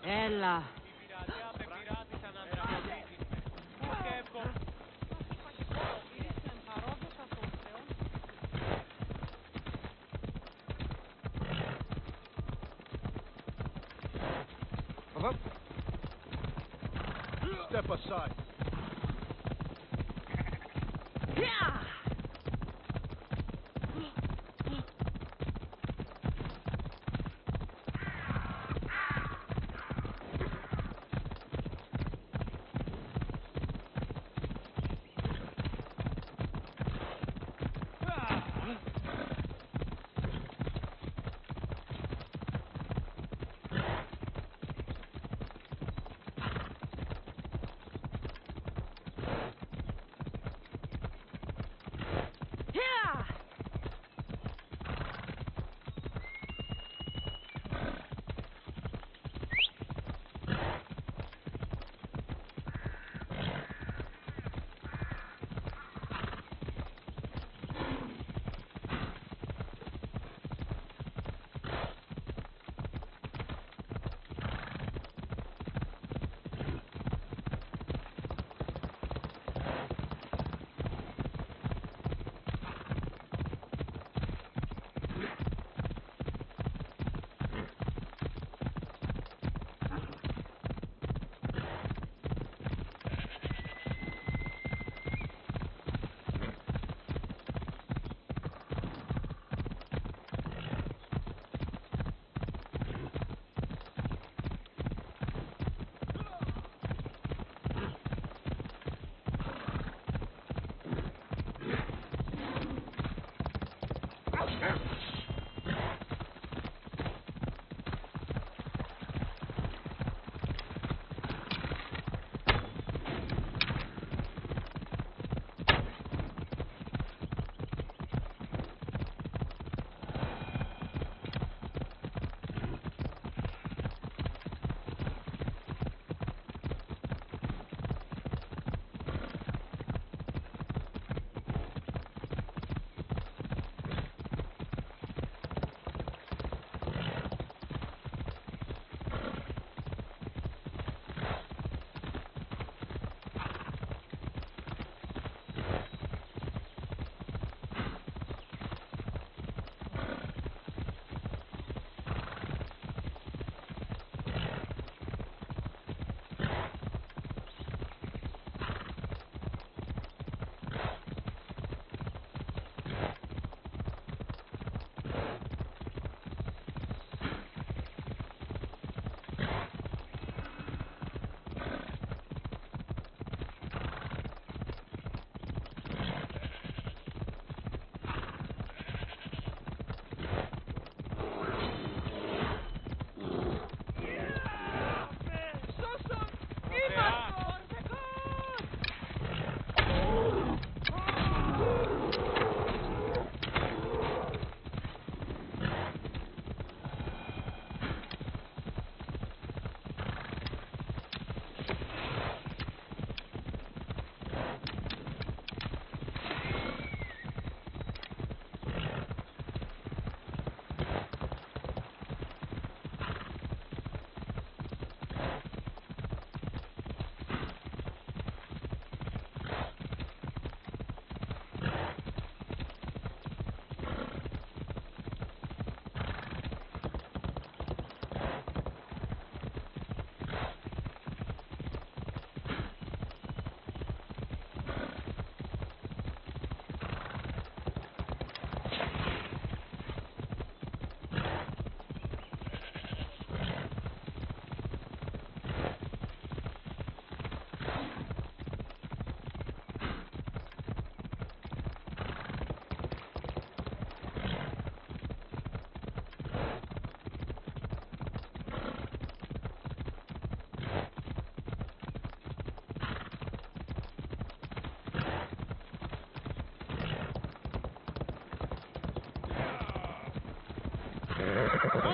Έλα. Step aside.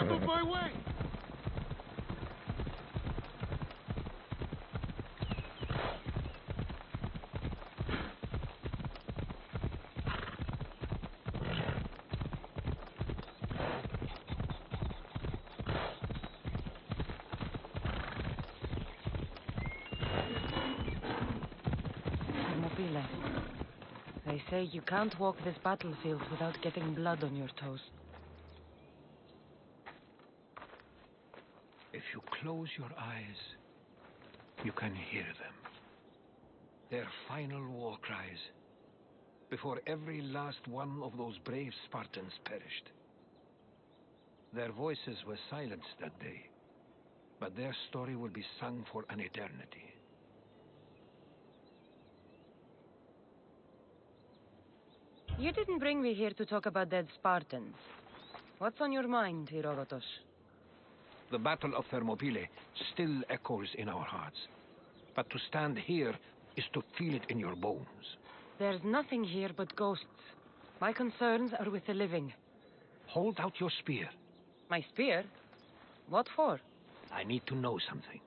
Out of my way! They say you can't walk this battlefield without getting blood on your toes. If you close your eyes, you can hear them. Their final war cries, before every last one of those brave Spartans perished. Their voices were silenced that day, but their story will be sung for an eternity. You didn't bring me here to talk about dead Spartans. What's on your mind, Herodotus? The Battle of Thermopylae still echoes in our hearts. But to stand here is to feel it in your bones. There's nothing here but ghosts. My concerns are with the living. Hold out your spear. My spear? What for? I need to know something.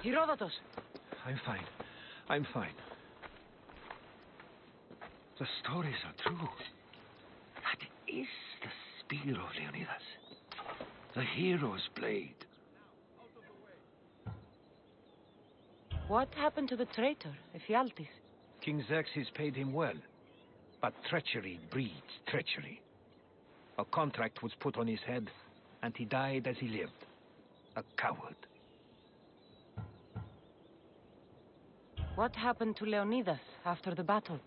Herodotus! I'm fine. I'm fine. The stories are true. That is the spear of Leonidas. The hero's blade. What happened to the traitor, Ephialtes? King Xerxes paid him well, but treachery breeds treachery. A contract was put on his head, and he died as he lived. A coward. What happened to Leonidas after the battle?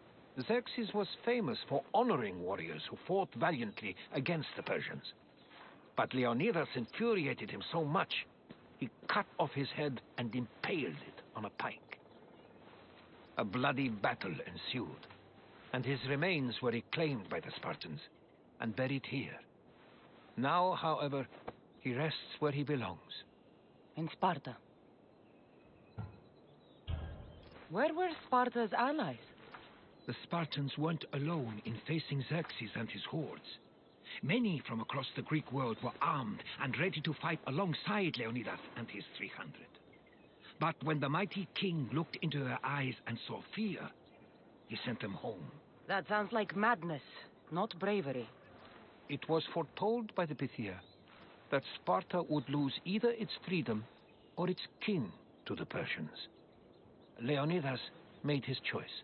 Xerxes was famous for honoring warriors who fought valiantly against the Persians. But Leonidas infuriated him so much, he cut off his head and impaled it on a pike. A bloody battle ensued, and his remains were reclaimed by the Spartans and buried here. Now, however, he rests where he belongs. In Sparta. Where were Sparta's allies? The Spartans weren't alone in facing Xerxes and his hordes. Many from across the Greek world were armed and ready to fight alongside Leonidas and his 300. But when the mighty king looked into their eyes and saw fear, he sent them home. That sounds like madness, not bravery. It was foretold by the Pythia that Sparta would lose either its freedom or its king to the Persians. Leonidas made his choice.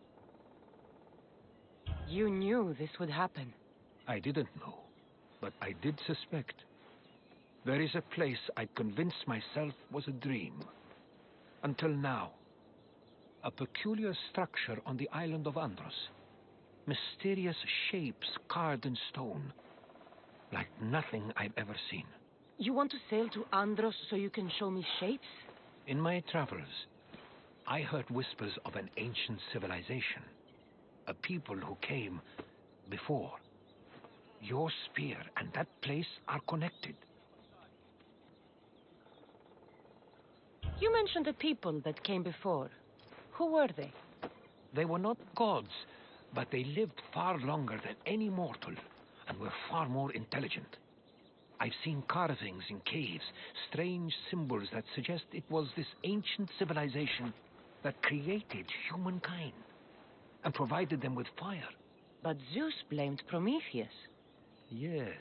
You knew this would happen. I didn't know, but I did suspect. There is a place I convinced myself was a dream. Until now. A peculiar structure on the island of Andros. Mysterious shapes carved in stone. Like nothing I've ever seen. You want to sail to Andros so you can show me shapes? In my travels, I heard whispers of an ancient civilization. A people who came before. Your spear and that place are connected. You mentioned the people that came before. Who were they? They were not gods, but they lived far longer than any mortal, and were far more intelligent. I've seen carvings in caves, strange symbols that suggest it was this ancient civilization that created humankind, and provided them with fire. But Zeus blamed Prometheus. Yes.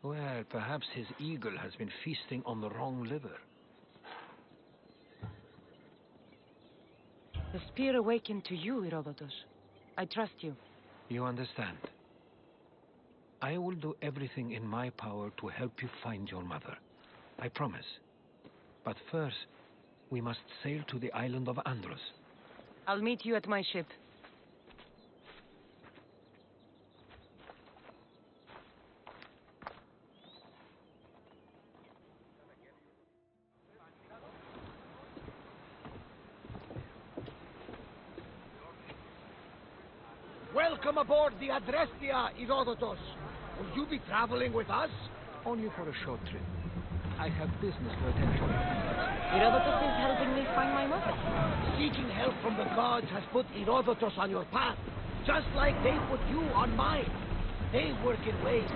Well, perhaps his eagle has been feasting on the wrong liver. The spear awakened to you, Herodotus. I trust you. You understand. I will do everything in my power to help you find your mother. I promise. But first, we must sail to the island of Andros. I'll meet you at my ship. Welcome aboard the Adrestia, Herodotus. Will you be traveling with us? Only for a short trip. I have business to attend to. Herodotus is helping me find my mother. Seeking help from the gods has put Herodotus on your path, just like they put you on mine. They work in ways.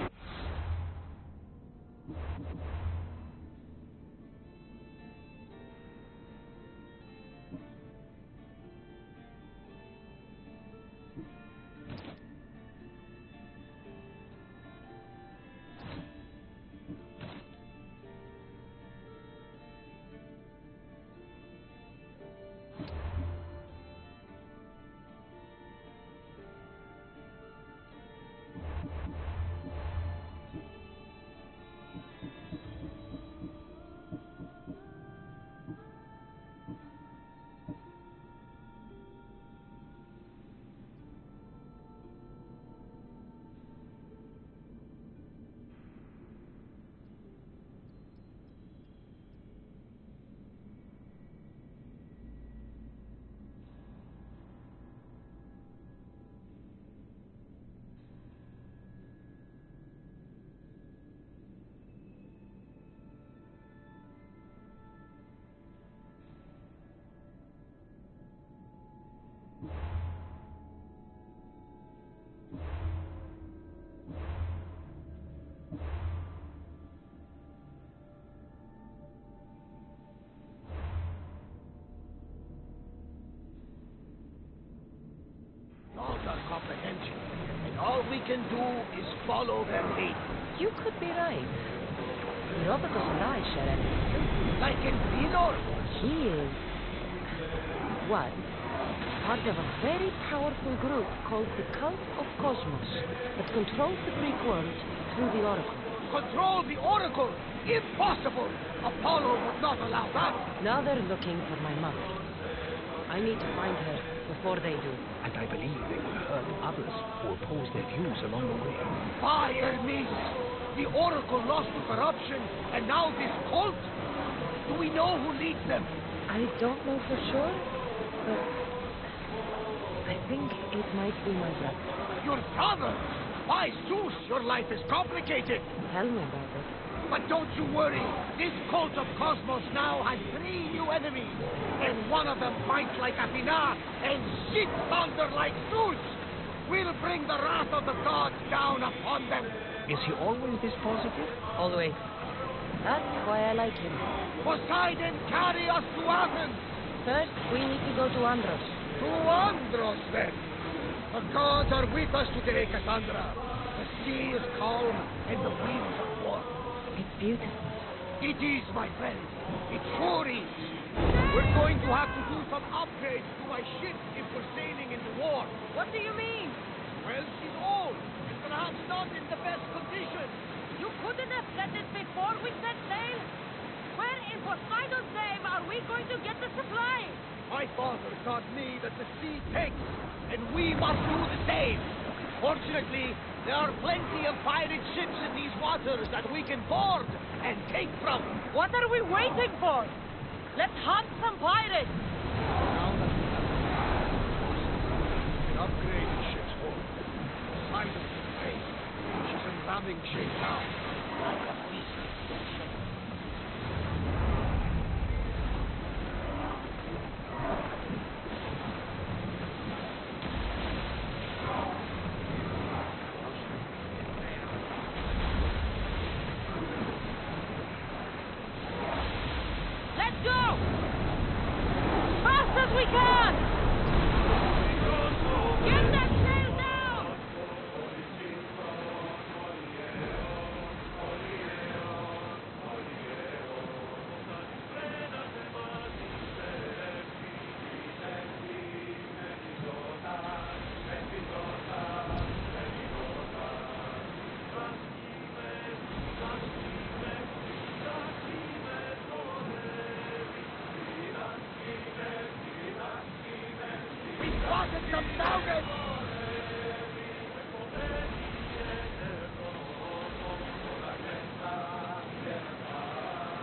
Comprehension. And all we can do is follow their lead. You could be right. Herodotus and I share enemies too. Like in Phenor? He is... what? Part of a very powerful group called the Cult of Cosmos that controls the Greek world through the Oracle. Control the Oracle? Impossible! Apollo would not allow that. Now they're looking for my mother. I need to find her before they do. And I believe they will hurt others who oppose their views along the way. By Hermes! The Oracle lost to corruption, and now this cult? Do we know who leads them? I don't know for sure, but I think it might be my brother. Your brother? By Zeus, your life is complicated. Tell me about it. But don't you worry. This cult of Cosmos now has 3 new enemies. And one of them fights like Athena and shits thunder like Zeus. We'll bring the wrath of the gods down upon them. Is he always this positive? Always. That's why I like him. Poseidon, carry us to Athens! First, we need to go to Andros. To Andros, then! The gods are with us today, Cassandra. The sea is calm and the winds are warm. It's beautiful. It is, my friend. It sure is. We're going to have to do some upgrades to my ship if we're sailing in the war. What do you mean? Well, she's old and perhaps not in the best condition. You couldn't have said this before we set sail. Where in Poseidon's name are we going to get the supply? My father taught me that the sea takes, and we must do the same. Fortunately, there are plenty of pirate ships in these waters that we can board and take from. What are we waiting for? Let's hunt some pirates. Now that we have we can upgrade the ship's hull. Poseidon is great. She's in ramming shape now, like a beast.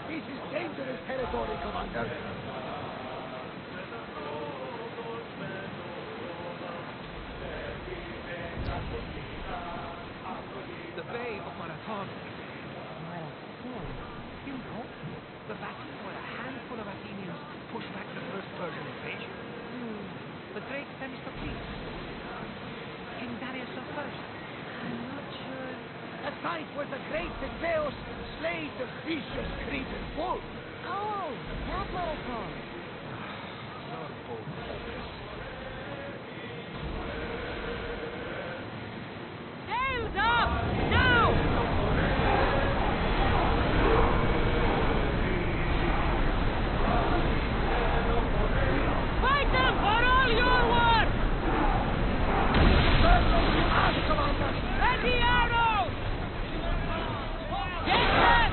This is dangerous territory, Commander. The Bay of Marathon. Marathon? You know, the battle where a handful of Athenians pushed back the first Persian invasion. The great Themistocles. King Darius I. I'm not sure. A site where the great Theseus slayed the vicious Cretan bull. Oh, that marathon. You're both hopeless. Sails up! Now! Fight them for all you're worth! Ready arrows! Get them!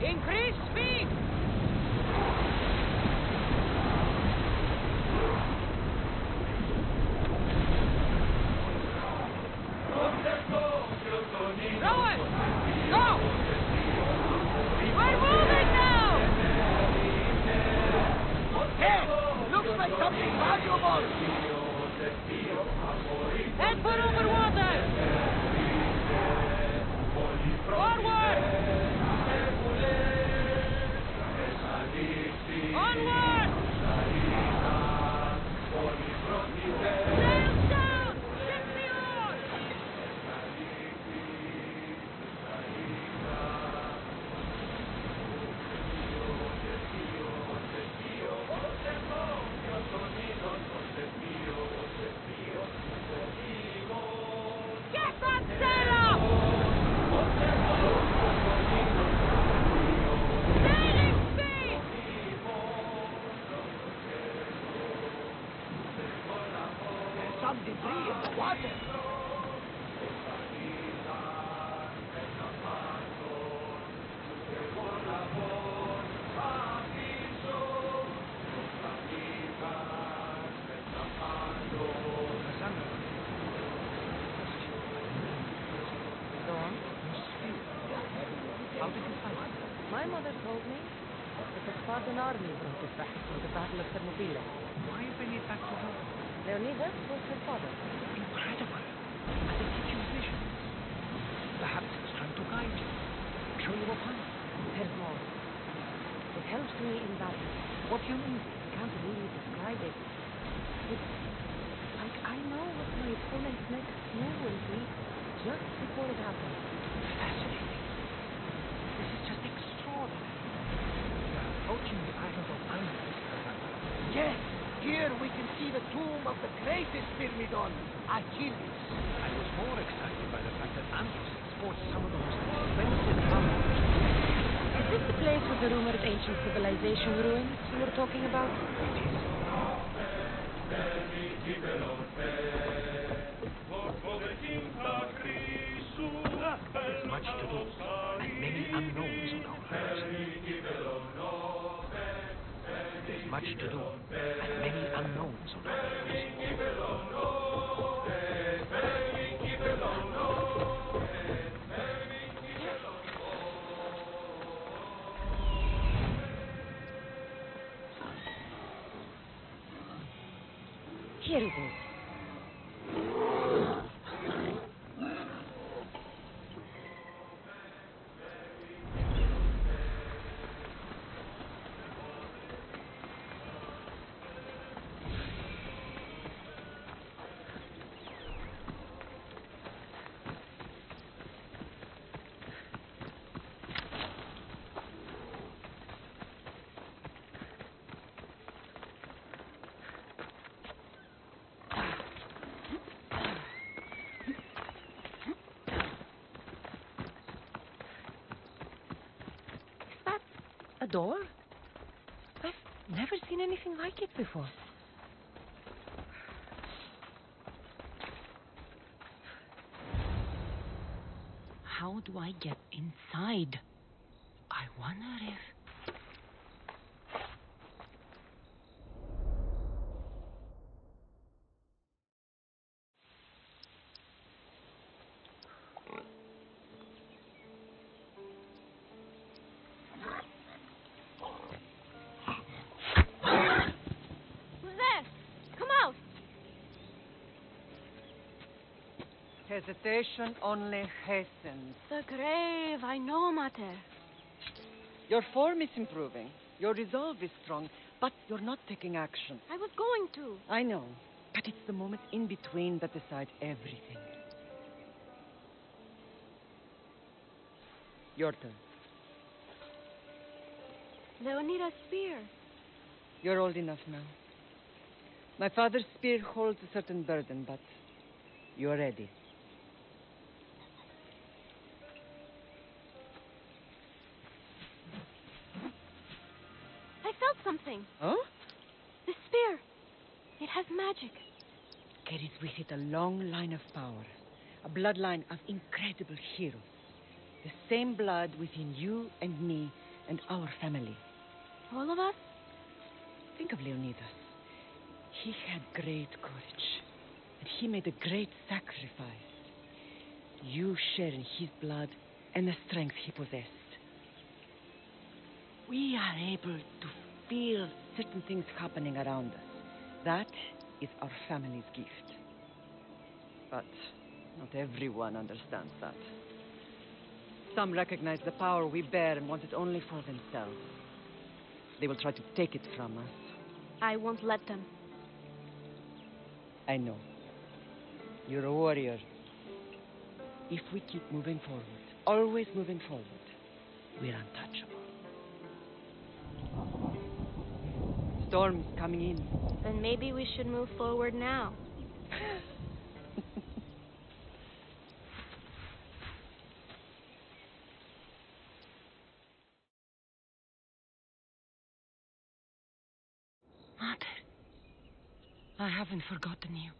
Increase speed! Rowers! Go! We're moving now! Hey! Looks like something valuable! Head for over water! Forward! Onward! Sails down! Ship the oars! Get that sail up! Sailing speed! There's some debris in the water. Go on. How did you find it? My mother told me that the Spartan army brought it back from the Battle of Thermopylae. Why bring it back to her? Leonidas was her father. Incredible. And it gives you vision. Perhaps it's trying to guide you. Show you a path. There's more. It helps me in battle. What do you mean? Can't really describe it. It's like I know what my opponent's next move will be just before it happens. Fascinating. This is just extraordinary. We are approaching the island of Andros. Yes, here we can see the tomb of the greatest Myrmidon, AQIRYS. I was more excited by the fact that Andros sports some of the most expensive armor. Is this the place with the rumored ancient civilization ruins you were talking about? It is. There's much to do, and many unknowns on our horizon. There's much to do, and many unknowns on our horizon. Here it is. A door? I've never seen anything like it before. How do I get inside? I wonder if... Hesitation only hastens. The grave, I know, Mater. Your form is improving. Your resolve is strong, but you're not taking action. I was going to. I know, but it's the moments in between that decide everything. Your turn. Leonidas' spear. You're old enough now. My father's spear holds a certain burden, but you're ready. I felt something. Huh? The spear. It has magic. Carries with it a long line of power. A bloodline of incredible heroes. The same blood within you and me and our family. All of us? Think of Leonidas. He had great courage, and he made a great sacrifice. You share in his blood and the strength he possessed. We are able to feel certain things happening around us. That is our family's gift. But not everyone understands that. Some recognize the power we bear and want it only for themselves. They will try to take it from us. I won't let them. I know. You're a warrior. If we keep moving forward, always moving forward, we're untouchable. Storm's coming in. Then maybe we should move forward now. Mother, I haven't forgotten you.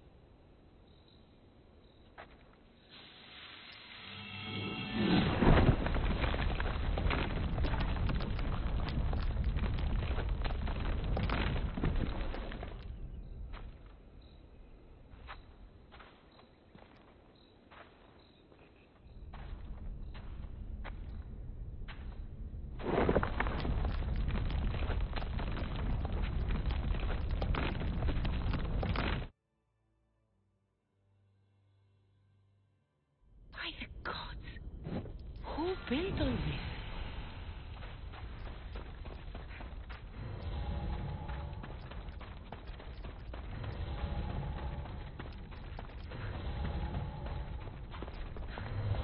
Who built all this?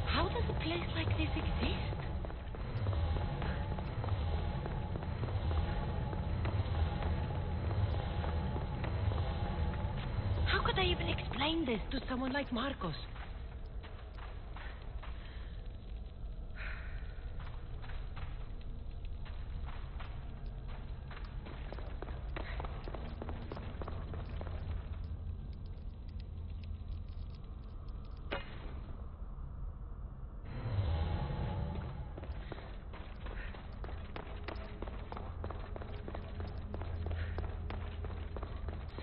How does a place like this exist? How could I even explain this to someone like Marcos?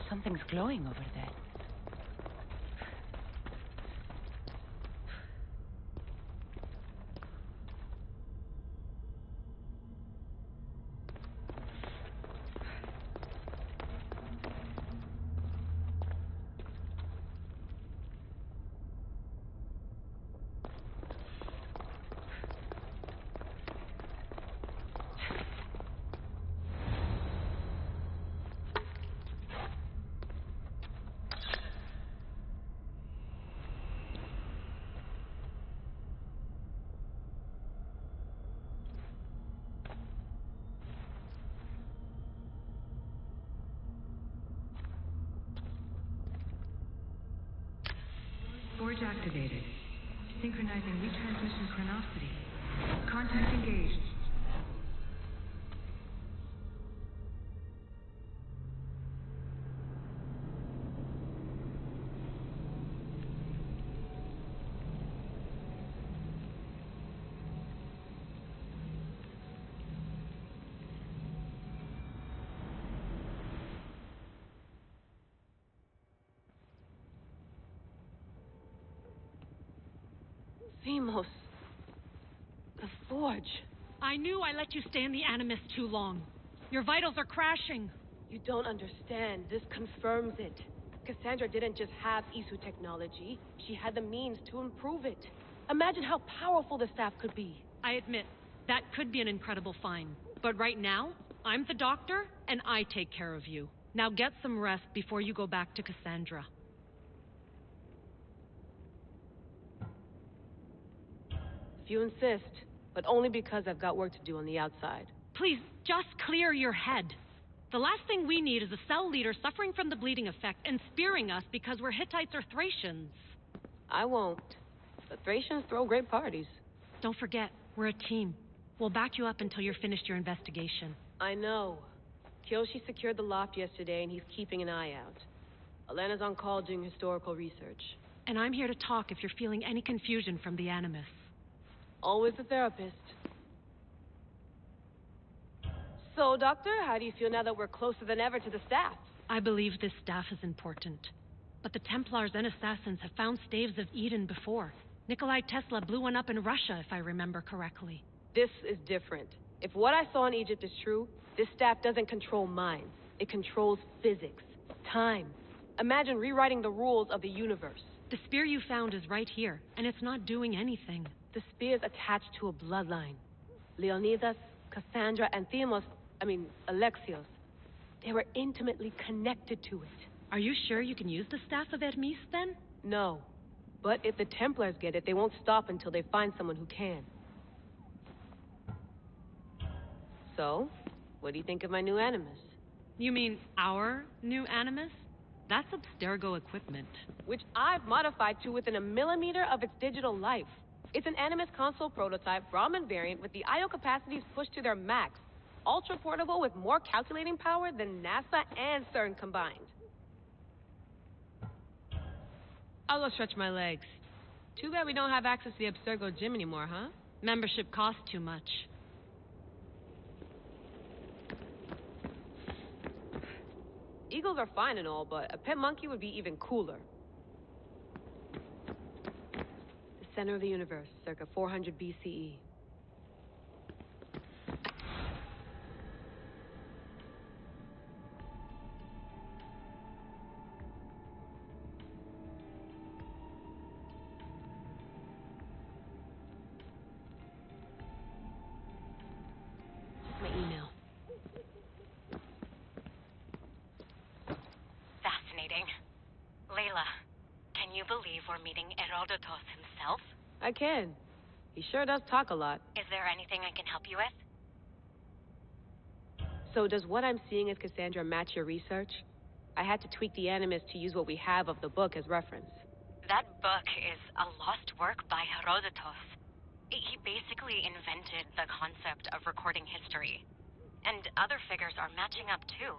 Something's glowing over there. Forge activated. Synchronizing retransmission chronicity. Contact engaged. Themos. The Forge. I knew I let you stay in the Animus too long. Your vitals are crashing. You don't understand. This confirms it. Cassandra didn't just have ISU technology. She had the means to improve it. Imagine how powerful the staff could be. I admit, that could be an incredible find. But right now, I'm the doctor, and I take care of you. Now get some rest before you go back to Cassandra. If you insist, but only because I've got work to do on the outside. Please, just clear your head. The last thing we need is a cell leader suffering from the bleeding effect and spearing us because we're Hittites or Thracians. I won't. The Thracians throw great parties. Don't forget, we're a team. We'll back you up until you're finished your investigation. I know. Kiyoshi secured the loft yesterday and he's keeping an eye out. Elena's on call doing historical research. And I'm here to talk if you're feeling any confusion from the Animus. Always the therapist. So, Doctor, how do you feel now that we're closer than ever to the staff? I believe this staff is important. But the Templars and Assassins have found staves of Yden before. Nikolai Tesla blew one up in Russia, if I remember correctly. This is different. If what I saw in Egypt is true, this staff doesn't control minds. It controls physics, time. Imagine rewriting the rules of the universe. The spear you found is right here, and it's not doing anything. The spear's attached to a bloodline. Leonidas, Cassandra, and Alexios. They were intimately connected to it. Are you sure you can use the Staff of Hermes, then? No. But if the Templars get it, they won't stop until they find someone who can. So, what do you think of my new Animus? You mean our new Animus? That's Abstergo equipment. Which I've modified to within a millimeter of its digital life. It's an Animus console prototype, Brahmin variant with the I/O capacities pushed to their max. Ultra portable with more calculating power than NASA and CERN combined. I'll go stretch my legs. Too bad we don't have access to the Abstergo gym anymore, huh? Membership costs too much. Eagles are fine and all, but a pet monkey would be even cooler. The center of the universe, circa 400 BCE. Check my email. Fascinating. Layla, can you believe we're meeting Herodotus himself? I can. He sure does talk a lot. Is there anything I can help you with? So does what I'm seeing as Cassandra match your research? I had to tweak the Animus to use what we have of the book as reference. That book is a lost work by Herodotus. He basically invented the concept of recording history. And other figures are matching up too.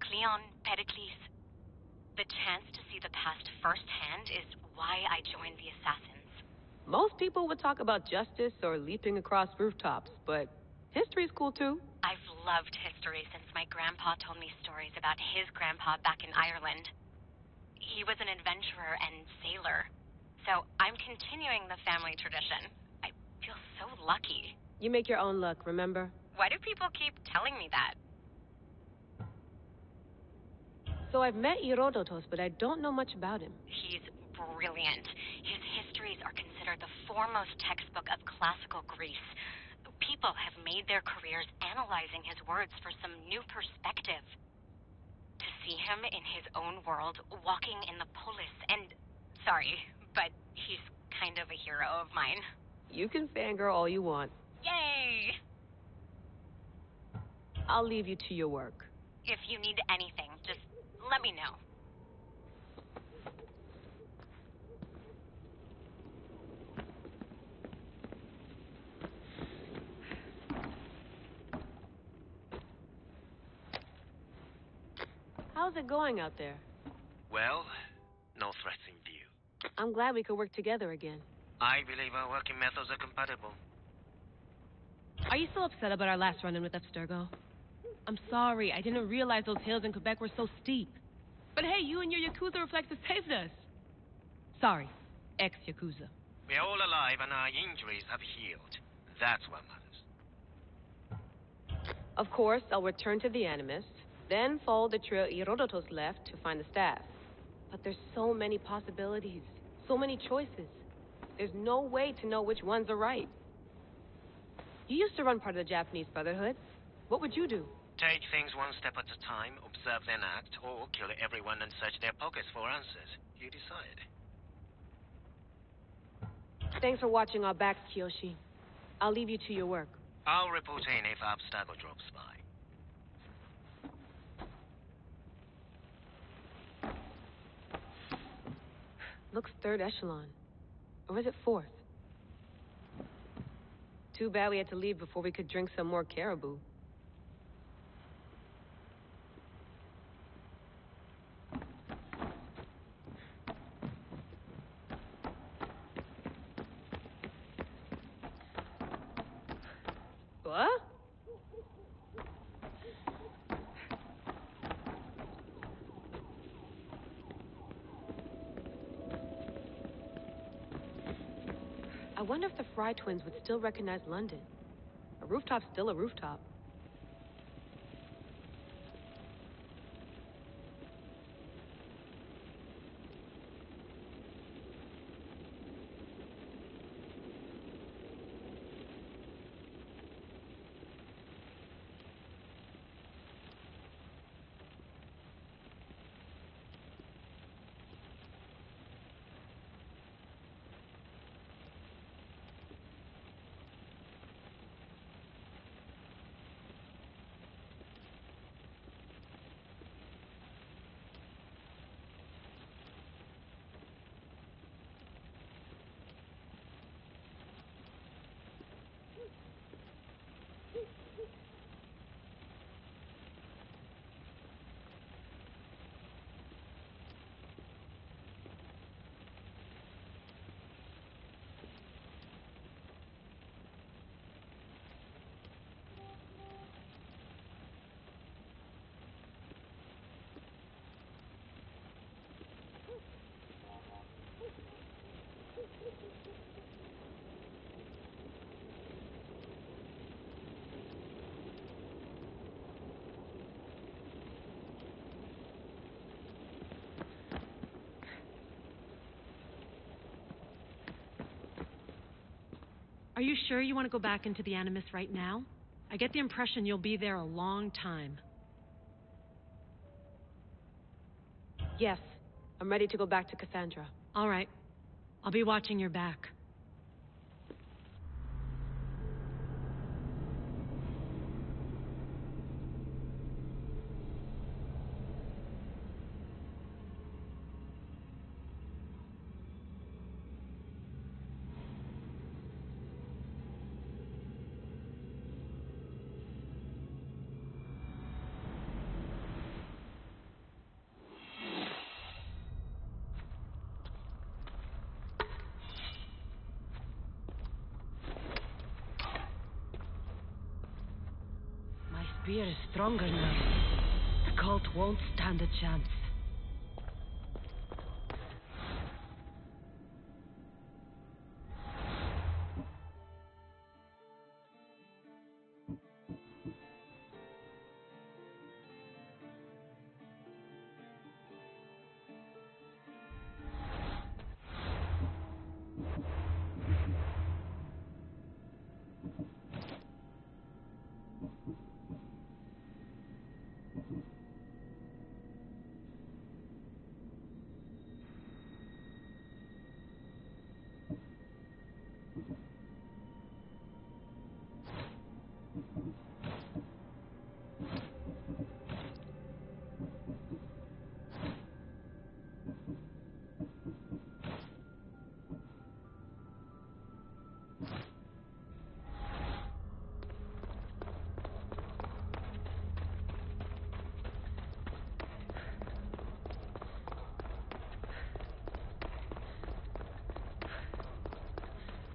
Cleon, Pericles. The chance to see the past firsthand is why I joined the Assassins. Most people would talk about justice or leaping across rooftops, but history's cool too. I've loved history since my grandpa told me stories about his grandpa back in Ireland. He was an adventurer and sailor, so I'm continuing the family tradition. I feel so lucky. You make your own luck, remember? Why do people keep telling me that? So I've met Herodotus, but I don't know much about him. He's brilliant. His histories are considered the foremost textbook of classical Greece. People have made their careers analyzing his words for some new perspective. To see him in his own world, walking in the polis, and... Sorry, but he's kind of a hero of mine. You can fangirl all you want. Yay! I'll leave you to your work. If you need anything, just let me know. How's it going out there? Well, no threats in view. I'm glad we could work together again. I believe our working methods are compatible. Are you still upset about our last run-in with Abstergo? I'm sorry, I didn't realize those hills in Quebec were so steep. But hey, you and your Yakuza reflexes saved us. Sorry, ex-Yakuza. We're all alive and our injuries have healed. That's what matters. Of course, I'll return to the Animus, then follow the trail Herodotus left to find the staff. But there's so many possibilities, so many choices. There's no way to know which ones are right. You used to run part of the Japanese Brotherhood. What would you do? Take things one step at a time, observe then act, or kill everyone and search their pockets for answers. You decide. Thanks for watching our backs, Kiyoshi. I'll leave you to your work. I'll report in if Abstergo drops by. Looks third echelon. Or is it fourth? Too bad we had to leave before we could drink some more caribou. What? I wonder if the Fry twins would still recognize London. A rooftop's still a rooftop. Are you sure you want to go back into the Animus right now? I get the impression you'll be there a long time. Yes, I'm ready to go back to Cassandra. All right. I'll be watching your back. Spear is stronger now. The cult won't stand a chance.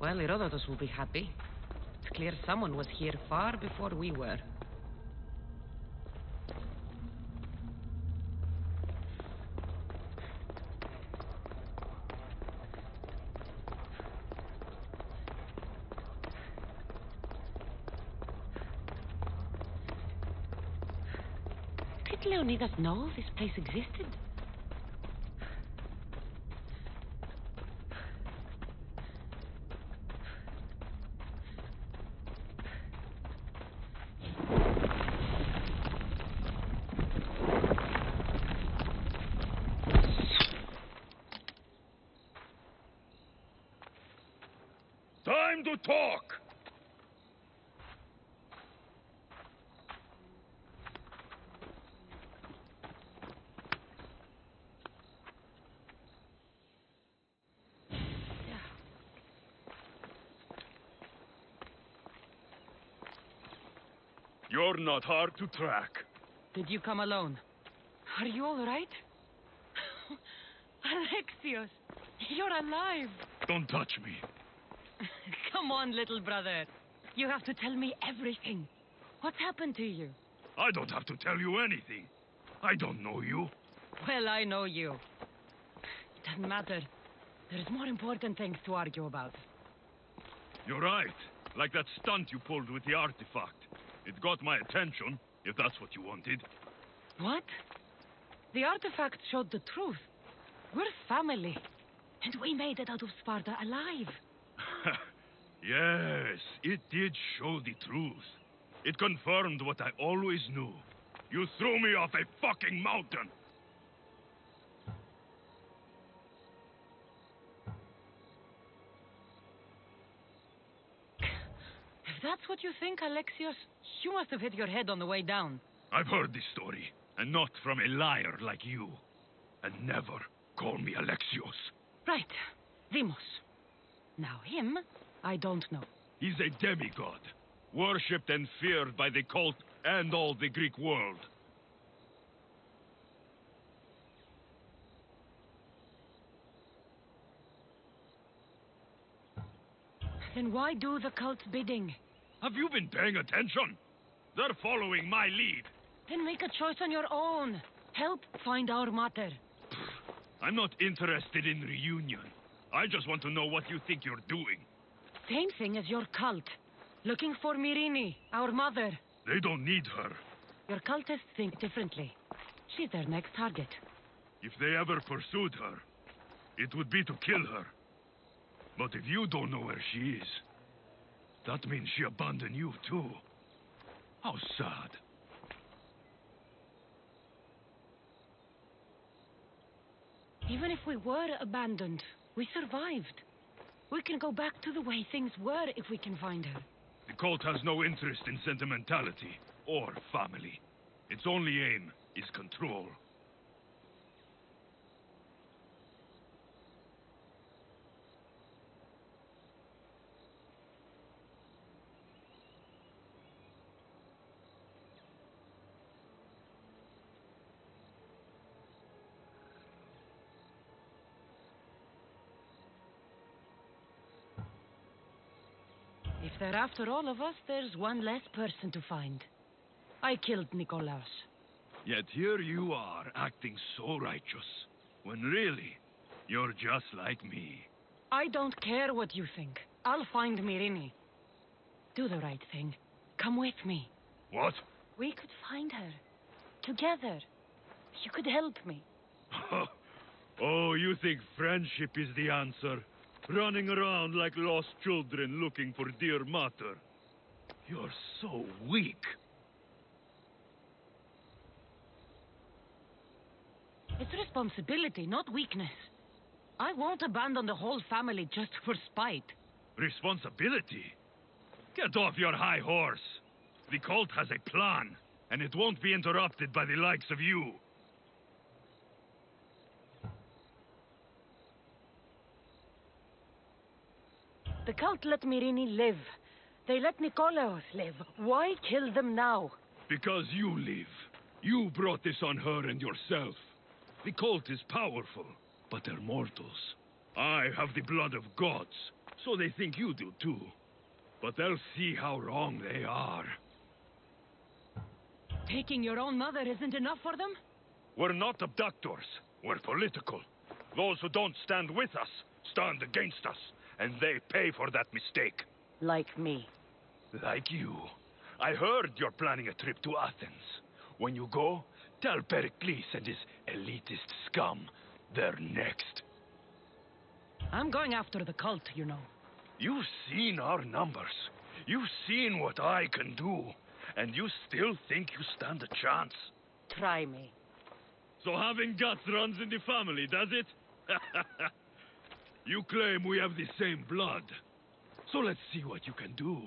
Well, Herodotus will be happy. It's clear someone was here far before we were. Did Leonidas know this place existed? Time to talk! You're not hard to track. Did you come alone? Are you all right? Alexios, you're alive! Don't touch me. Come on, little brother. You have to tell me everything. What's happened to you? I don't have to tell you anything. I don't know you. Well, I know you. It doesn't matter. There's more important things to argue about. You're right. Like that stunt you pulled with the artifact. It got my attention, if that's what you wanted. What? The artifact showed the truth. We're family. And we made it out of Sparta alive. Yes, it did show the truth. It confirmed what I always knew. You threw me off a fucking mountain! If that's what you think, Alexios, you must have hit your head on the way down. I've heard this story, and not from a liar like you. And never call me Alexios. Right. Demos. Now him, I don't know. He's a demigod, worshipped and feared by the cult and all the Greek world. Then why do the cult's bidding? Have you been paying attention? They're following my lead. Then make a choice on your own. Help find our mater. I'm not interested in reunion. I just want to know what you think you're doing. Same thing as your cult. Looking for Myrrine, our mother. They don't need her. Your cultists think differently. She's their next target. If they ever pursued her, it would be to kill her. But if you don't know where she is, that means she abandoned you too. How sad. Even if we were abandoned, we survived. We can go back to the way things were if we can find her. The cult has no interest in sentimentality or family. Its only aim is control. If they're after all of us, there's one less person to find. I killed Nikolaos. Yet here you are, acting so righteous, when really, you're just like me. I don't care what you think. I'll find Myrrine. Do the right thing. Come with me. What? We could find her. Together. You could help me. Oh, you think friendship is the answer? Running around like lost children looking for dear mater. You're so weak. It's responsibility, not weakness. I won't abandon the whole family just for spite. Responsibility? Get off your high horse. The cult has a plan, and it won't be interrupted by the likes of you. The cult let Myrrine live. They let Nikolaos live. Why kill them now? Because you live. You brought this on her and yourself. The cult is powerful, but they're mortals. I have the blood of gods, so they think you do too. But they'll see how wrong they are. Taking your own mother isn't enough for them? We're not abductors. We're political. Those who don't stand with us stand against us. And they pay for that mistake. Like me. Like you. I heard you're planning a trip to Athens. When you go, tell Pericles and his elitist scum they're next. I'm going after the cult, you know. You've seen our numbers. You've seen what I can do. And you still think you stand a chance? Try me. So having guts runs in the family, does it? You claim we have the same blood. So let's see what you can do.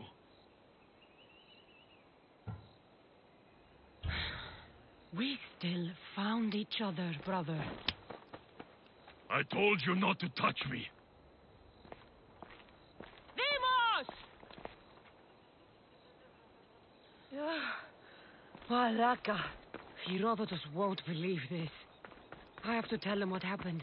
We still found each other, brother. I told you not to touch me. Demos! Placa. Herodotus won't believe this. I have to tell him what happened.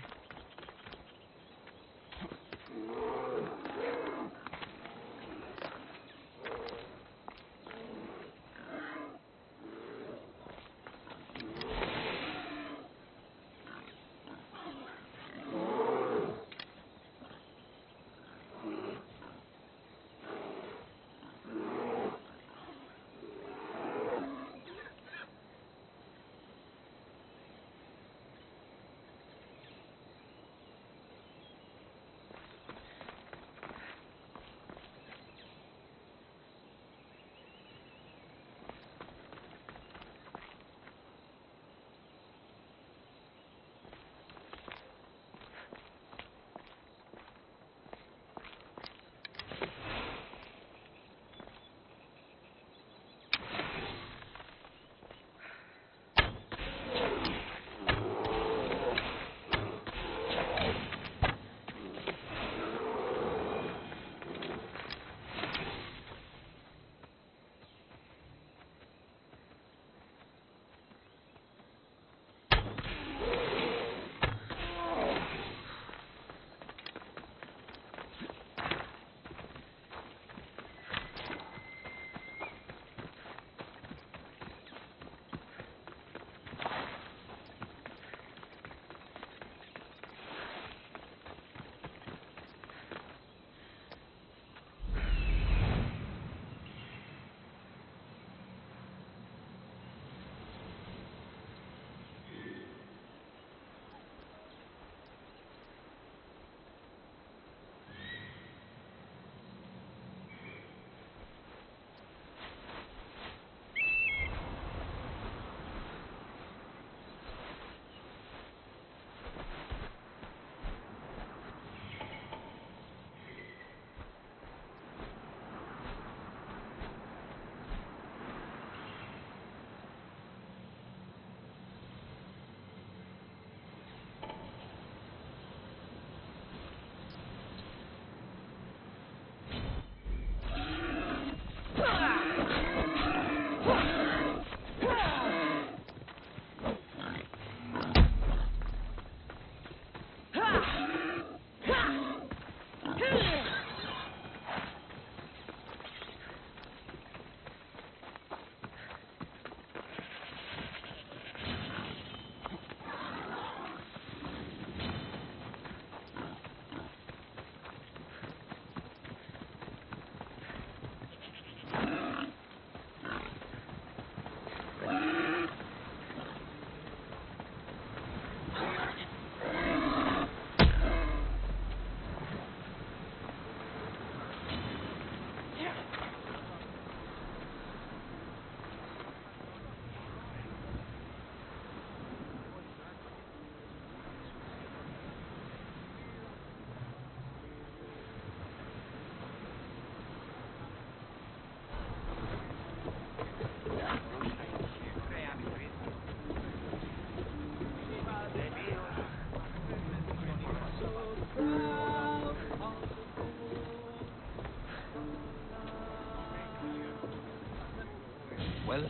Well,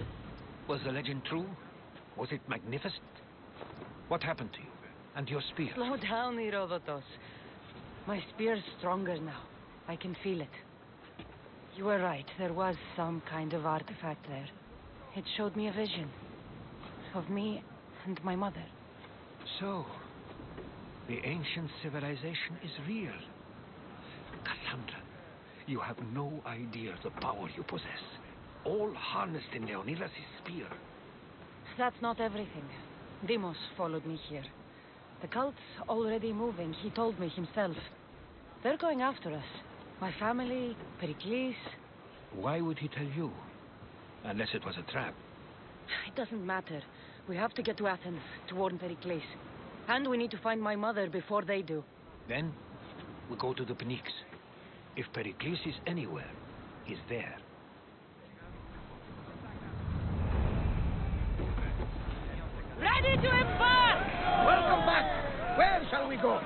was the legend true? Was it magnificent? What happened to you? And your spear? Slow down, Herodotus. My spear's stronger now. I can feel it. You were right. There was some kind of artifact there. It showed me a vision. Of me and my mother. So, the ancient civilization is real. Cassandra, you have no idea the power you possess. All harnessed in Leonidas' spear. That's not everything. Deimos followed me here. The cult's already moving, he told me himself. They're going after us. My family, Pericles. Why would he tell you? Unless it was a trap. It doesn't matter. We have to get to Athens to warn Pericles. And we need to find my mother before they do. Then, we go to the Pnyx. If Pericles is anywhere, he's there. Ready to embark! Welcome back! Where shall we go?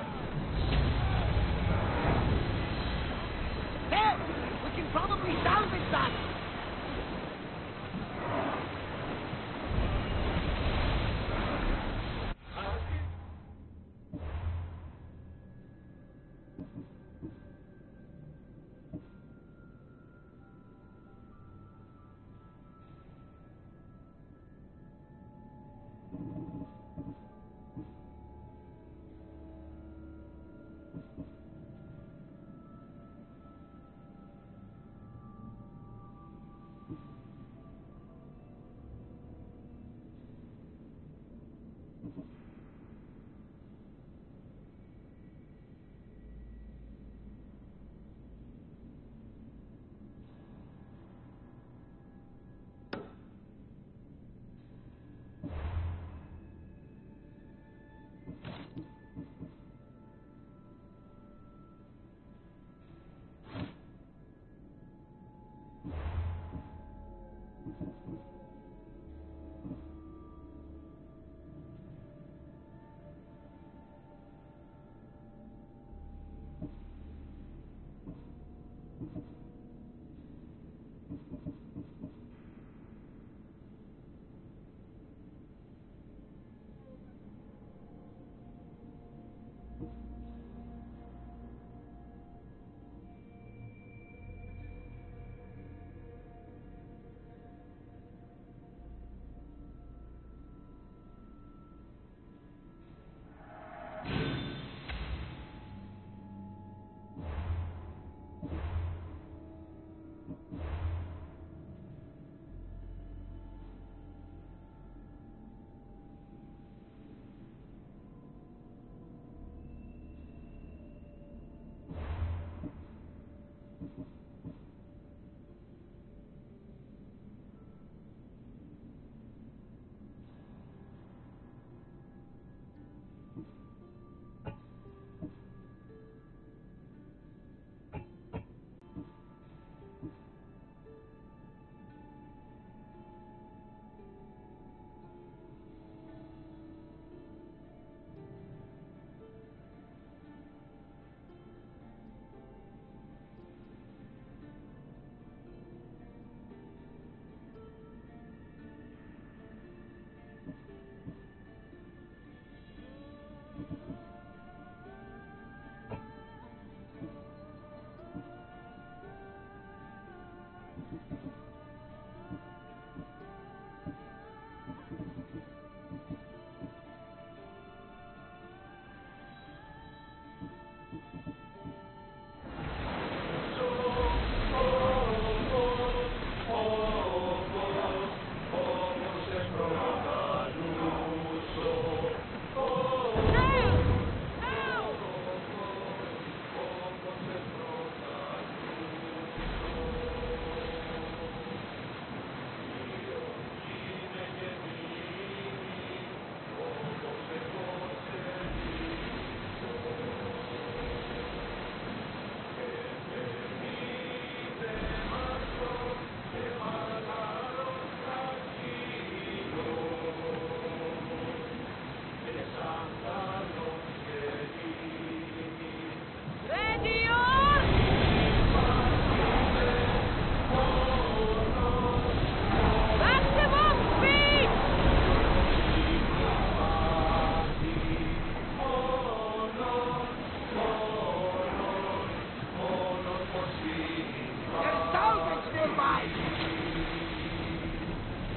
There! We can probably salvage that!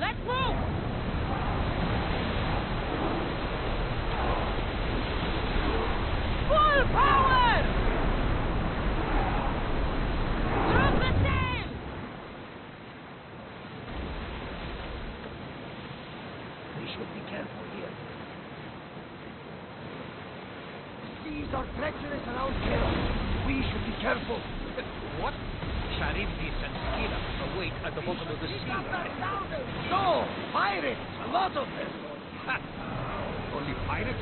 Let's move! Full power! Drop the sail! We should be careful here. Seas are treacherous around here. We should be careful. What? Charybdis and Scylla await at the bottom of the sea. No! Pirates! A lot of them! Ha! Only pirates?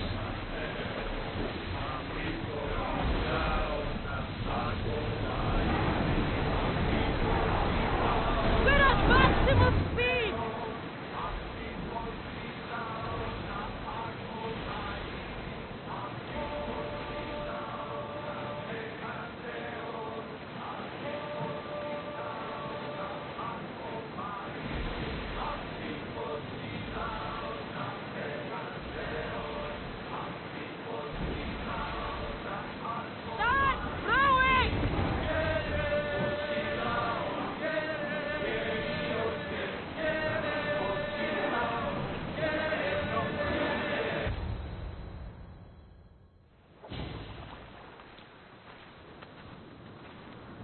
We're at maximum speed!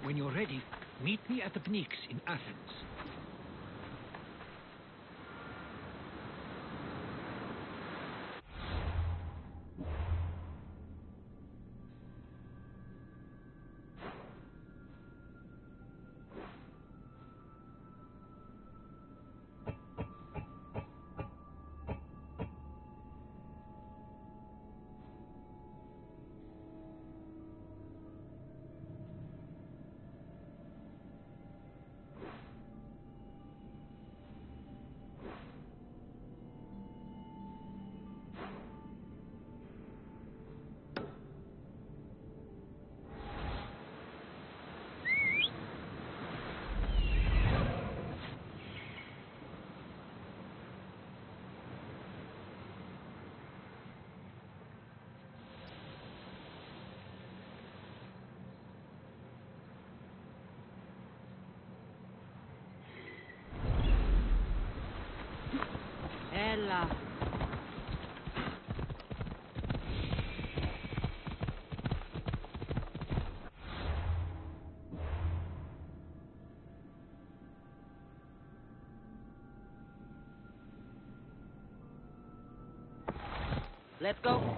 When you're ready, meet me at the Pnyx in Athens. Ella. Let's go.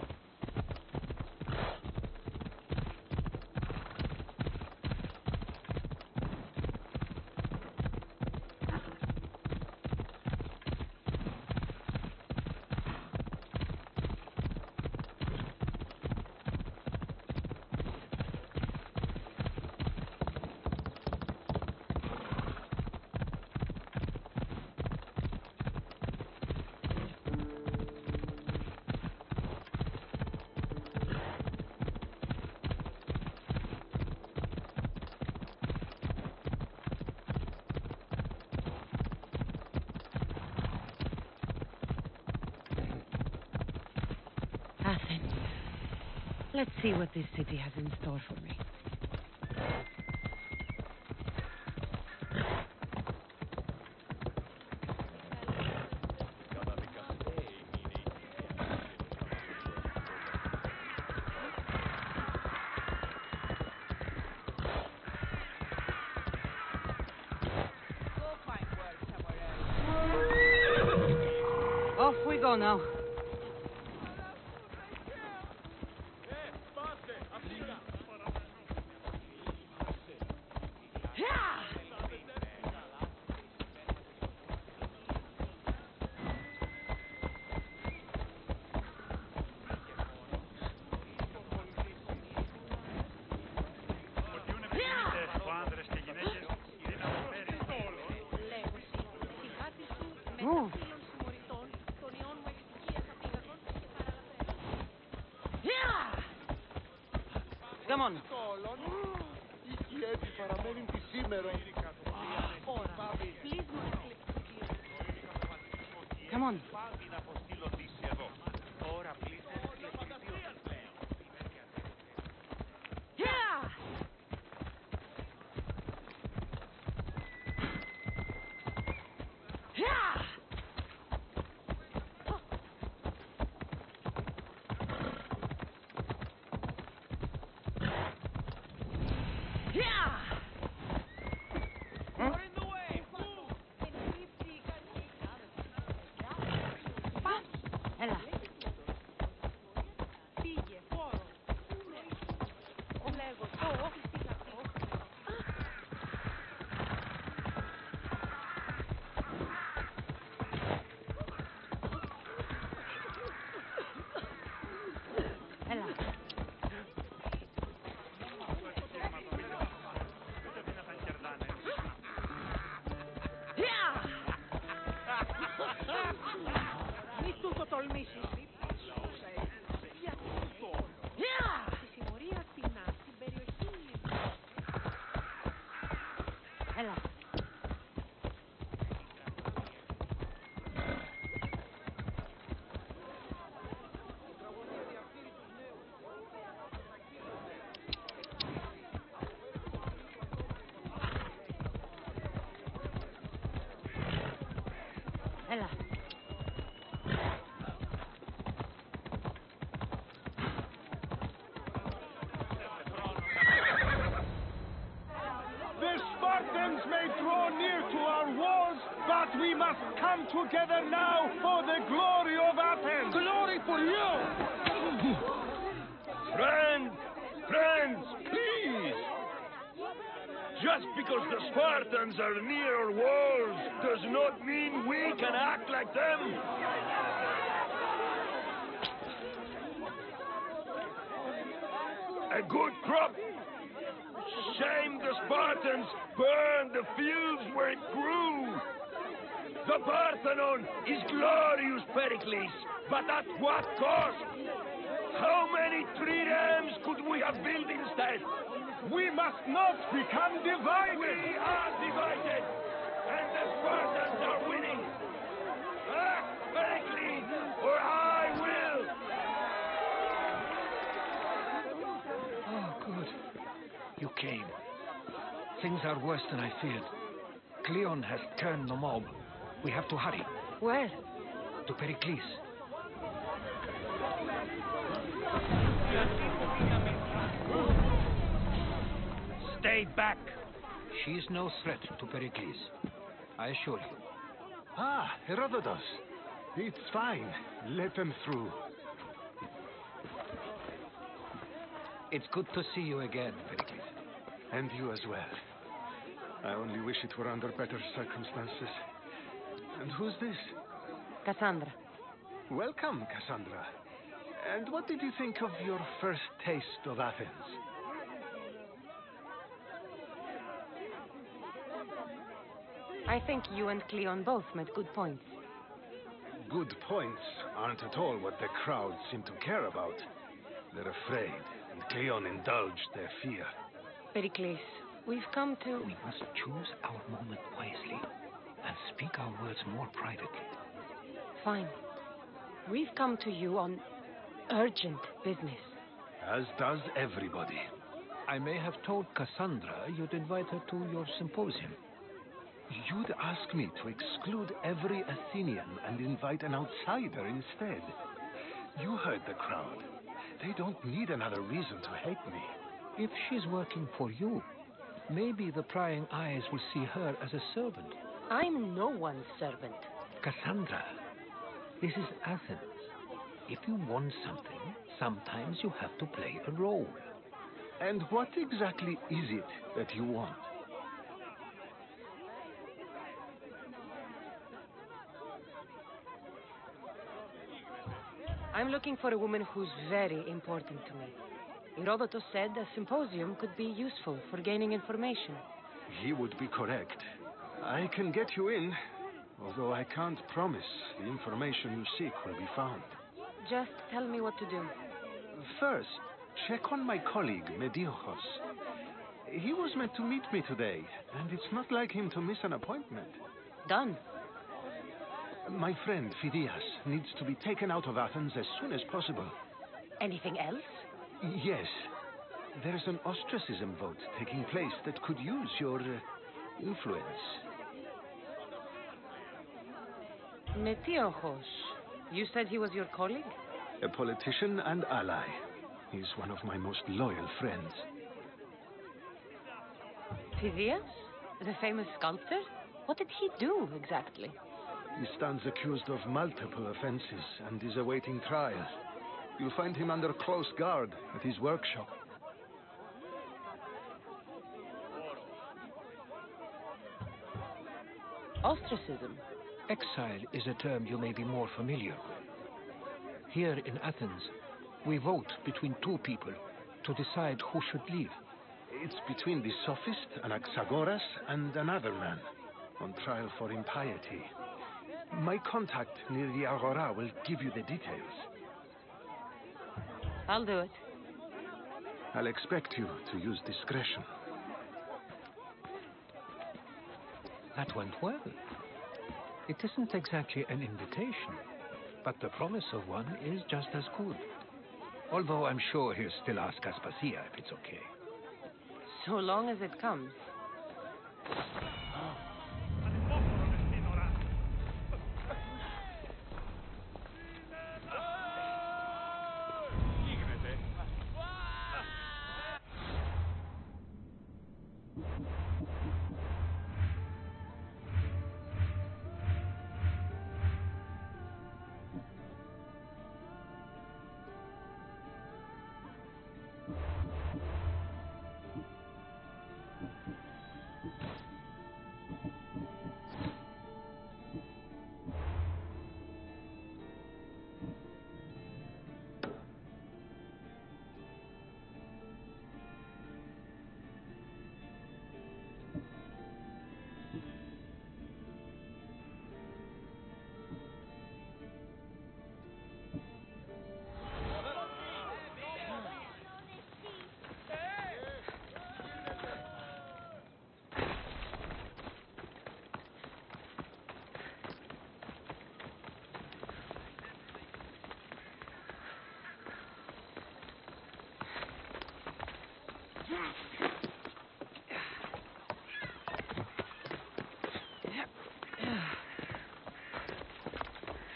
Athens. Let's see what this city has in store for me. Off we go now. Move. Come on. Come on. Έλα. Έλα. The Spartans may draw near to our walls, but we must come together now for the glory of Athens. Glory for you! Friends, please! Just because the Spartans are near our walls does not mean we can act like them. A good crop. Shame the Spartans burned the fields where it grew. The Parthenon is glorious, Pericles, but at what cost? How many triremes could we have built instead? We must not become divided. We are divided, and the Spartans are winning. Act, Pericles, or I will. Oh, good. You came. Things are worse than I feared. Cleon has turned the mob. We have to hurry. Where? To Pericles. Stay back. She's no threat to Pericles. I assure you. Ah, Herodotus. It's fine. Let them through. It's good to see you again, Pericles. And you as well. I only wish it were under better circumstances. And who's this? Cassandra. Welcome, Cassandra. And what did you think of your first taste of Athens? I think you and Cleon both made good points. Good points aren't at all what the crowd seem to care about. They're afraid, and Cleon indulged their fear. Pericles, we've come to... We must choose our moment wisely and speak our words more privately. Fine. We've come to you on urgent business. As does everybody. I may have told Cassandra you'd invite her to your symposium. You'd ask me to exclude every Athenian and invite an outsider instead. You heard the crowd. They don't need another reason to hate me. If she's working for you, maybe the prying eyes will see her as a servant. I'm no one's servant. Cassandra, this is Athens. If you want something, sometimes you have to play a role. And what exactly is it that you want? I'm looking for a woman who's very important to me. Herodotus said a symposium could be useful for gaining information. He would be correct. I can get you in, although I can't promise the information you seek will be found. Just tell me what to do. First, check on my colleague, Mediochos. He was meant to meet me today, and it's not like him to miss an appointment. Done. My friend, Phidias, needs to be taken out of Athens as soon as possible. Anything else? Yes. There's an ostracism vote taking place that could use your influence. Metiochos. You said he was your colleague? A politician and ally. He's one of my most loyal friends. Phidias? The famous sculptor? What did he do, exactly? He stands accused of multiple offenses and is awaiting trial. You'll find him under close guard at his workshop. Ostracism? Exile is a term you may be more familiar with. Here in Athens, we vote between two people to decide who should leave. It's between the sophist Anaxagoras and another man on trial for impiety. My contact near the Agora will give you the details. I'll do it. I'll expect you to use discretion. That went well. It isn't exactly an invitation, but the promise of one is just as good. Although I'm sure he'll still ask Aspasia if it's okay. So long as it comes.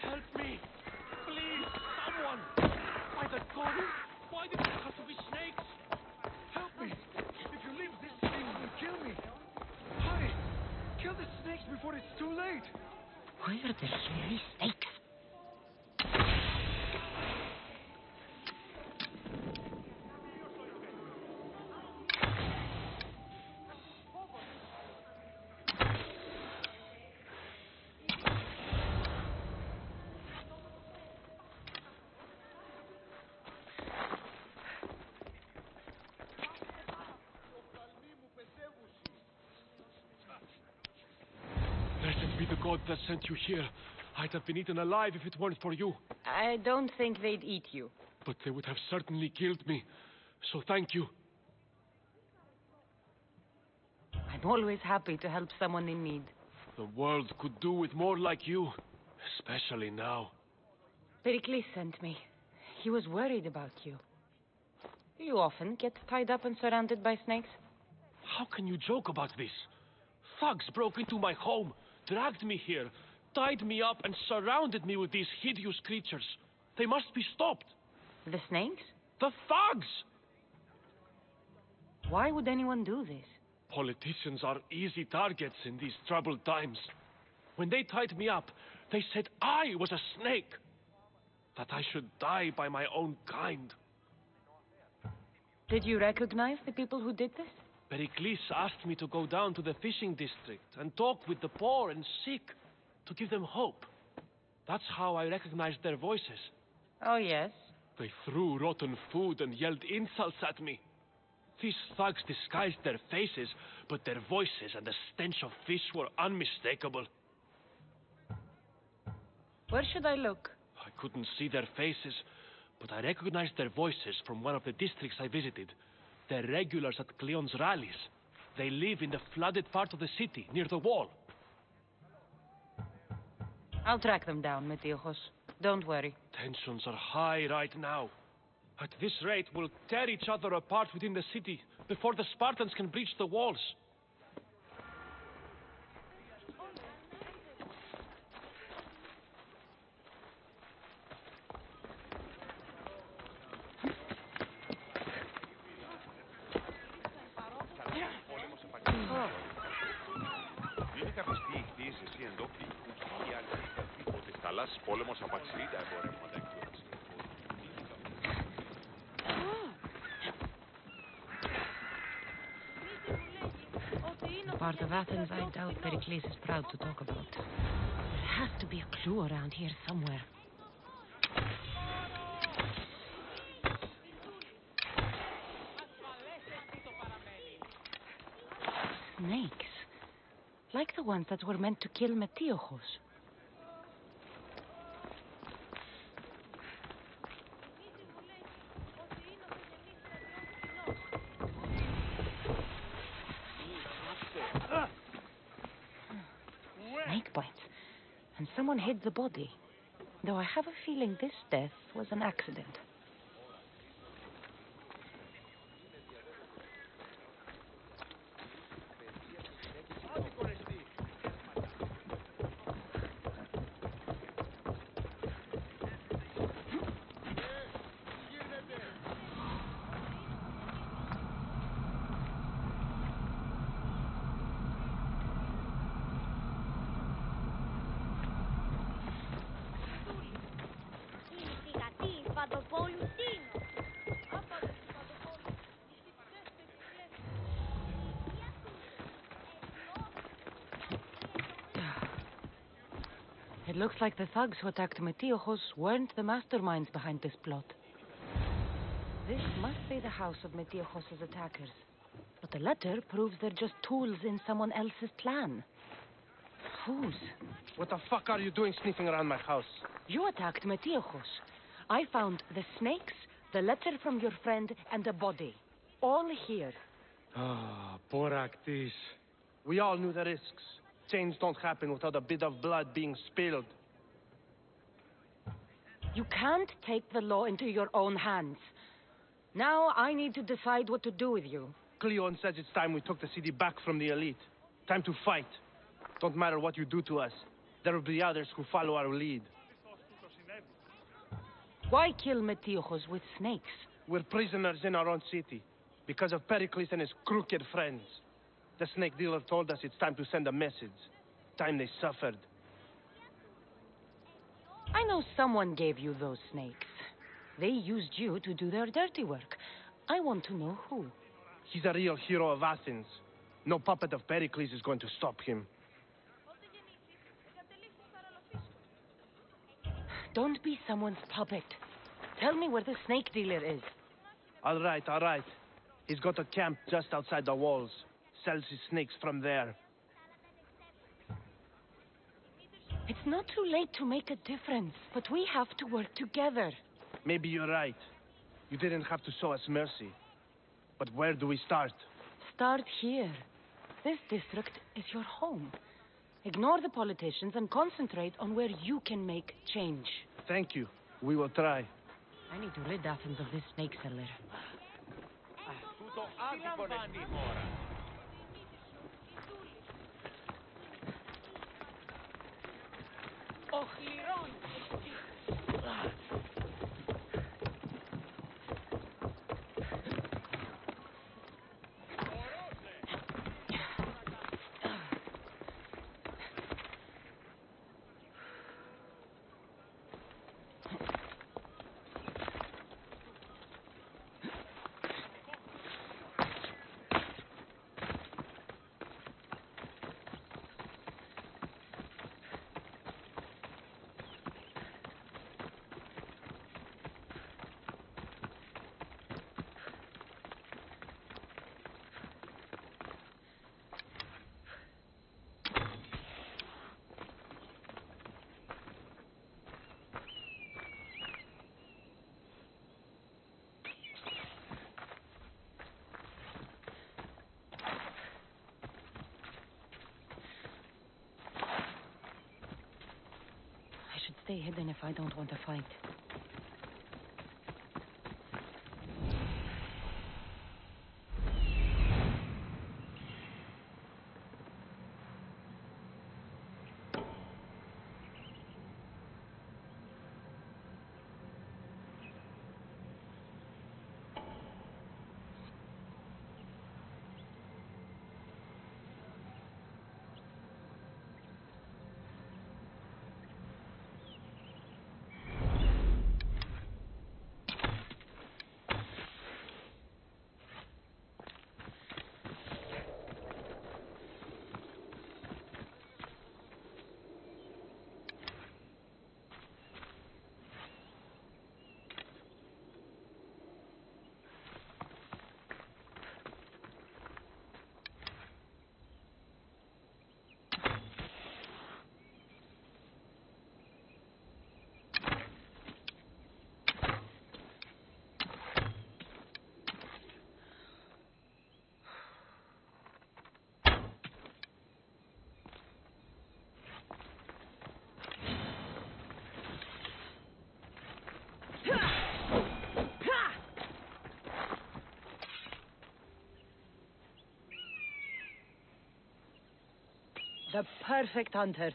Help me! Please, someone! By the God! Why did it have to be snakes? Help me! If you leave, these snakes will kill me! Hurry! Kill the snakes before it's too late! Why are there so many snakes? Blessed be the God that sent you here. I'd have been eaten alive if it weren't for you. I don't think they'd eat you. But they would have certainly killed me. So thank you. I'm always happy to help someone in need. The world could do with more like you. Especially now. Pericles sent me. He was worried about you. Do you often get tied up and surrounded by snakes? How can you joke about this? Thugs broke into my home, dragged me here, tied me up and surrounded me with these hideous creatures. They must be stopped. The snakes? The thugs! Why would anyone do this? Politicians are easy targets in these troubled times. When they tied me up, they said I was a snake. That I should die by my own kind. Did you recognize the people who did this? Pericles asked me to go down to the fishing district and talk with the poor and sick, to give them hope. That's how I recognized their voices. Oh, yes? They threw rotten food and yelled insults at me. These thugs disguised their faces, but their voices and the stench of fish were unmistakable. Where should I look? I couldn't see their faces, but I recognized their voices from one of the districts I visited. They're regulars at Cleon's rallies. They live in the flooded part of the city, near the wall. I'll track them down, Metiochos. Don't worry. Tensions are high right now. At this rate, we'll tear each other apart within the city before the Spartans can breach the walls. Πόλεμος απαξιεί τα εμπορεύματα εκ The part of Athens I doubt Pericles is proud to talk about. There has to be a clue around here somewhere. Snakes. Like the ones that were meant to kill Metiochos. snake bites. And someone hid the body. Though I have a feeling this death was an accident. It looks like the thugs who attacked Metiochos weren't the masterminds behind this plot. This must be the house of Metiochos' attackers. But the letter proves they're just tools in someone else's plan. Whose? What the fuck are you doing sniffing around my house? You attacked Metiochos. I found the snakes, the letter from your friend, and a body. All here. Ah, poor AQIRYS. We all knew the risks. Change don't happen without a bit of blood being spilled. You can't take the law into your own hands. Now I need to decide what to do with you. Cleon says it's time we took the city back from the elite. Time to fight. Don't matter what you do to us. There will be others who follow our lead. Why kill Metiochos with snakes? We're prisoners in our own city. Because of Pericles and his crooked friends. The snake dealer told us it's time to send a message. Time they suffered. I know someone gave you those snakes. They used you to do their dirty work. I want to know who. He's a real hero of Athens. No puppet of Pericles is going to stop him. Don't be someone's puppet. Tell me where the snake dealer is. All right, all right. He's got a camp just outside the walls. Sells his snakes from there. It's not too late to make a difference, but we have to work together. Maybe you're right. You didn't have to show us mercy. But where do we start? Start here. This district is your home. Ignore the politicians and concentrate on where you can make change. Thank you. We will try. I need to rid Athens of this snake seller. Stay hidden if I don't want to fight. The perfect hunter.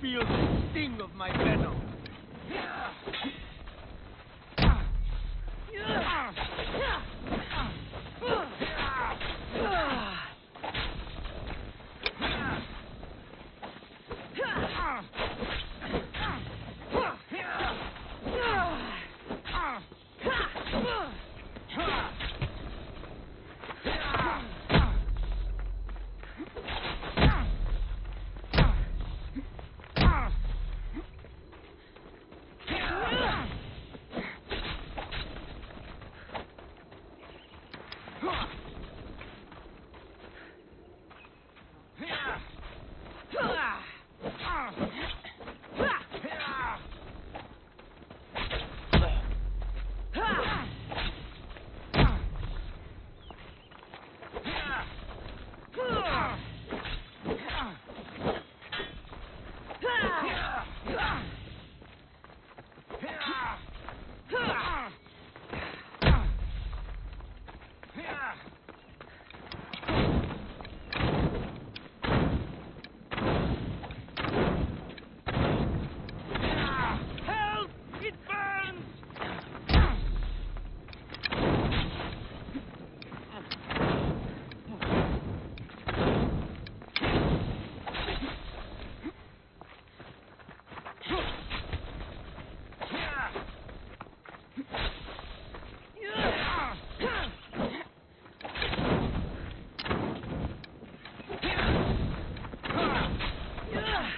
Feel the sting of my venom.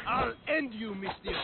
I'll end you, mister.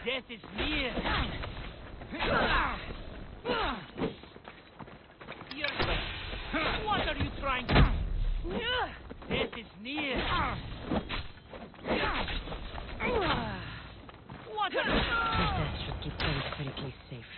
Death is near. What are you trying to do? Death is near. What are you... That should keep Periphery safe.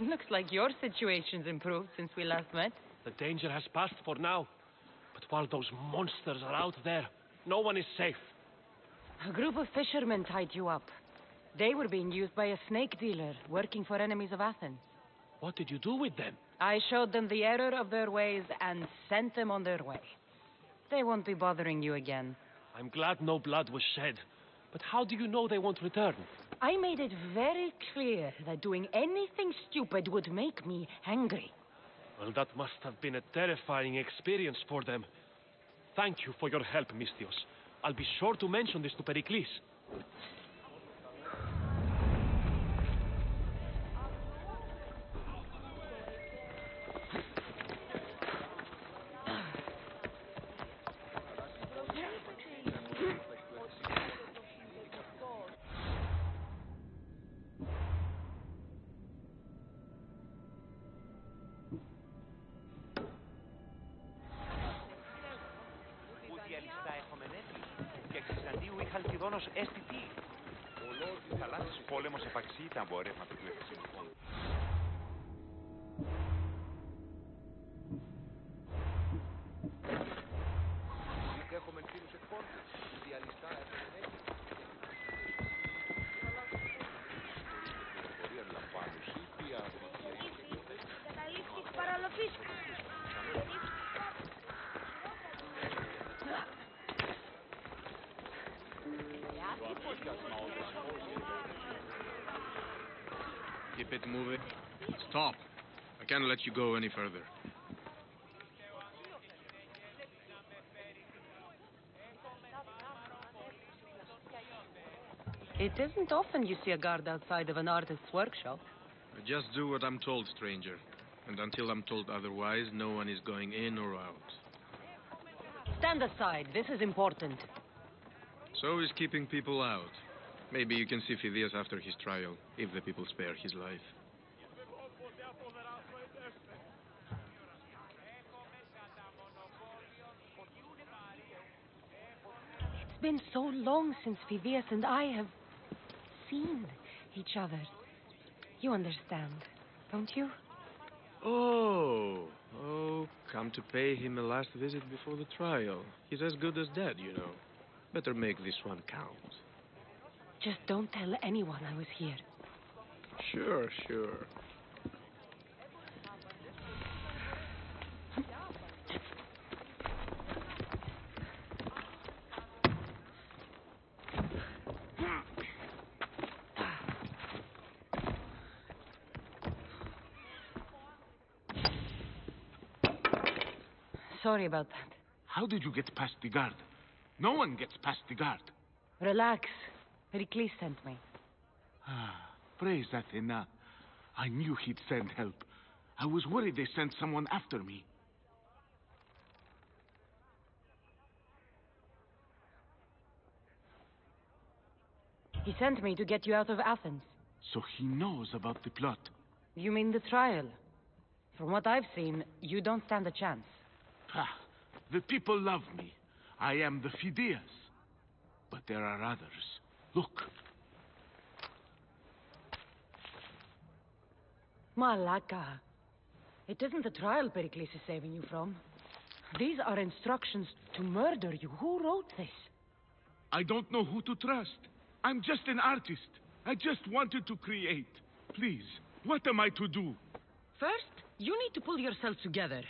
Looks like your situation's improved since we last met. The danger has passed for now. But while those monsters are out there, no one is safe. A group of fishermen tied you up. They were being used by a snake dealer working for enemies of Athens. What did you do with them? I showed them the error of their ways and sent them on their way. They won't be bothering you again. I'm glad no blood was shed. But how do you know they won't return? I made it very clear that doing anything stupid would make me angry. Well, that must have been a terrifying experience for them. Thank you for your help, Mystios. I'll be sure to mention this to Pericles. SSD. Ο Λόρδ θαλάσσιος πόλεμος επαξεί τα εμπορεύματα του Ευθυσίου. Έχουμε φίλους εκπόρτες. Διαλυστά έχουμε έτοιμοι. Πληροφορία λαμβάνουν σύμπια, Καταλήψεις παραλογής. Keep it moving. Stop. I can't let you go any further. It isn't often you see a guard outside of an artist's workshop. I just do what I'm told, stranger. And until I'm told otherwise, no one is going in or out. Stand aside. This is important. So is keeping people out. Maybe you can see Phidias after his trial, if the people spare his life. It's been so long since Phidias and I have seen each other. You understand, don't you? Oh, come to pay him a last visit before the trial. He's as good as dead, you know. Better make this one count. Just don't tell anyone I was here. Sure, sure. Sorry about that. How did you get past the guard? No one gets past the guard. Relax. Pericles sent me. Ah, praise Athena. I knew he'd send help. I was worried they sent someone after me. He sent me to get you out of Athens. So he knows about the plot. You mean the trial? From what I've seen, you don't stand a chance. Ah, the people love me. I am the Phidias. But there are others. Look. Malaka. It isn't the trial Pericles is saving you from. These are instructions to murder you. Who wrote this? I don't know who to trust. I'm just an artist. I just wanted to create. Please, what am I to do? First, you need to pull yourself together.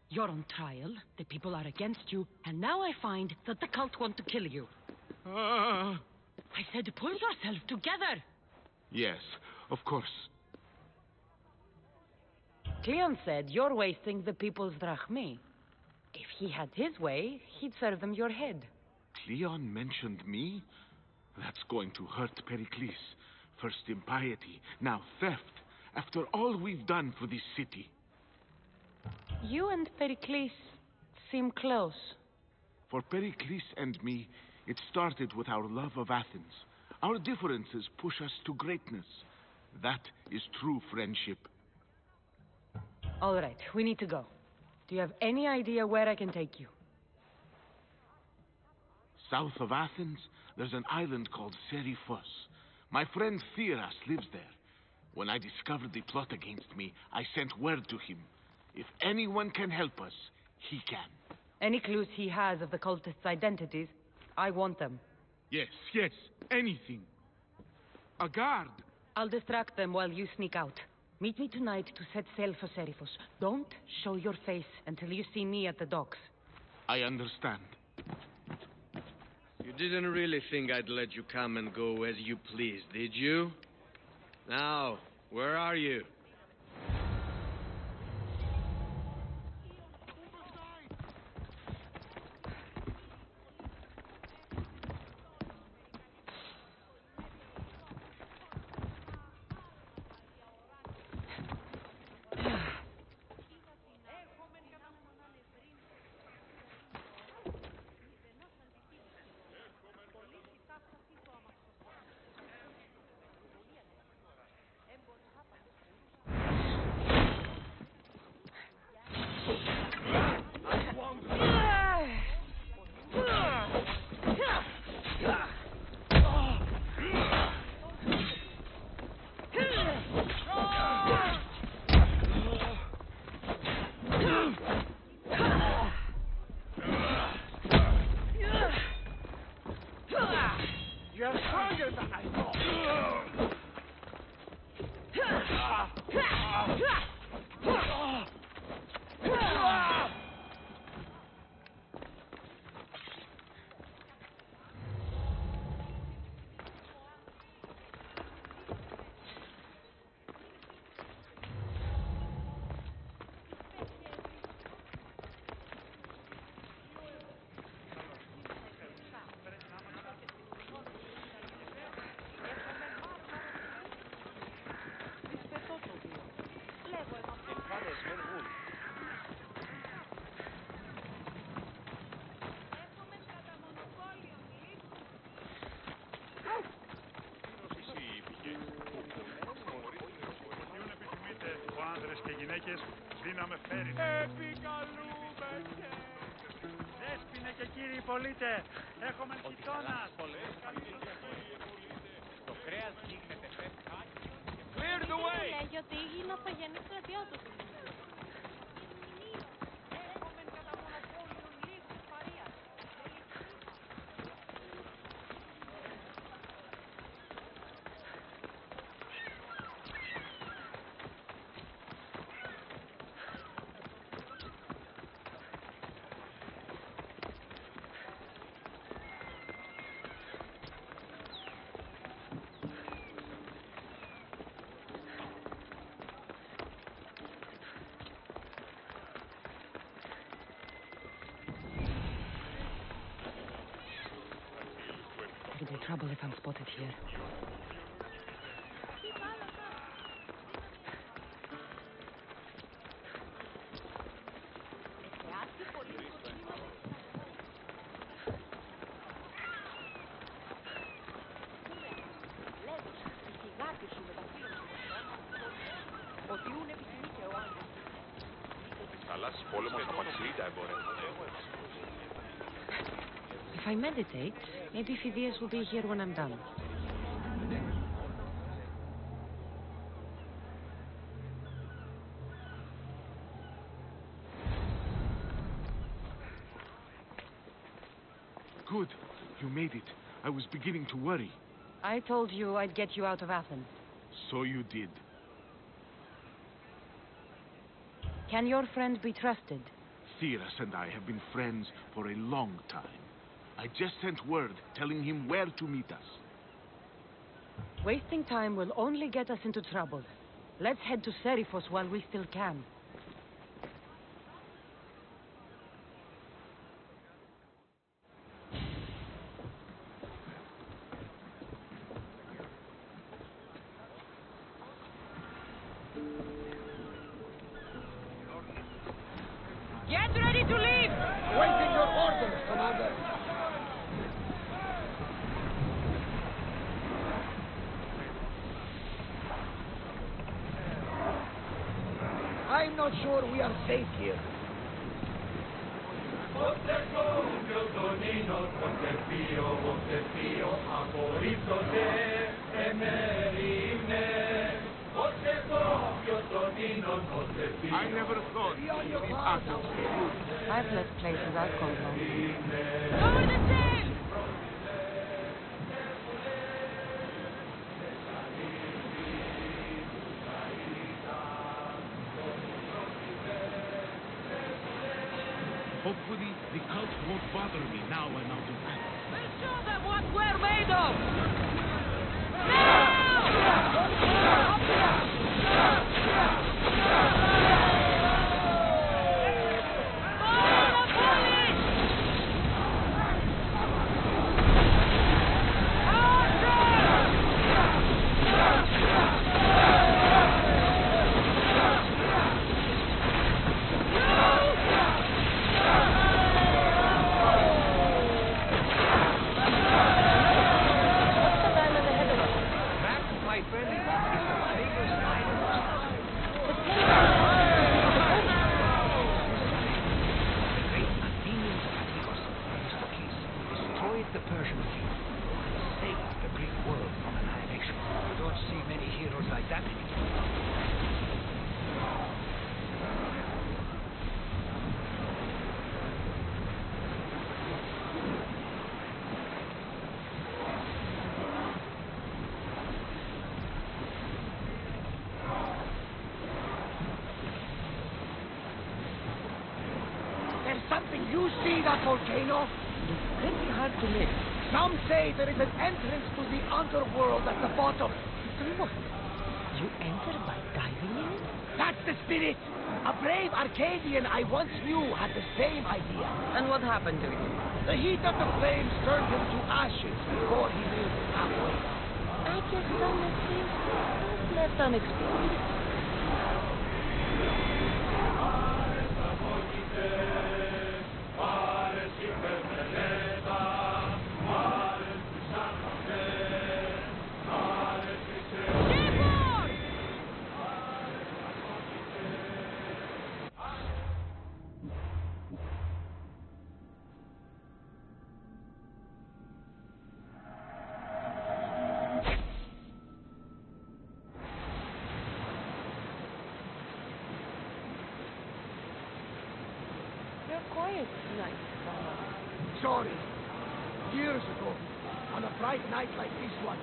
You're on trial, the people are against you, and now I find that the cult want to kill you. I said pull yourself together! Yes, of course. Cleon said you're wasting the people's drachmi. If he had his way, he'd serve them your head. Cleon mentioned me? That's going to hurt Pericles. First impiety, now theft. After all we've done for this city. You and Pericles seem close. For Pericles and me, it started with our love of Athens. Our differences push us to greatness. That is true friendship. All right, we need to go. Do you have any idea where I can take you? South of Athens, there's an island called Serioux. My friend Theras lives there. When I discovered the plot against me, I sent word to him. If anyone can help us, he can. Any clues he has of the cultists' identities, I want them. Yes, yes, anything. A guard. I'll distract them while you sneak out. Meet me tonight to set sail for Serioux. Don't show your face until you see me at the docks. I understand. You didn't really think I'd let you come and go as you please, did you? Now, where are you? You're stronger than I thought. Δύναμε φέρει. Επικαλούμαστε. Δέσποινε και κύριοι πολίτε, έχουμε χιτώνας. Το κρέας γίνεται φεύγα. Clear the way. Λέγει ότι είναι ο παγιανής στρατιώτος. trouble if I'm spotted here. If I meditate, maybe Phidias will be here when I'm done. Good. You made it. I was beginning to worry. I told you I'd get you out of Athens. So you did. Can your friend be trusted? Serioux and I have been friends for a long time. I just sent word telling him where to meet us. Wasting time will only get us into trouble. Let's head to Serioux while we still can. Get ready to leave! Waiting your orders, Commander. I'm not sure we are safe here. I never thought these Athens were good. I've left places I've come from. Lower the sail! Hopefully, the cult won't bother me now I'm out of Athens. We'll show them what we're made of! You see that volcano? It's pretty hard to miss. Some say there is an entrance to the underworld at the bottom. What? You enter by diving in it? That's the spirit. A brave Arcadian I once knew had the same idea. And what happened to him? The heat of the flames turned him to ashes before he made it halfway. I guess some mistakes was left unexplored. Quiet tonight. Sorry. Years ago, on a bright night like this one,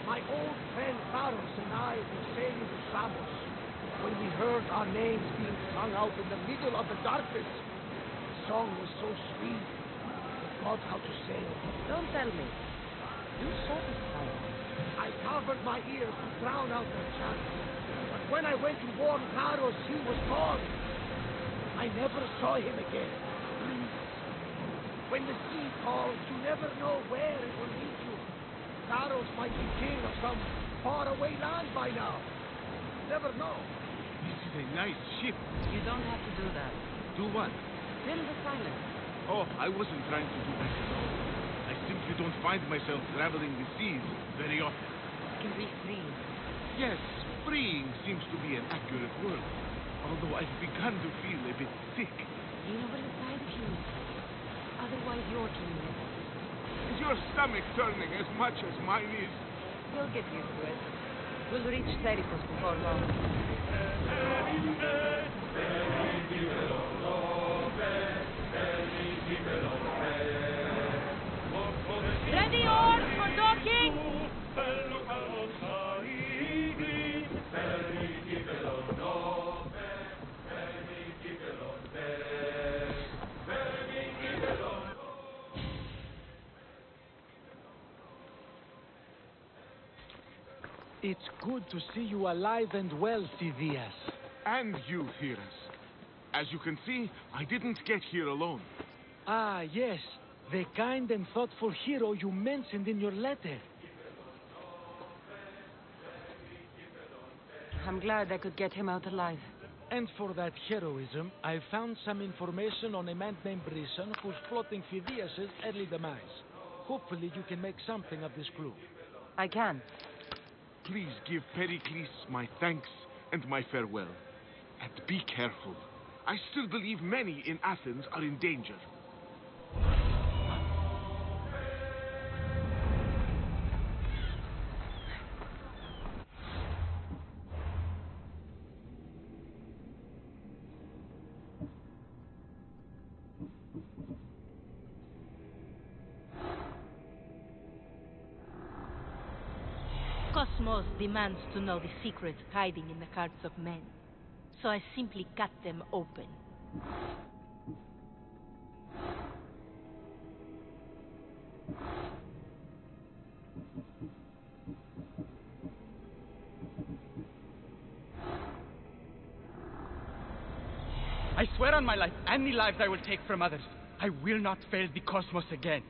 my old friend Faros and I were sailing to Samos when we heard our names being sung out in the middle of the darkness. The song was so sweet, I forgot how to sail. Don't tell me. You saw the sign. I covered my ears to drown out the chant. But when I went to warn Faros, he was gone. I never saw him again. When the sea calls, you never know where it will lead you. Saros might be king of some faraway land by now. Never know. This is a nice ship. You don't have to do that. Do what? Fill the silence. Oh, I wasn't trying to do that at all. I simply don't find myself traveling the seas very often. It can be freeing. Yes, freeing seems to be an accurate word. Although I've begun to feel a bit sick. Lean over the side if you need to. Otherwise, you're doing it. Is your stomach turning as much as mine is? You'll get used to it. We'll reach Serioux before long. Ready oars for docking! It's good to see you alive and well, Phidias. And you, Theras. As you can see, I didn't get here alone. Ah, yes. The kind and thoughtful hero you mentioned in your letter. I'm glad I could get him out alive. And for that heroism, I found some information on a man named Brisson who's plotting Phidias' early demise. Hopefully you can make something of this clue. I can. Please give Pericles my thanks and my farewell. And be careful. I still believe many in Athens are in danger. Cosmos demands to know the secrets hiding in the hearts of men. So I simply cut them open. I swear on my life, and the lives I will take from others, I will not fail the cosmos again.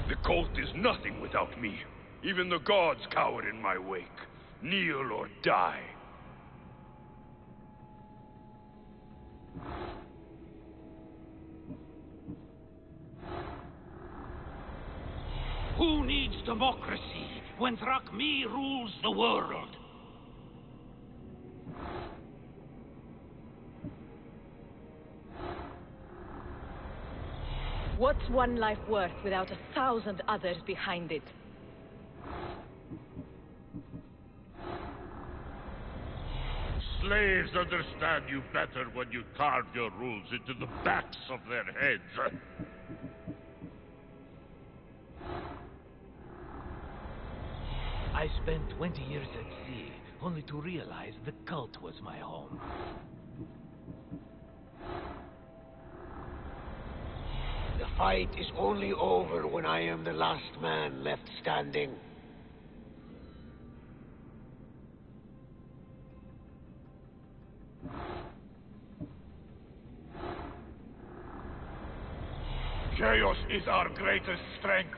The cult is nothing without me. Even the gods cower in my wake. Kneel or die. Who needs democracy when Thrakmi rules the world? What's one life worth without 1,000 others behind it? Slaves understand you better when you carve your rules into the backs of their heads. I spent 20 years at sea, only to realize the cult was my home. The fight is only over when I am the last man left standing. Chaos is our greatest strength.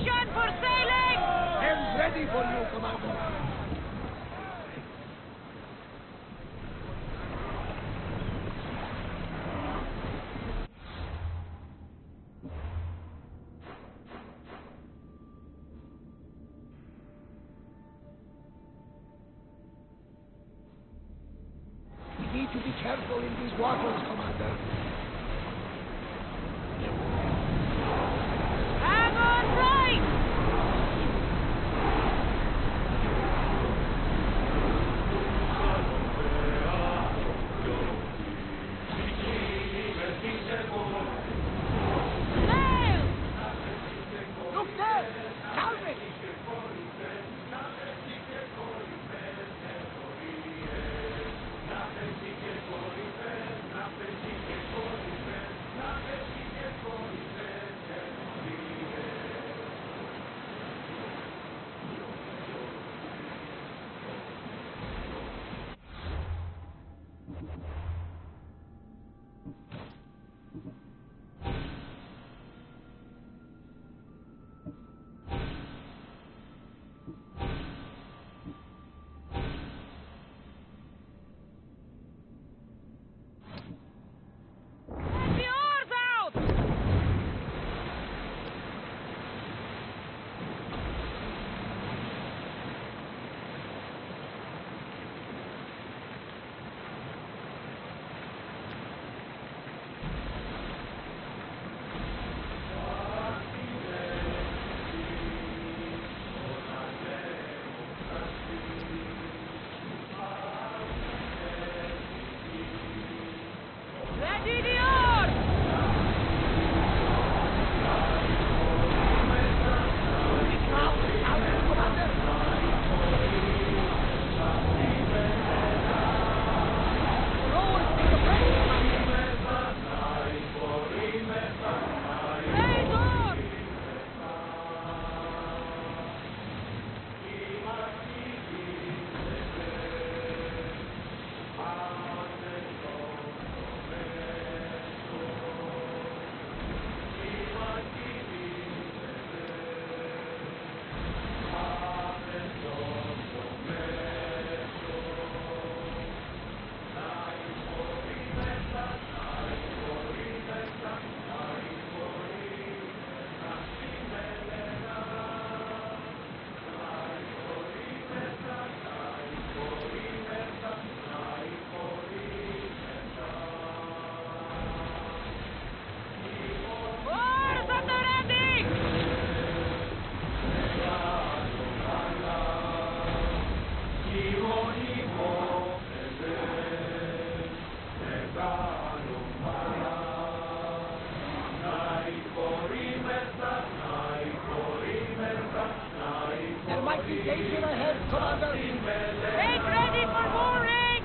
Position for sailing! Hands ready for you, Commander. We need to be careful in these waters, Commander. Hang on right! Sail! Look there! Calvin! Get the oars out! Ready the oars! Raise oars! Oars at the ready! There might be danger ahead, Commander. Make ready for mooring!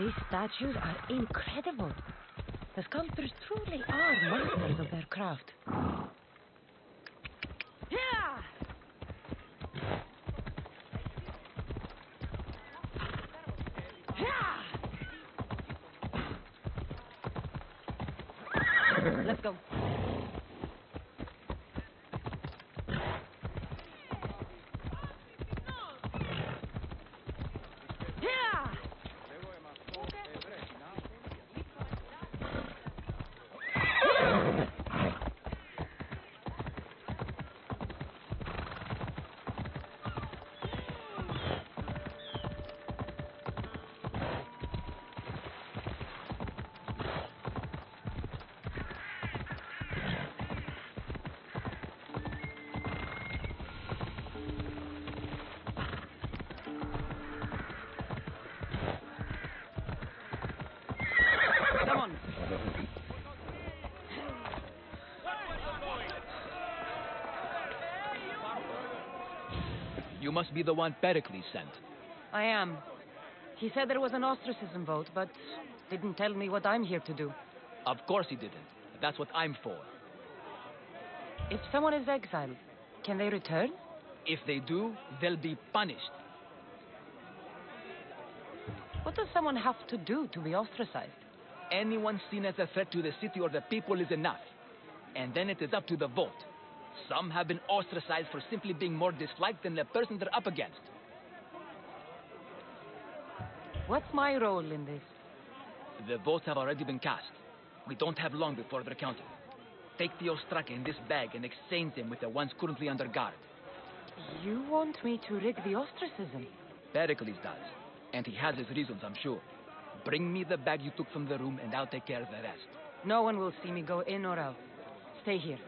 These statues are incredible. The sculptors truly are masters of their craft. Let's go. You must be the one Pericles sent. I am. He said there was an ostracism vote, but didn't tell me what I'm here to do. Of course he didn't. That's what I'm for. If someone is exiled, can they return? If they do, they'll be punished. What does someone have to do to be ostracized? Anyone seen as a threat to the city or the people is enough. And then it is up to the vote. Some have been ostracized for simply being more disliked than the person they're up against. What's my role in this? The votes have already been cast. We don't have long before they're counted. Take the ostraka in this bag and exchange them with the ones currently under guard. You want me to rig the ostracism? Pericles does. And he has his reasons, I'm sure. Bring me the bag you took from the room and I'll take care of the rest. No one will see me go in or out. Stay here.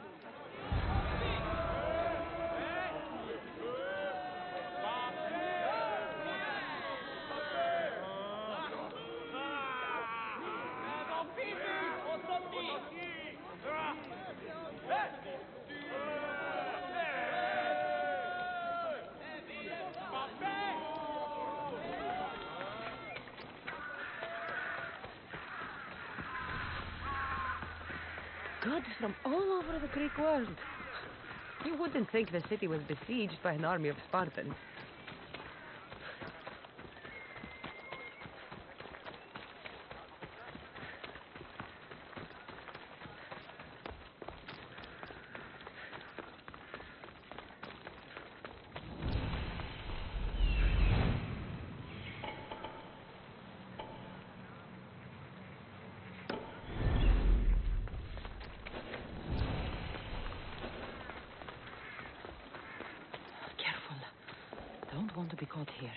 Goods from all over the Greek world. You wouldn't think the city was besieged by an army of Spartans. Don't want to be caught here.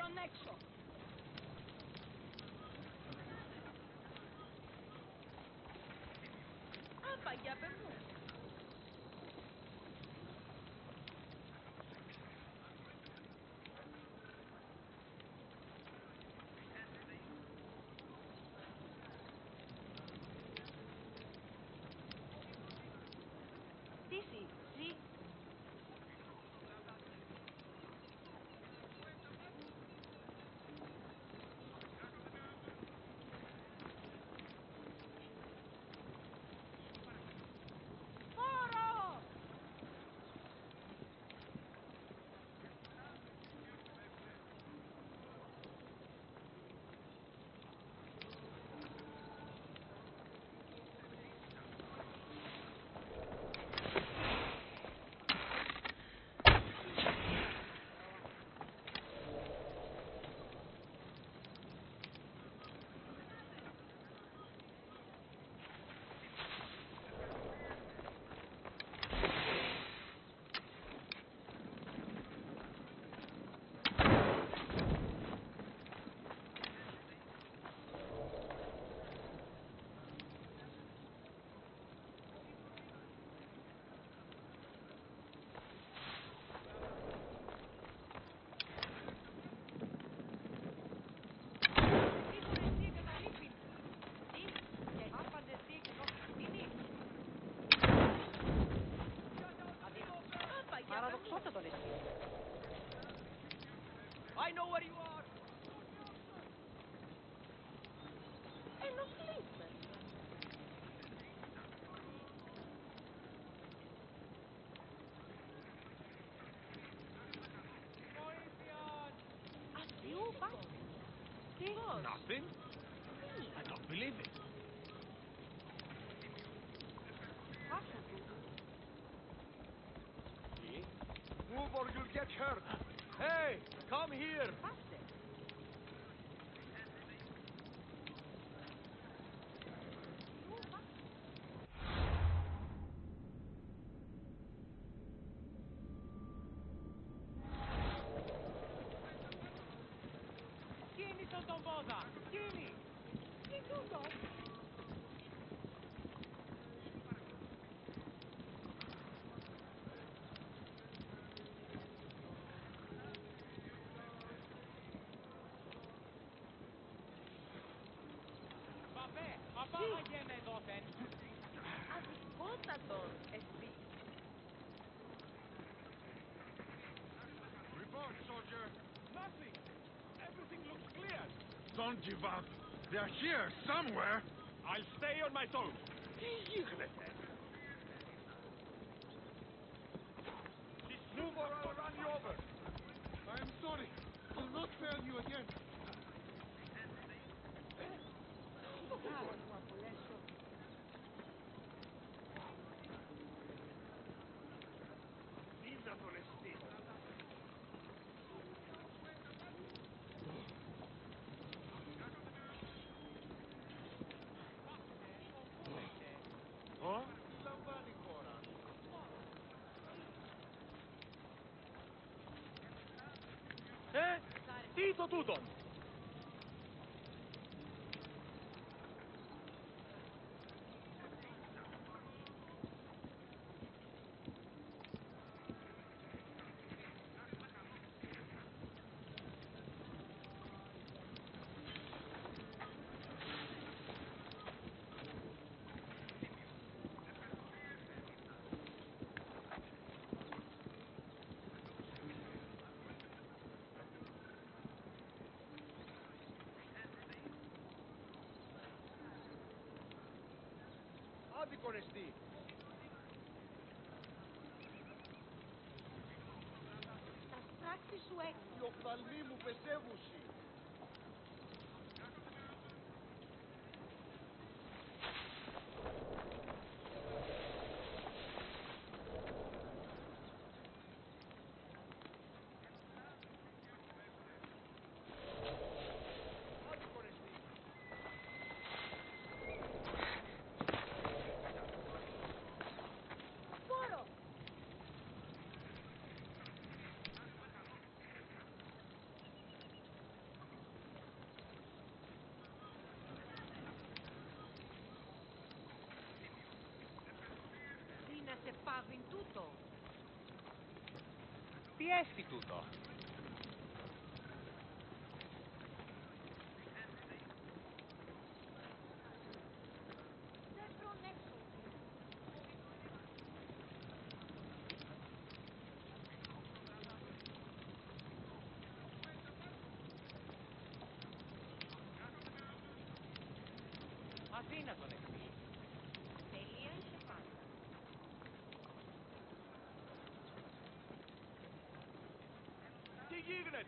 τον έξω. Άπαγια, μου. Δύση, ζή. Παραδοξότατο εσύ. I know where you are. Ενοχλείς με. Ασιού, πάτε. Τι? Nothing? I don't believe it. Πάσε του. Move or you'll get hurt. Hey, come here. Πάστε. Κίνησε τον πόδα. Κίνη. Τι τούτο. Απάγαγε με δόθεν. Αδικότατον εσύ. Report, soldier. Nothing. Everything looks clear. Don't give up. They're here somewhere. I'll stay on my toes. Τι γίνεται. Move or I'll run you over. I'm sorry. Will not fail you again. Άρα μου απολέσω. Είδα τον εστί. Λαμβάνει χώρα. Τι το τούτον. Άδικον εστί. Τα σπράξει σου έξω. Οι οφθαλμοί μου πεσεύουσι. ha vinto. Piesti tutto. Αφήνα τον εκεί. Τελείωσε πάντα. Τι γίνεται?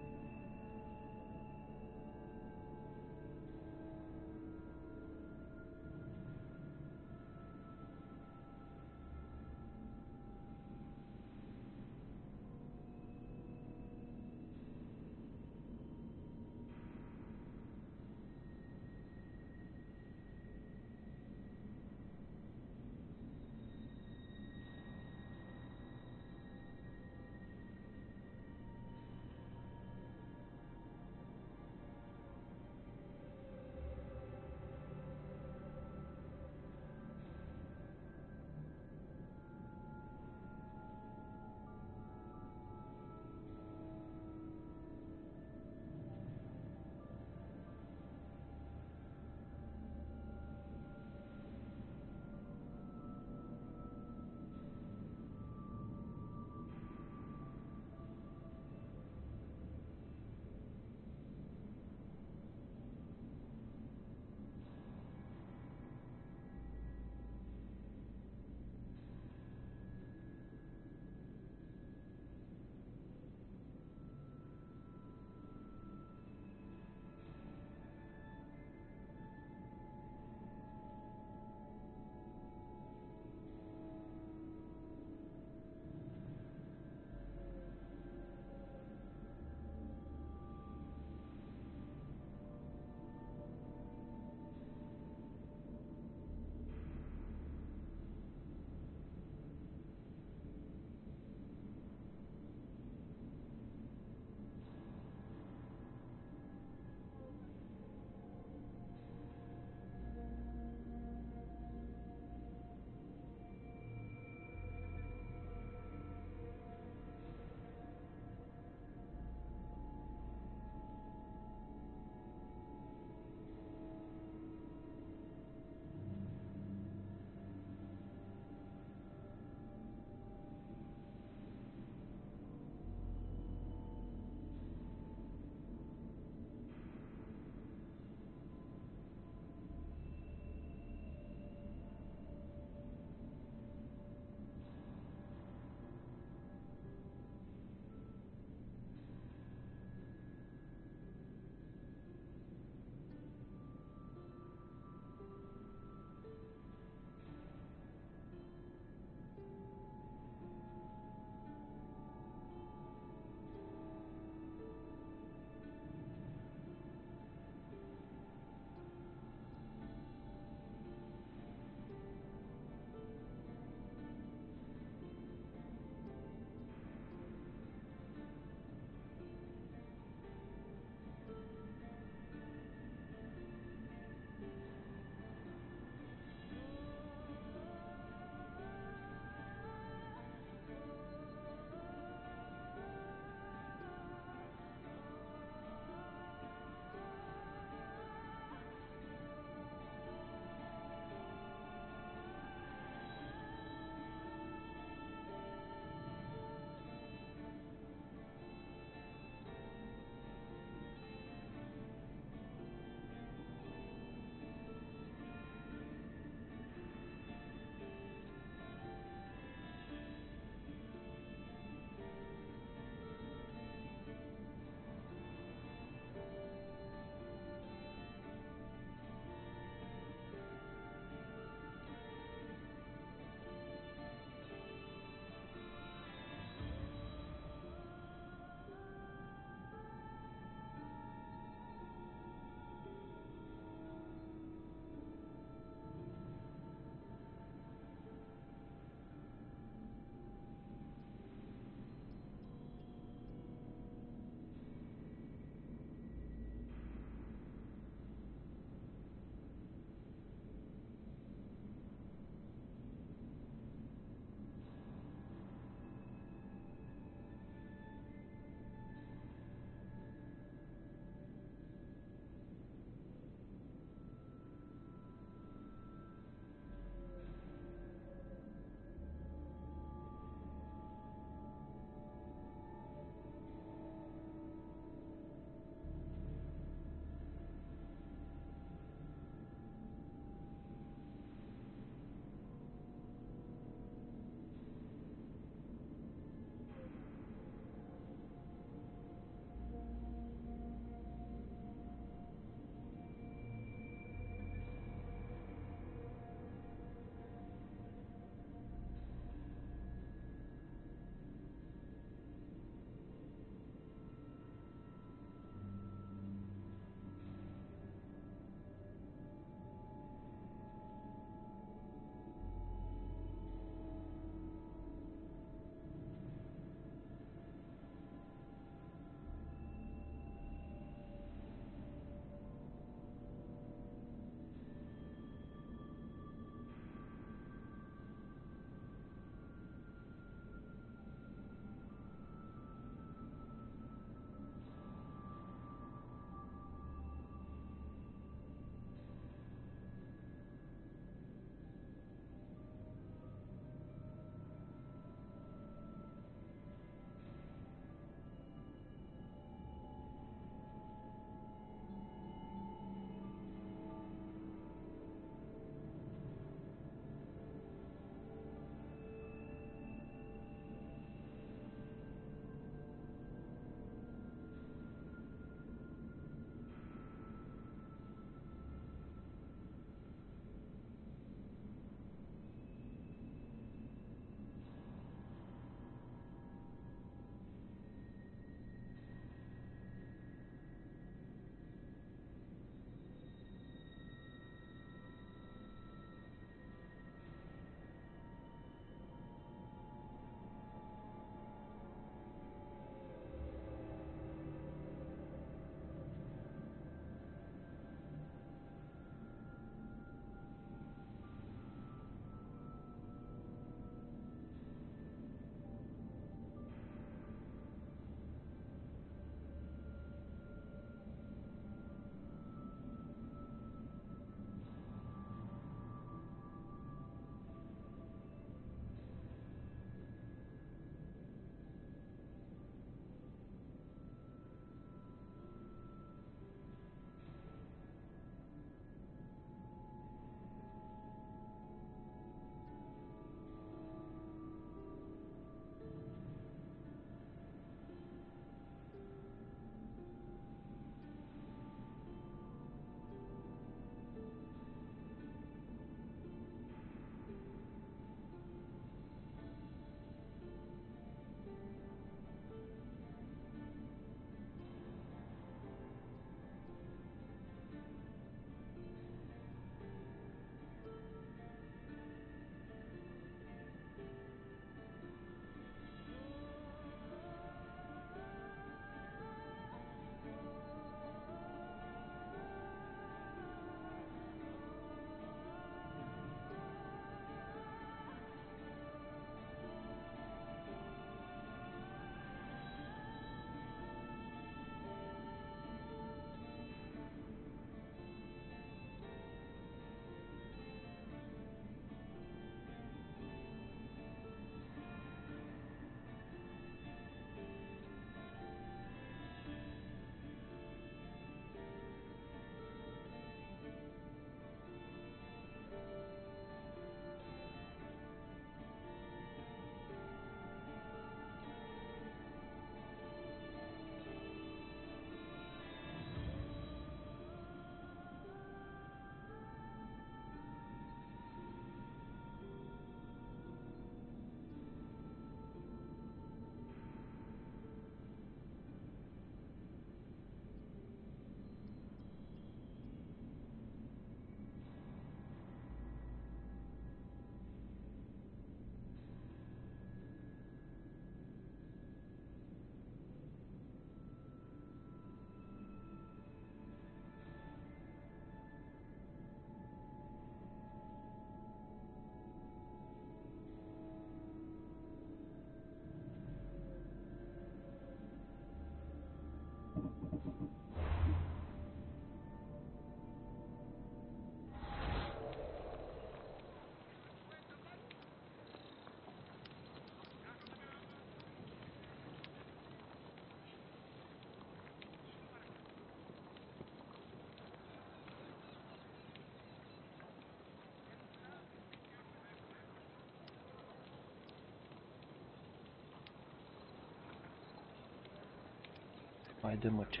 Haide, mă, ce...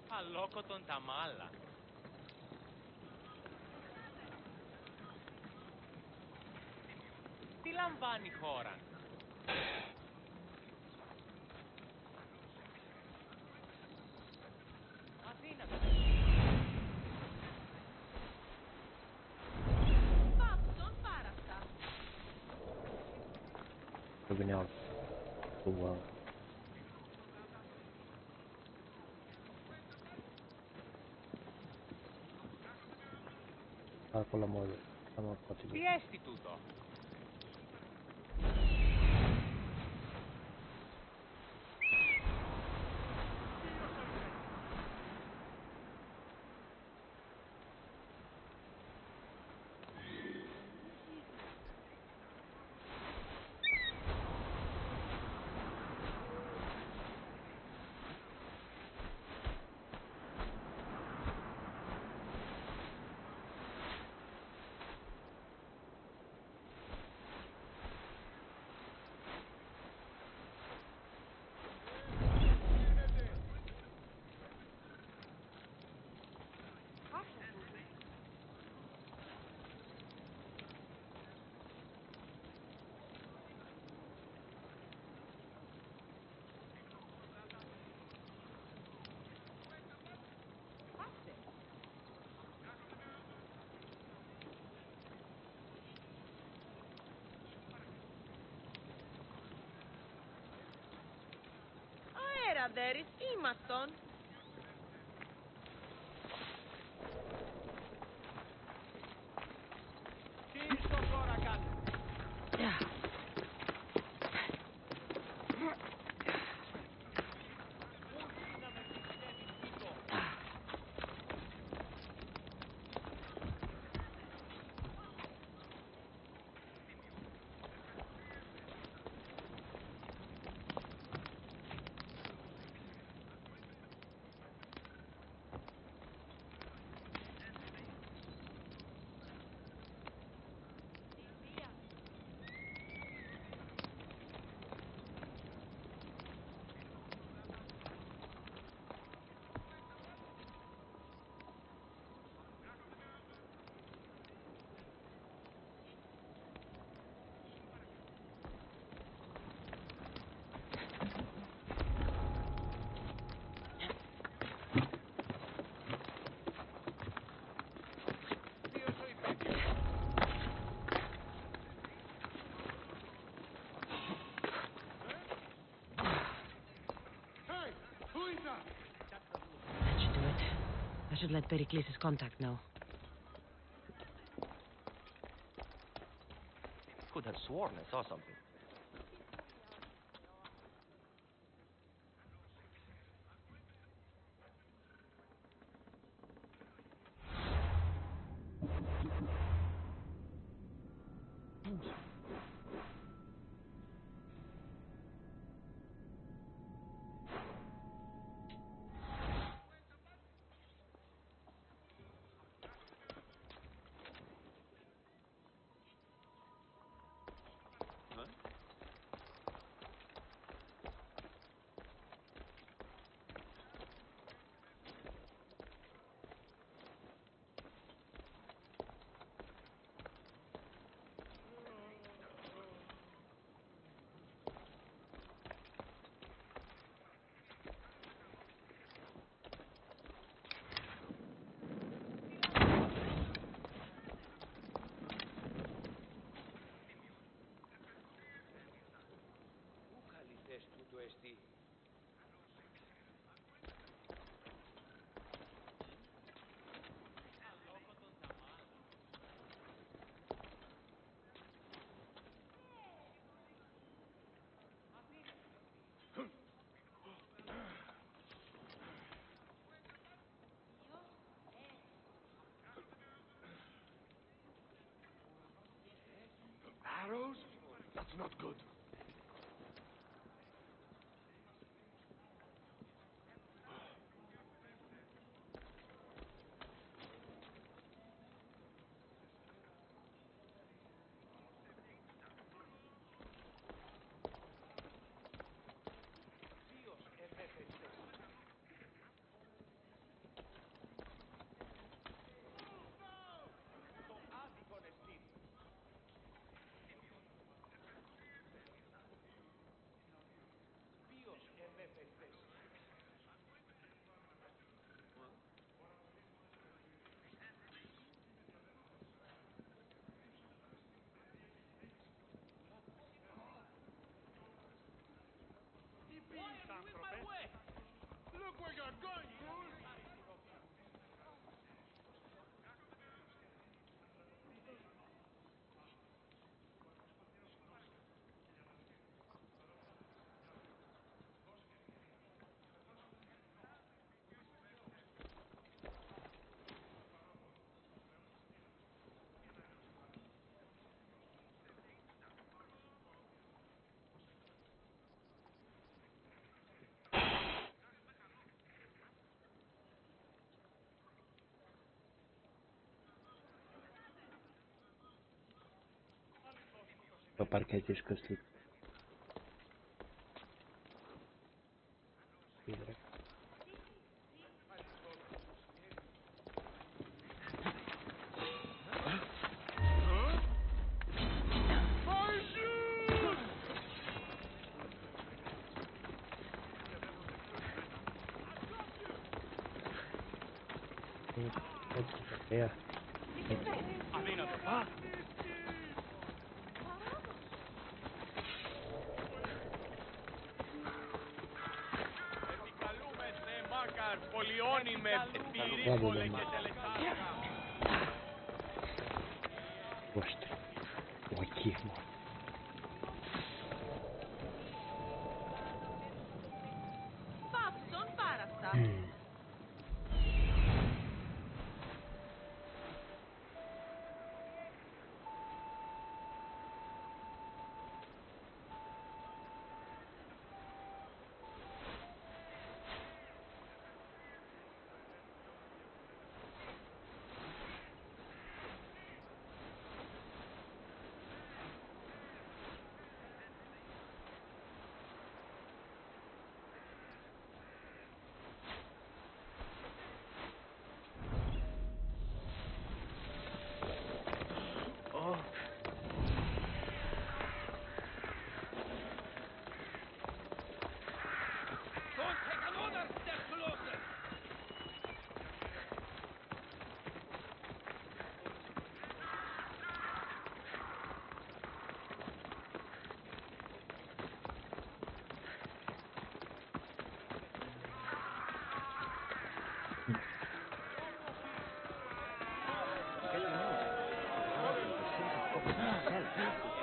Αλόκοτον τα μάλα. Τι λαμβάνει η χώρα? Αδύνατο. Papson, para asta. Nu vine alt. Cu... Acolo am potrivit. Τι έστι τούτο? Δέρης, ήμαστον. Τι ίσο τώρα κάτω? I should let Pericles' contact know. Could have sworn I saw something. Arrows? That's not good. Pe parcă ești căslit. Yeah. Voștri. Ochii, mă.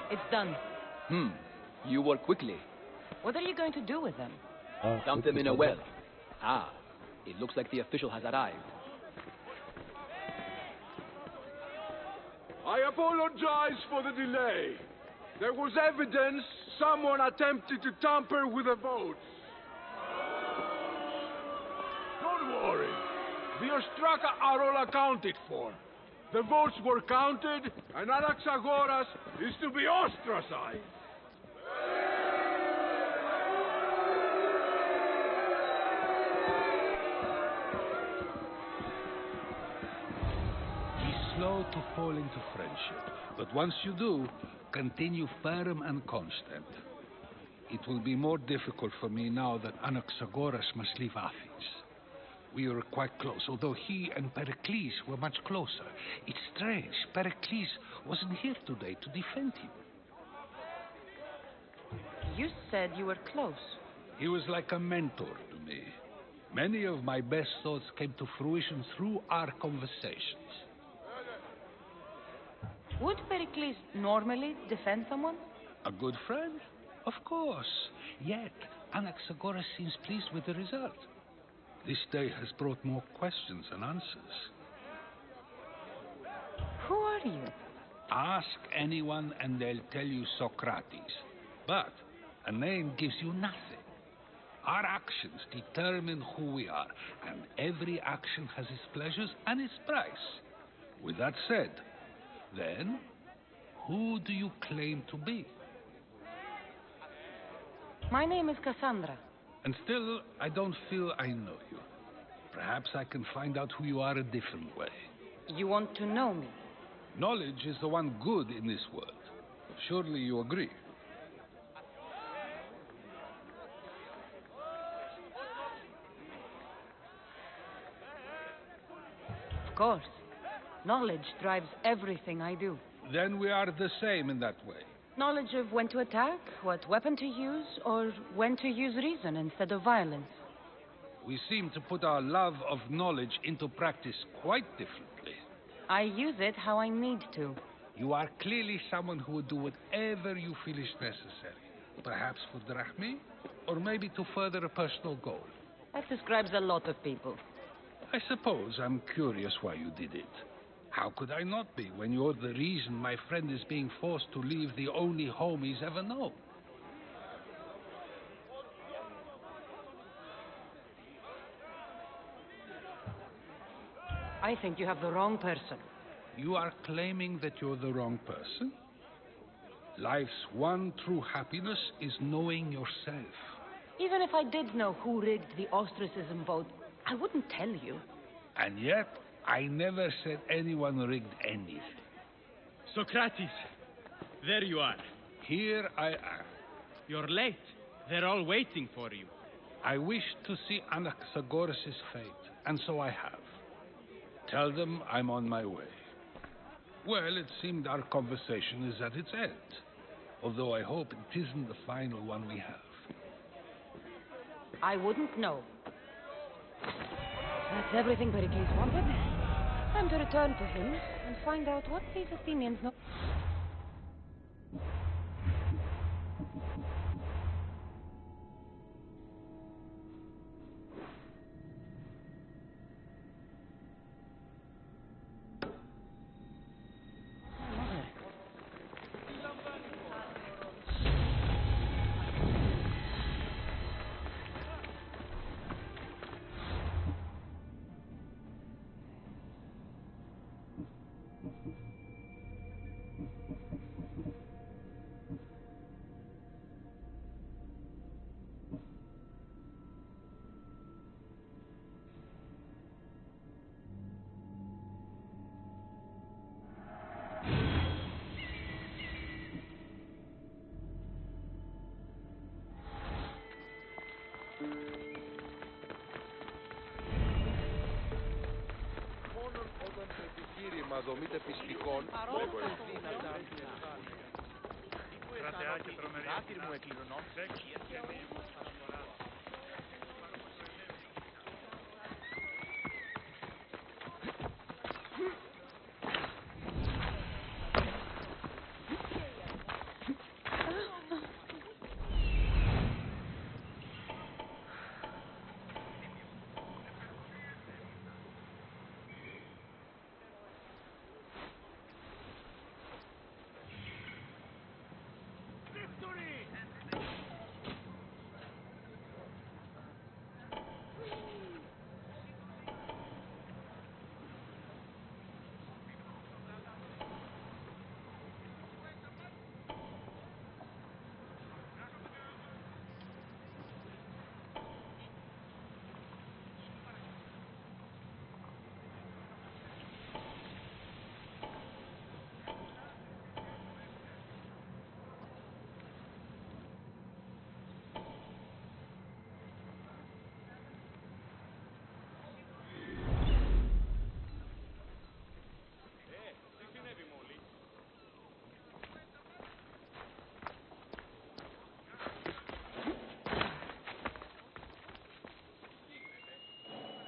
It's done. You work quickly. What are you going to do with them? Dump them in a well. Ah, it looks like the official has arrived. I apologize for the delay. There was evidence someone attempted to tamper with the votes. Don't worry. The Ostraka are all accounted for. The votes were counted, and Anaxagoras is to be ostracized. Be slow to fall into friendship, but once you do, continue firm and constant. It will be more difficult for me now that Anaxagoras must leave Athens. We were quite close, although he and Pericles were much closer. It's strange, Pericles wasn't here today to defend him. You said you were close. He was like a mentor to me. Many of my best thoughts came to fruition through our conversations. Would Pericles normally defend someone? A good friend? Of course. Yet, Anaxagoras seems pleased with the result. This day has brought more questions than answers. Who are you? Ask anyone and they'll tell you Socrates. But a name gives you nothing. Our actions determine who we are, and every action has its pleasures and its price. With that said, then, who do you claim to be? My name is Cassandra. And still, I don't feel I know you. Perhaps I can find out who you are a different way. You want to know me? Knowledge is the one good in this world. Surely you agree. Of course. Knowledge drives everything I do. Then we are the same in that way. Knowledge of when to attack, what weapon to use, or when to use reason instead of violence. We seem to put our love of knowledge into practice quite differently. I use it how I need to. You are clearly someone who would do whatever you feel is necessary. Perhaps for drachmi, or maybe to further a personal goal. That describes a lot of people. I suppose I'm curious why you did it. How could I not be when you're the reason my friend is being forced to leave the only home he's ever known? I think you have the wrong person. You are claiming that you're the wrong person? Life's one true happiness is knowing yourself. Even if I did know who rigged the ostracism vote, I wouldn't tell you. And yet, I never said anyone rigged anything. Socrates, there you are. Here I am. You're late. They're all waiting for you. I wish to see Anaxagoras' fate, and so I have. Tell them I'm on my way. Well, it seemed our conversation is at its end, although I hope it isn't the final one we have. I wouldn't know. That's everything Pericles wanted. Time to return to him and find out what these Athenians know. Δομείτε πιστικών Κρατεά και τρομερή μου εκληρωνώ.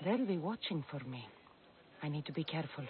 They'll be watching for me. I need to be careful.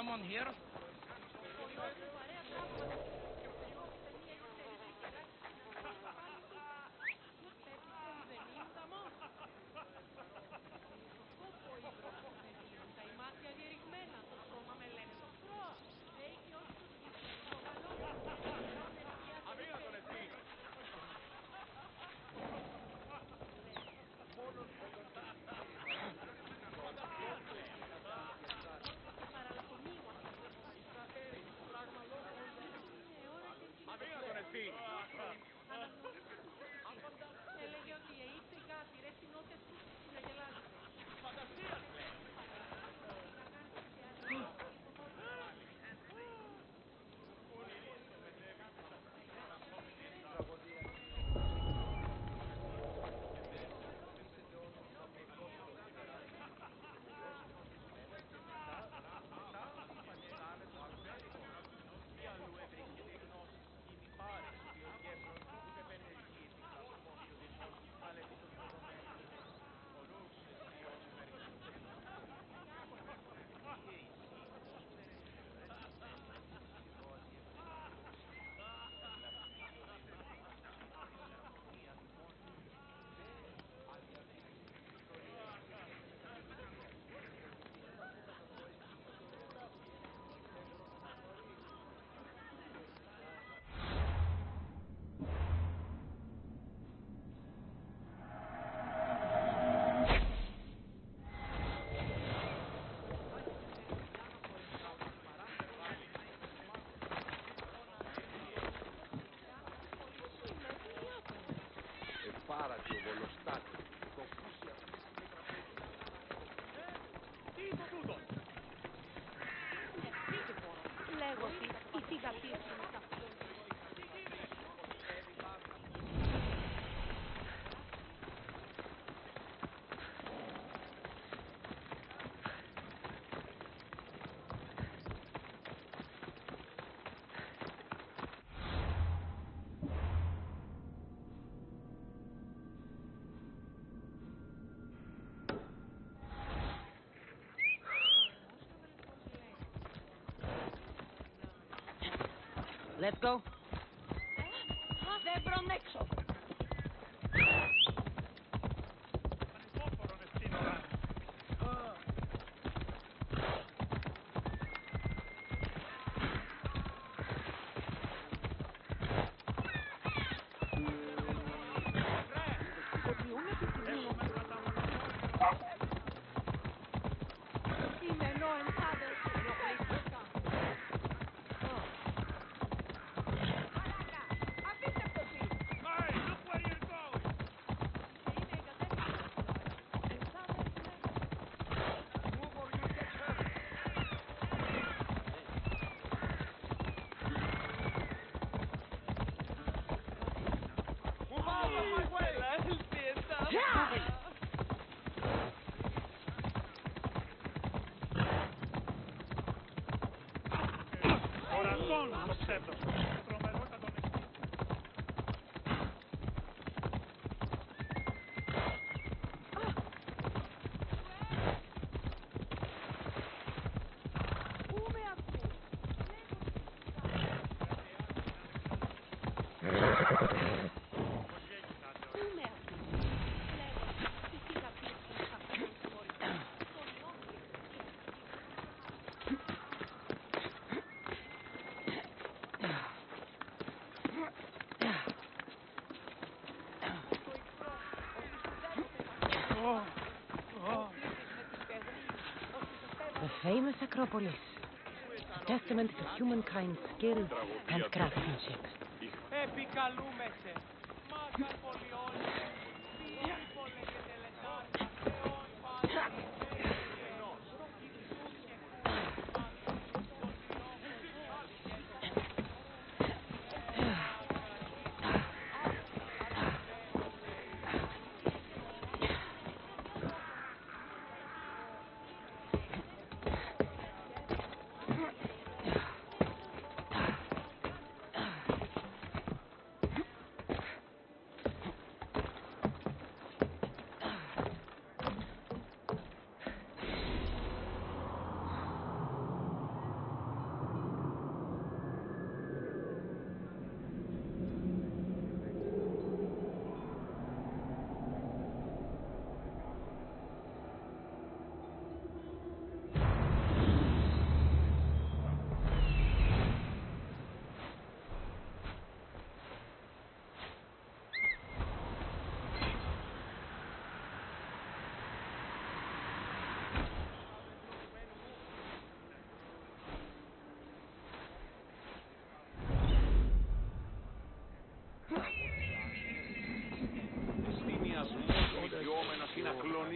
someone here? Let's go. Δεν προνέξω. The famous Acropolis, a testament to humankind's skill and craftsmanship. Επικαλούμεσαι. Μα καρπολιώνε. Σύμβολε και τελετάρια. Θεόν πάλι.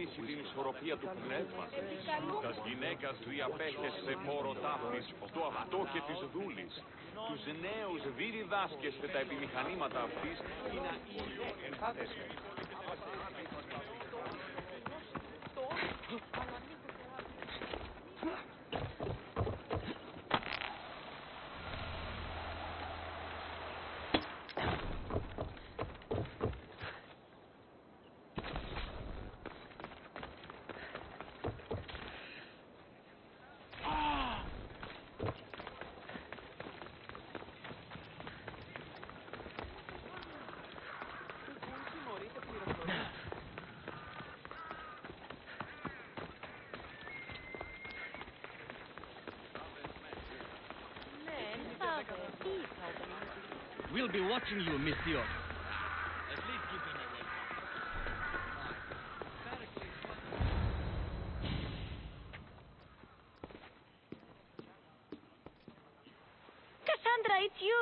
διατηρήσει την ισορροπία του πνεύματος. Τας γυναίκας διαπέχεσθε πόρο τάφης, το αυτό και της δούλης. Τους νέους δι διδάσκεστε τα επιμηχανήματα αυτής, ή να We'll be watching you, Monsieur. At least give them a Cassandra, it's you!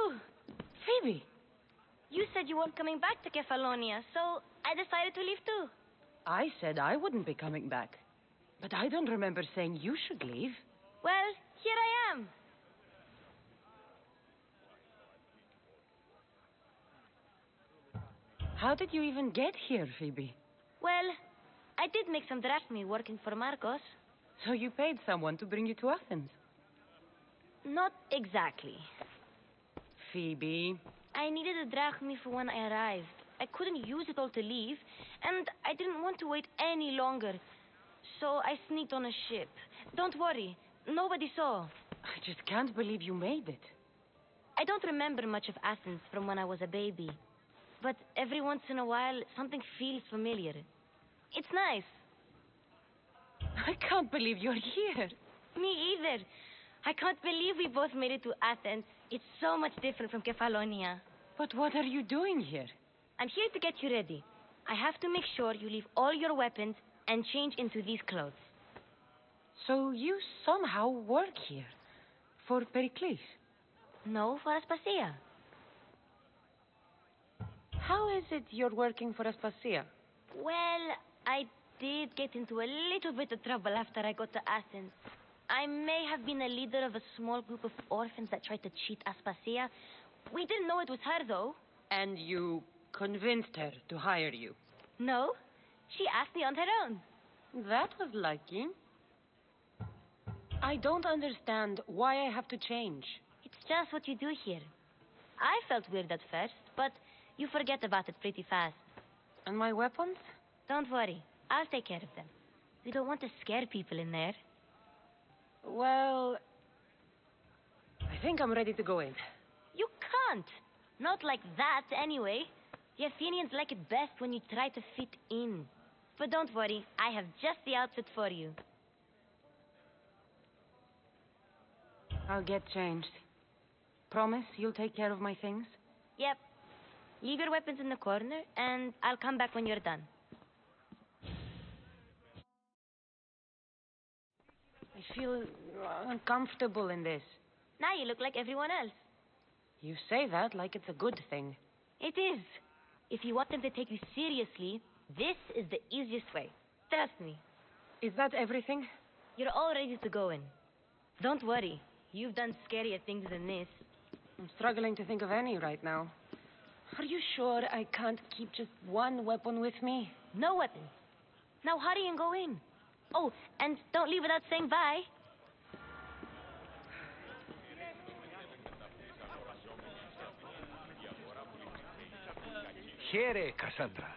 Phoebe! You said you weren't coming back to Kefalonia, so I decided to leave too. I said I wouldn't be coming back. But I don't remember saying you should leave. Well, here I am. How did you even get here, Phoebe? Well, I did make some drachmi working for Marcos. So you paid someone to bring you to Athens? Not exactly. Phoebe. I needed a drachmi for when I arrived. I couldn't use it all to leave, and I didn't want to wait any longer. So I sneaked on a ship. Don't worry, nobody saw. I just can't believe you made it. I don't remember much of Athens from when I was a baby. But every once in a while, something feels familiar. It's nice. I can't believe you're here. Me either. I can't believe we both made it to Athens. It's so much different from Kefalonia. But what are you doing here? I'm here to get you ready. I have to make sure you leave all your weapons and change into these clothes. So you somehow work here? For Pericles? No, for Aspasia. How is it you're working for Aspasia? Well, I did get into a little bit of trouble after I got to Athens. I may have been a leader of a small group of orphans that tried to cheat Aspasia. We didn't know it was her, though. And you convinced her to hire you? No, she asked me on her own. That was lucky. I don't understand why I have to change. It's just what you do here. I felt weird at first, but you forget about it pretty fast. And my weapons? Don't worry. I'll take care of them. We don't want to scare people in there. Well, I think I'm ready to go in. You can't. Not like that, anyway. The Athenians like it best when you try to fit in. But don't worry, I have just the outfit for you. I'll get changed. Promise you'll take care of my things? Yep. Leave your weapons in the corner, and I'll come back when you're done. I feel uncomfortable in this. Now you look like everyone else. You say that like it's a good thing. It is. If you want them to take you seriously, this is the easiest way. Trust me. Is that everything? You're all ready to go in. Don't worry. You've done scarier things than this. I'm struggling to think of any right now. Are you sure I can't keep just one weapon with me? No weapons. Now hurry and go in. Oh, and don't leave without saying bye. Here, Cassandra.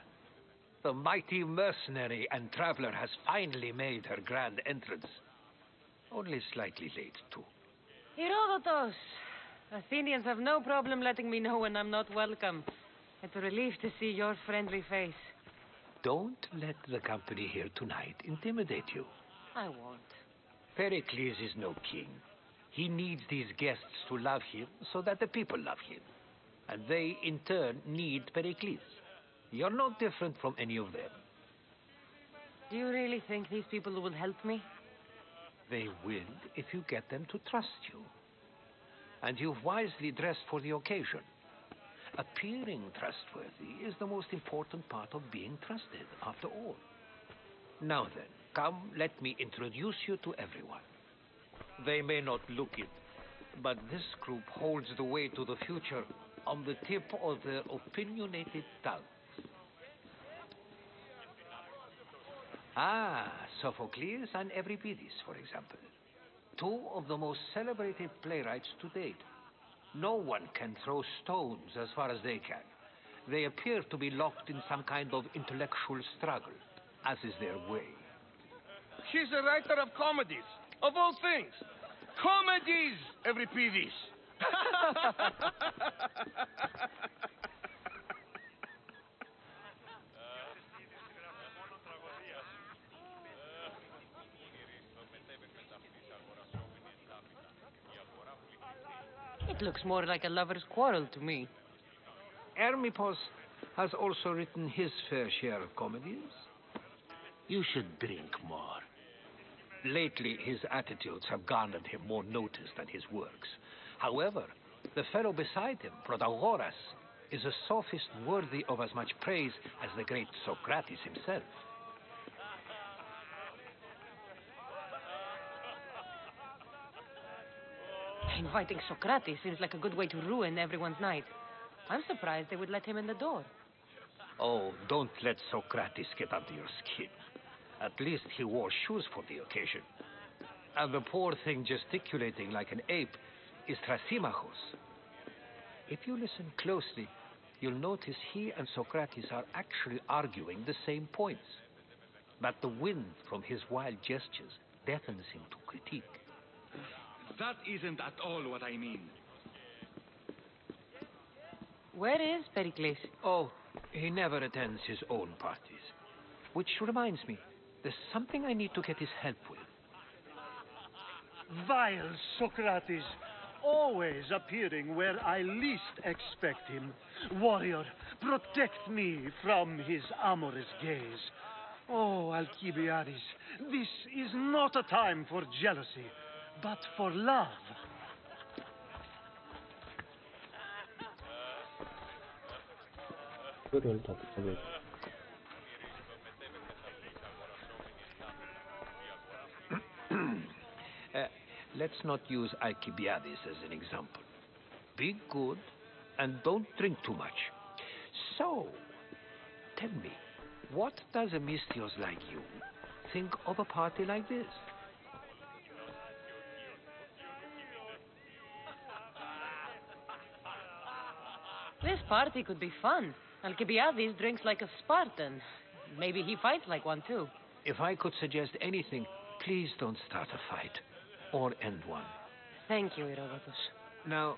The mighty mercenary and traveler has finally made her grand entrance. Only slightly late, too. Herodotus! Athenians have no problem letting me know when I'm not welcome. It's a relief to see your friendly face. Don't let the company here tonight intimidate you. I won't. Pericles is no king. He needs these guests to love him so that the people love him. And they, in turn, need Pericles. You're no different from any of them. Do you really think these people will help me? They will if you get them to trust you. And you've wisely dressed for the occasion. Appearing trustworthy is the most important part of being trusted, after all. Now then, come, let me introduce you to everyone. They may not look it, but this group holds the way to the future on the tip of their opinionated tongues. Ah, Sophocles and Euripides, for example. Two of the most celebrated playwrights to date. No one can throw stones as far as they can. They appear to be locked in some kind of intellectual struggle, as is their way. He's a writer of comedies, of all things. Comedies, Euripides. It looks more like a lover's quarrel to me. Hermippos has also written his fair share of comedies. You should drink more. Lately, his attitudes have garnered him more notice than his works. However, the fellow beside him, Protagoras, is a sophist worthy of as much praise as the great Socrates himself. Inviting Socrates seems like a good way to ruin everyone's night. I'm surprised they would let him in the door. Oh, don't let Socrates get under your skin. At least he wore shoes for the occasion. And the poor thing gesticulating like an ape is Thrasymachos. If you listen closely, you'll notice he and Socrates are actually arguing the same points. But the wind from his wild gestures deafens him to critique. That isn't at all what I mean. Where is Pericles? Oh, he never attends his own parties. Which reminds me, there's something I need to get his help with. Vile Socrates, always appearing where I least expect him. Warrior, protect me from his amorous gaze. Oh, Alcibiades, this is not a time for jealousy, but for love. Let's not use Alcibiades as an example. Be good and don't drink too much. So, tell me, what does a Mystios like you think of a party like this? This party could be fun. Alcibiades drinks like a Spartan. Maybe he fights like one, too. If I could suggest anything, please don't start a fight. Or end one. Thank you, Herodotus. Now,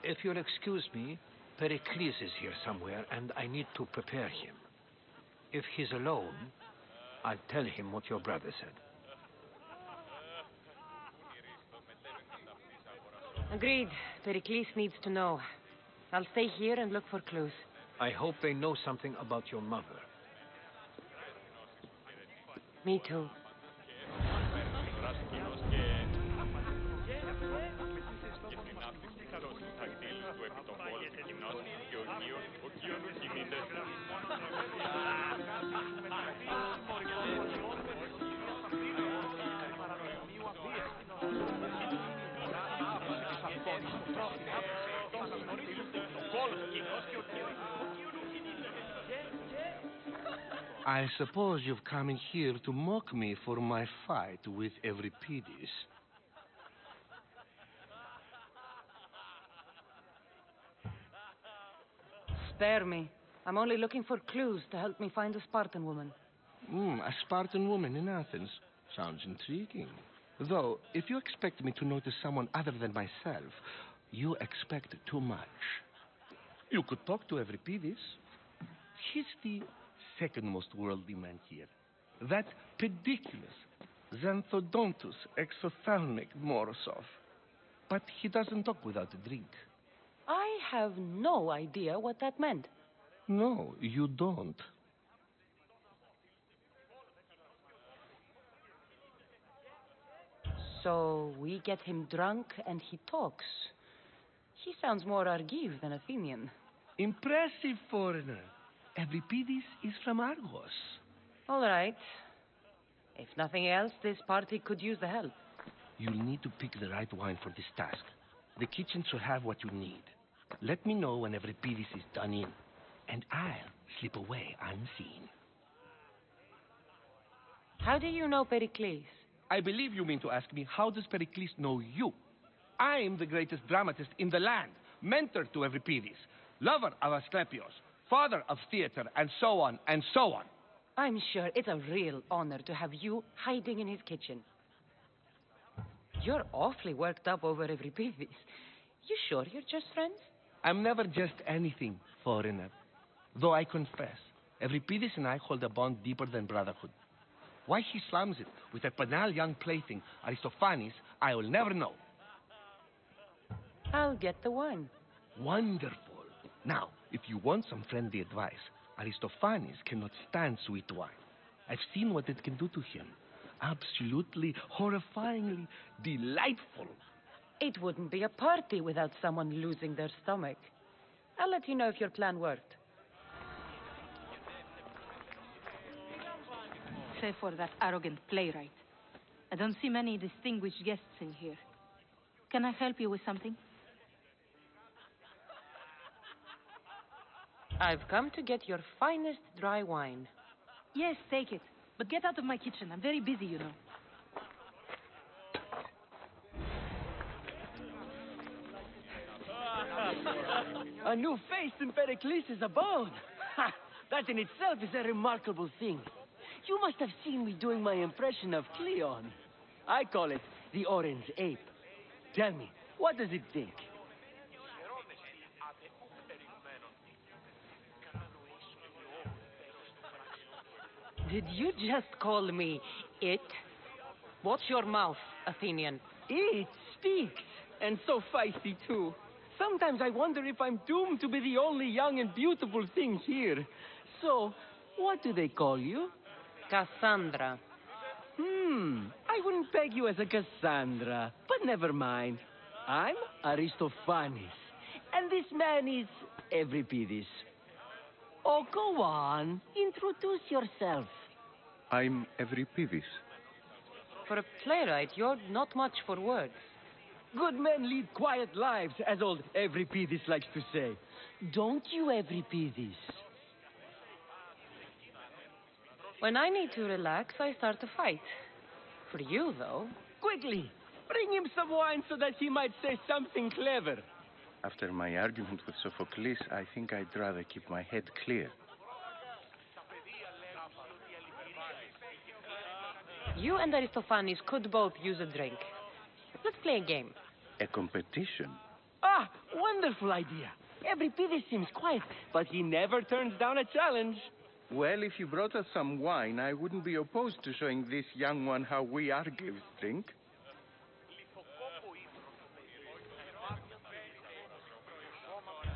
if you'll excuse me, Pericles is here somewhere, and I need to prepare him. If he's alone, I'll tell him what your brother said. Agreed. Pericles needs to know. I'll stay here and look for clues. I hope they know something about your mother. Me too. I suppose you've come in here to mock me for my fight with Euripides. Spare me. I'm only looking for clues to help me find a Spartan woman. A Spartan woman in Athens. Sounds intriguing. Though, if you expect me to notice someone other than myself, you expect too much. You could talk to Euripides. He's the second most worldly man here. That pediculous Xanthodontus exophthalmic Morosov. But he doesn't talk without a drink. I have no idea what that meant. No, you don't. So we get him drunk and he talks. He sounds more Argive than Athenian. Impressive foreigner. Euripides is from Argos. All right. If nothing else, this party could use the help. You'll need to pick the right wine for this task. The kitchen should have what you need. Let me know when every piece is done in, and I'll slip away unseen. How do you know Pericles? I believe you mean to ask me, how does Pericles know you? I'm the greatest dramatist in the land, mentor to Euripides, lover of Asclepios, father of theater, and so on, and so on. I'm sure it's a real honor to have you hiding in his kitchen. You're awfully worked up over Euripides. You sure you're just friends? I'm never just anything, foreigner. Though I confess, Euripides and I hold a bond deeper than brotherhood. Why he slams it with a banal young plaything, Aristophanes, I will never know. I'll get the wine. Wonderful. Now, if you want some friendly advice, Aristophanes cannot stand sweet wine. I've seen what it can do to him. Absolutely, horrifyingly delightful. It wouldn't be a party without someone losing their stomach. I'll let you know if your plan worked. Save for that arrogant playwright. I don't see many distinguished guests in here. Can I help you with something? I've come to get your finest dry wine. Yes, take it. But get out of my kitchen. I'm very busy, you know. A new face in Pericles' abode. Ha! That in itself is a remarkable thing. You must have seen me doing my impression of Cleon. I call it the Orange Ape. Tell me, what does it think? Did you just call me it? Watch your mouth, Athenian. It speaks, and so feisty too. Sometimes I wonder if I'm doomed to be the only young and beautiful thing here. So, what do they call you? Cassandra. I wouldn't peg you as a Cassandra, but never mind. I'm Aristophanes, and this man is Euripides. Oh, go on. Introduce yourself. I'm Euripides. For a playwright, you're not much for words. Good men lead quiet lives, as old Euripides likes to say. Don't you, Euripides? When I need to relax, I start a fight. For you, though... Quickly, bring him some wine so that he might say something clever. After my argument with Sophocles, I think I'd rather keep my head clear. You and Aristophanes could both use a drink. Let's play a game. A competition? Ah, wonderful idea. Euripides seems quiet, but he never turns down a challenge. Well, if you brought us some wine, I wouldn't be opposed to showing this young one how we Argives drink.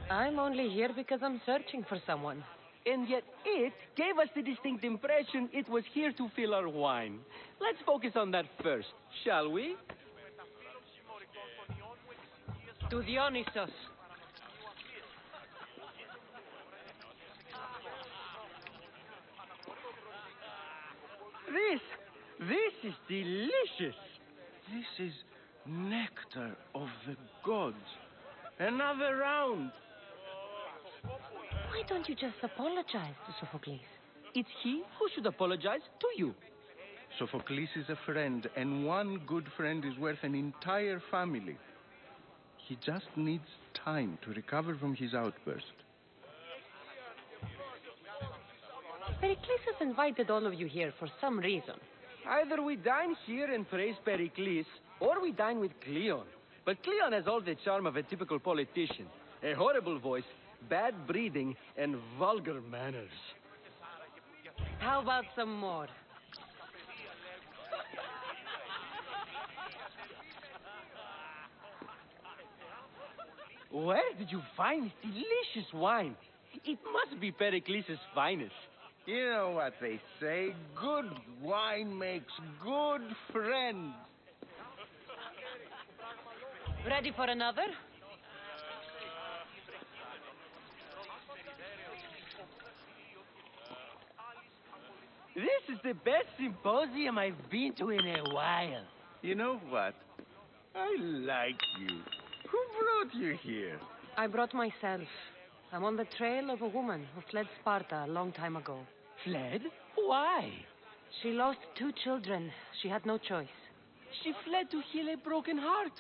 I'm only here because I'm searching for someone. And yet it gave us the distinct impression it was here to fill our wine. Let's focus on that first, shall we? To Dionysos. This is delicious. This is nectar of the gods. Another round. Why don't you just apologize to Sophocles? It's he who should apologize to you. Sophocles is a friend, and one good friend is worth an entire family. He just needs time to recover from his outburst. Pericles has invited all of you here for some reason. Either we dine here and praise Pericles, or we dine with Cleon. But Cleon has all the charm of a typical politician. A horrible voice, bad breeding, and vulgar manners. How about some more? Where did you find this delicious wine? It must be Pericles' finest. You know what they say, good wine makes good friends. Ready for another? This is the best symposium I've been to in a while. You know what? I like you. Who brought you here? I brought myself. I'm on the trail of a woman who fled Sparta a long time ago. Fled? Why? She lost 2 children. She had no choice. She fled to heal a broken heart.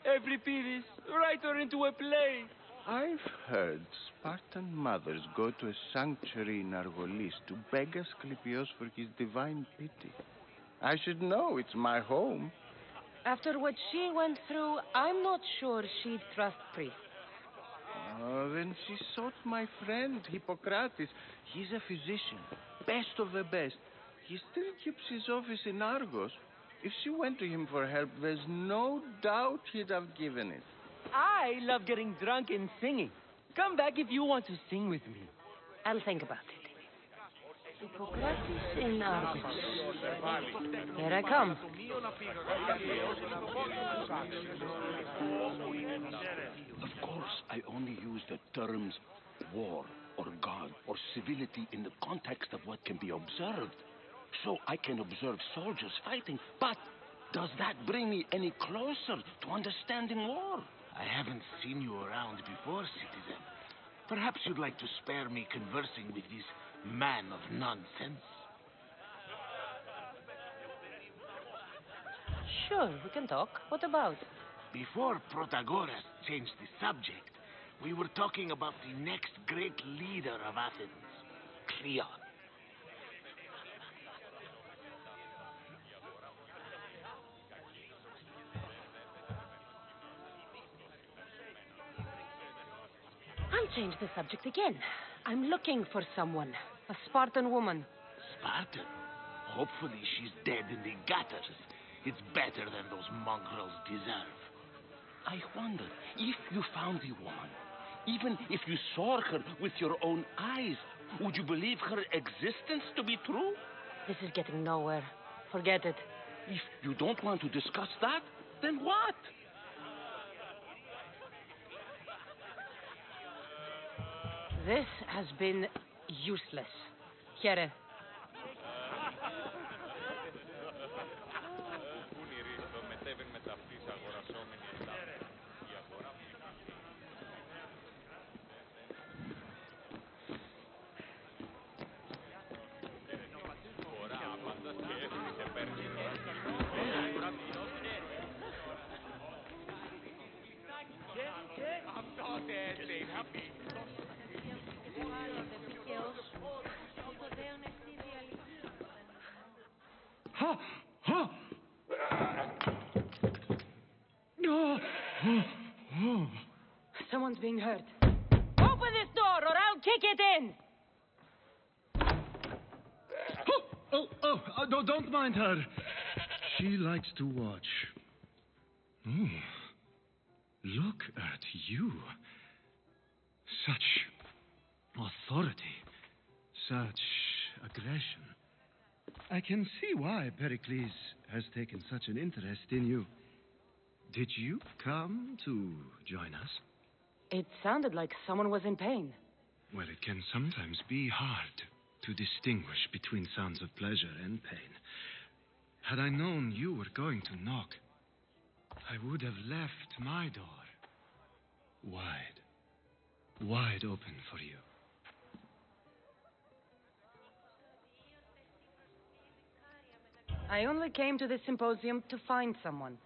Euripides, write her into a play. I've heard Spartan mothers go to a sanctuary in Argolis to beg Asclepios for his divine pity. I should know, it's my home. After what she went through, I'm not sure she'd trust priests. Oh, then she sought my friend, Hippocrates. He's a physician, best of the best. He still keeps his office in Argos. If she went to him for help, there's no doubt he'd have given it. I love getting drunk and singing. Come back if you want to sing with me. I'll think about it. Hippocrates in Argos. Here I come. Of course, I only use the terms war or God or civility in the context of what can be observed. So I can observe soldiers fighting, but does that bring me any closer to understanding war? I haven't seen you around before, citizen. Perhaps you'd like to spare me conversing with this man of nonsense? Sure, we can talk. What about? Before Protagoras changed the subject, we were talking about the next great leader of Athens, Cleon. I'll change the subject again. I'm looking for someone. A Spartan woman. Spartan? Hopefully she's dead in the gutters. It's better than those mongrels deserve. I wonder, if you found the woman, even if you saw her with your own eyes, would you believe her existence to be true? This is getting nowhere. Forget it. If you don't want to discuss that, then what? This has been useless. Here. Someone's being hurt. Open this door or I'll kick it in! Don't mind her. She likes to watch. Oh, look at you. Such authority. Such aggression. I can see why Pericles has taken such an interest in you. Did you come to join us? It sounded like someone was in pain. Well, it can sometimes be hard to distinguish between sounds of pleasure and pain. Had I known you were going to knock, I would have left my door wide open for you. I only came to this symposium to find someone.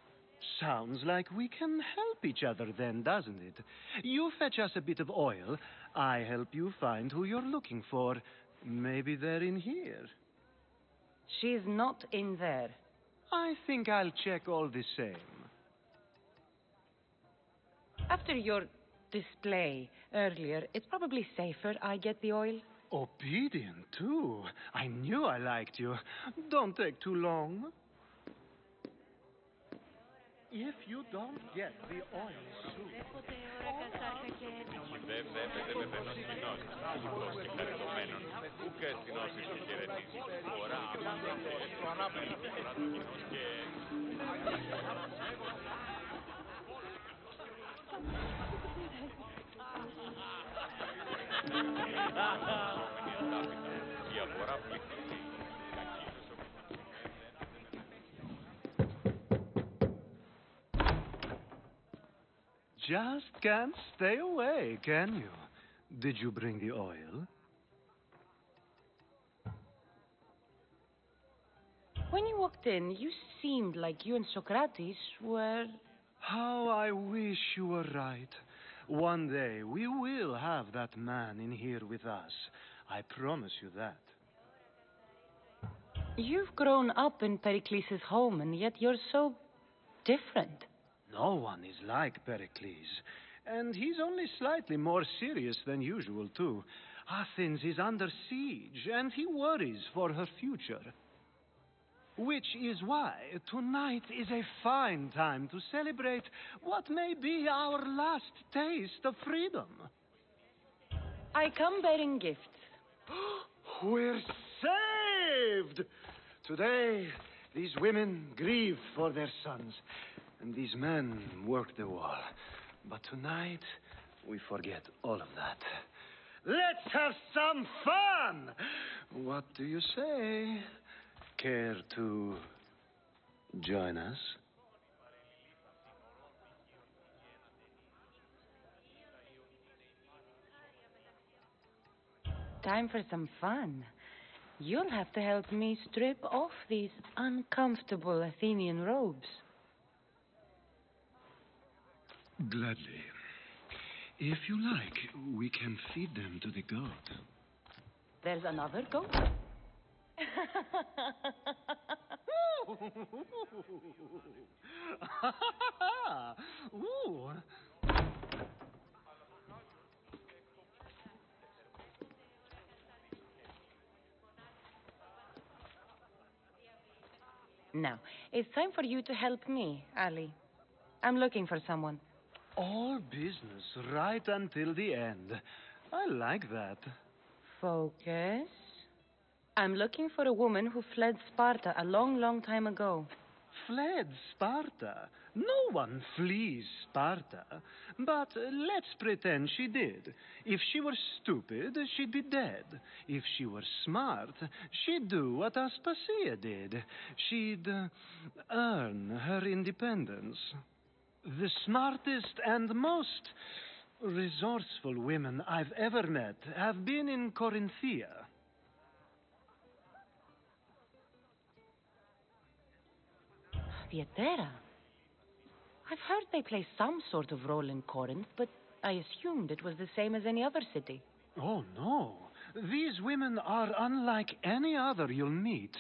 Sounds like we can help each other then, doesn't it? You fetch us a bit of oil, I help you find who you're looking for. Maybe they're in here. She's not in there. I think I'll check all the same. After your display earlier, it's probably safer I get the oil. Obedient, too. I knew I liked you. Don't take too long. If you don't get the oil soon... just can't stay away, can you? Did you bring the oil? When you walked in, you seemed like you and Socrates were... How I wish you were right. One day we will have that man in here with us. I promise you that. You've grown up in Pericles' home, and yet you're so different. No one is like Pericles. And he's only slightly more serious than usual, too. Athens is under siege, and he worries for her future. Which is why tonight is a fine time to celebrate what may be our last taste of freedom. I come bearing gifts. We're saved! Today, these women grieve for their sons, and these men work the wall. But tonight, we forget all of that. Let's have some fun! What do you say? Care to join us? Time for some fun. You'll have to help me strip off these uncomfortable Athenian robes. Gladly. If you like, we can feed them to the goat. There's another goat? Ooh. Now, it's time for you to help me, Ali. I'm looking for someone. All business right until the end. I like that. Focus. I'm looking for a woman who fled Sparta a long, long time ago. Fled Sparta? No one flees Sparta. But let's pretend she did. If she were stupid, she'd be dead. If she were smart, she'd do what Aspasia did. She'd earn her independence. The smartest and most resourceful women I've ever met have been in Corinthia. Vietera. I've heard they play some sort of role in Corinth, but I assumed it was the same as any other city. Oh, no. These women are unlike any other you'll meet.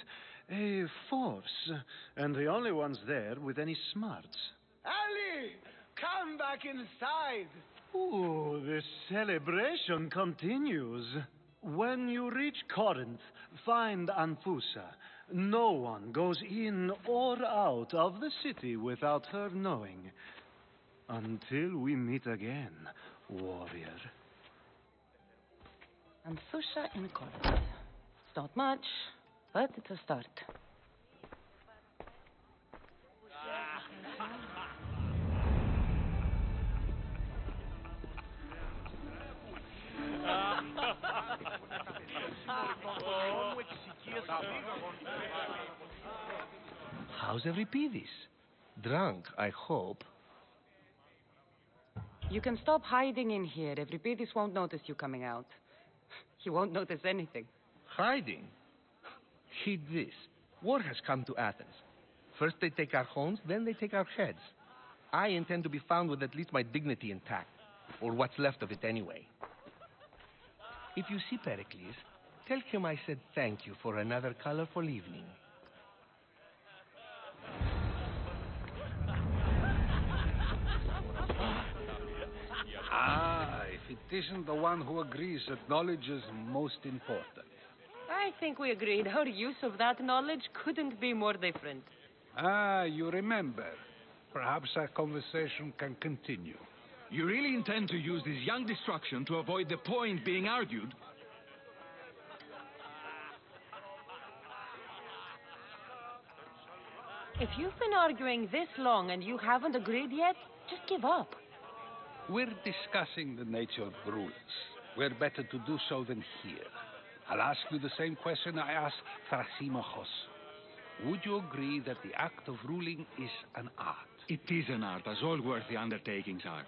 A force, and the only ones there with any smarts. Ali! Come back inside! Ooh, the celebration continues. When you reach Corinth, find Anfusa. No one goes in or out of the city without her knowing. Until we meet again, warrior. Anfusa in Corinth. It's not much, but it's a start. How's Euripides? Drunk, I hope. You can stop hiding in here. Euripides won't notice you coming out. He won't notice anything. Hiding? Heed this. War has come to Athens. First they take our homes, then they take our heads. I intend to be found with at least my dignity intact. Or what's left of it anyway. If you see Pericles, tell him I said thank you for another colorful evening. Ah, if it isn't the one who agrees that knowledge is most important. I think we agreed our use of that knowledge couldn't be more different. Ah, you remember. Perhaps our conversation can continue. You really intend to use this young destruction to avoid the point being argued? If you've been arguing this long and you haven't agreed yet, just give up. We're discussing the nature of rulers. Where better to do so than here? I'll ask you the same question I asked Thrasymachos. Would you agree that the act of ruling is an art? It is an art, as all worthy undertakings are.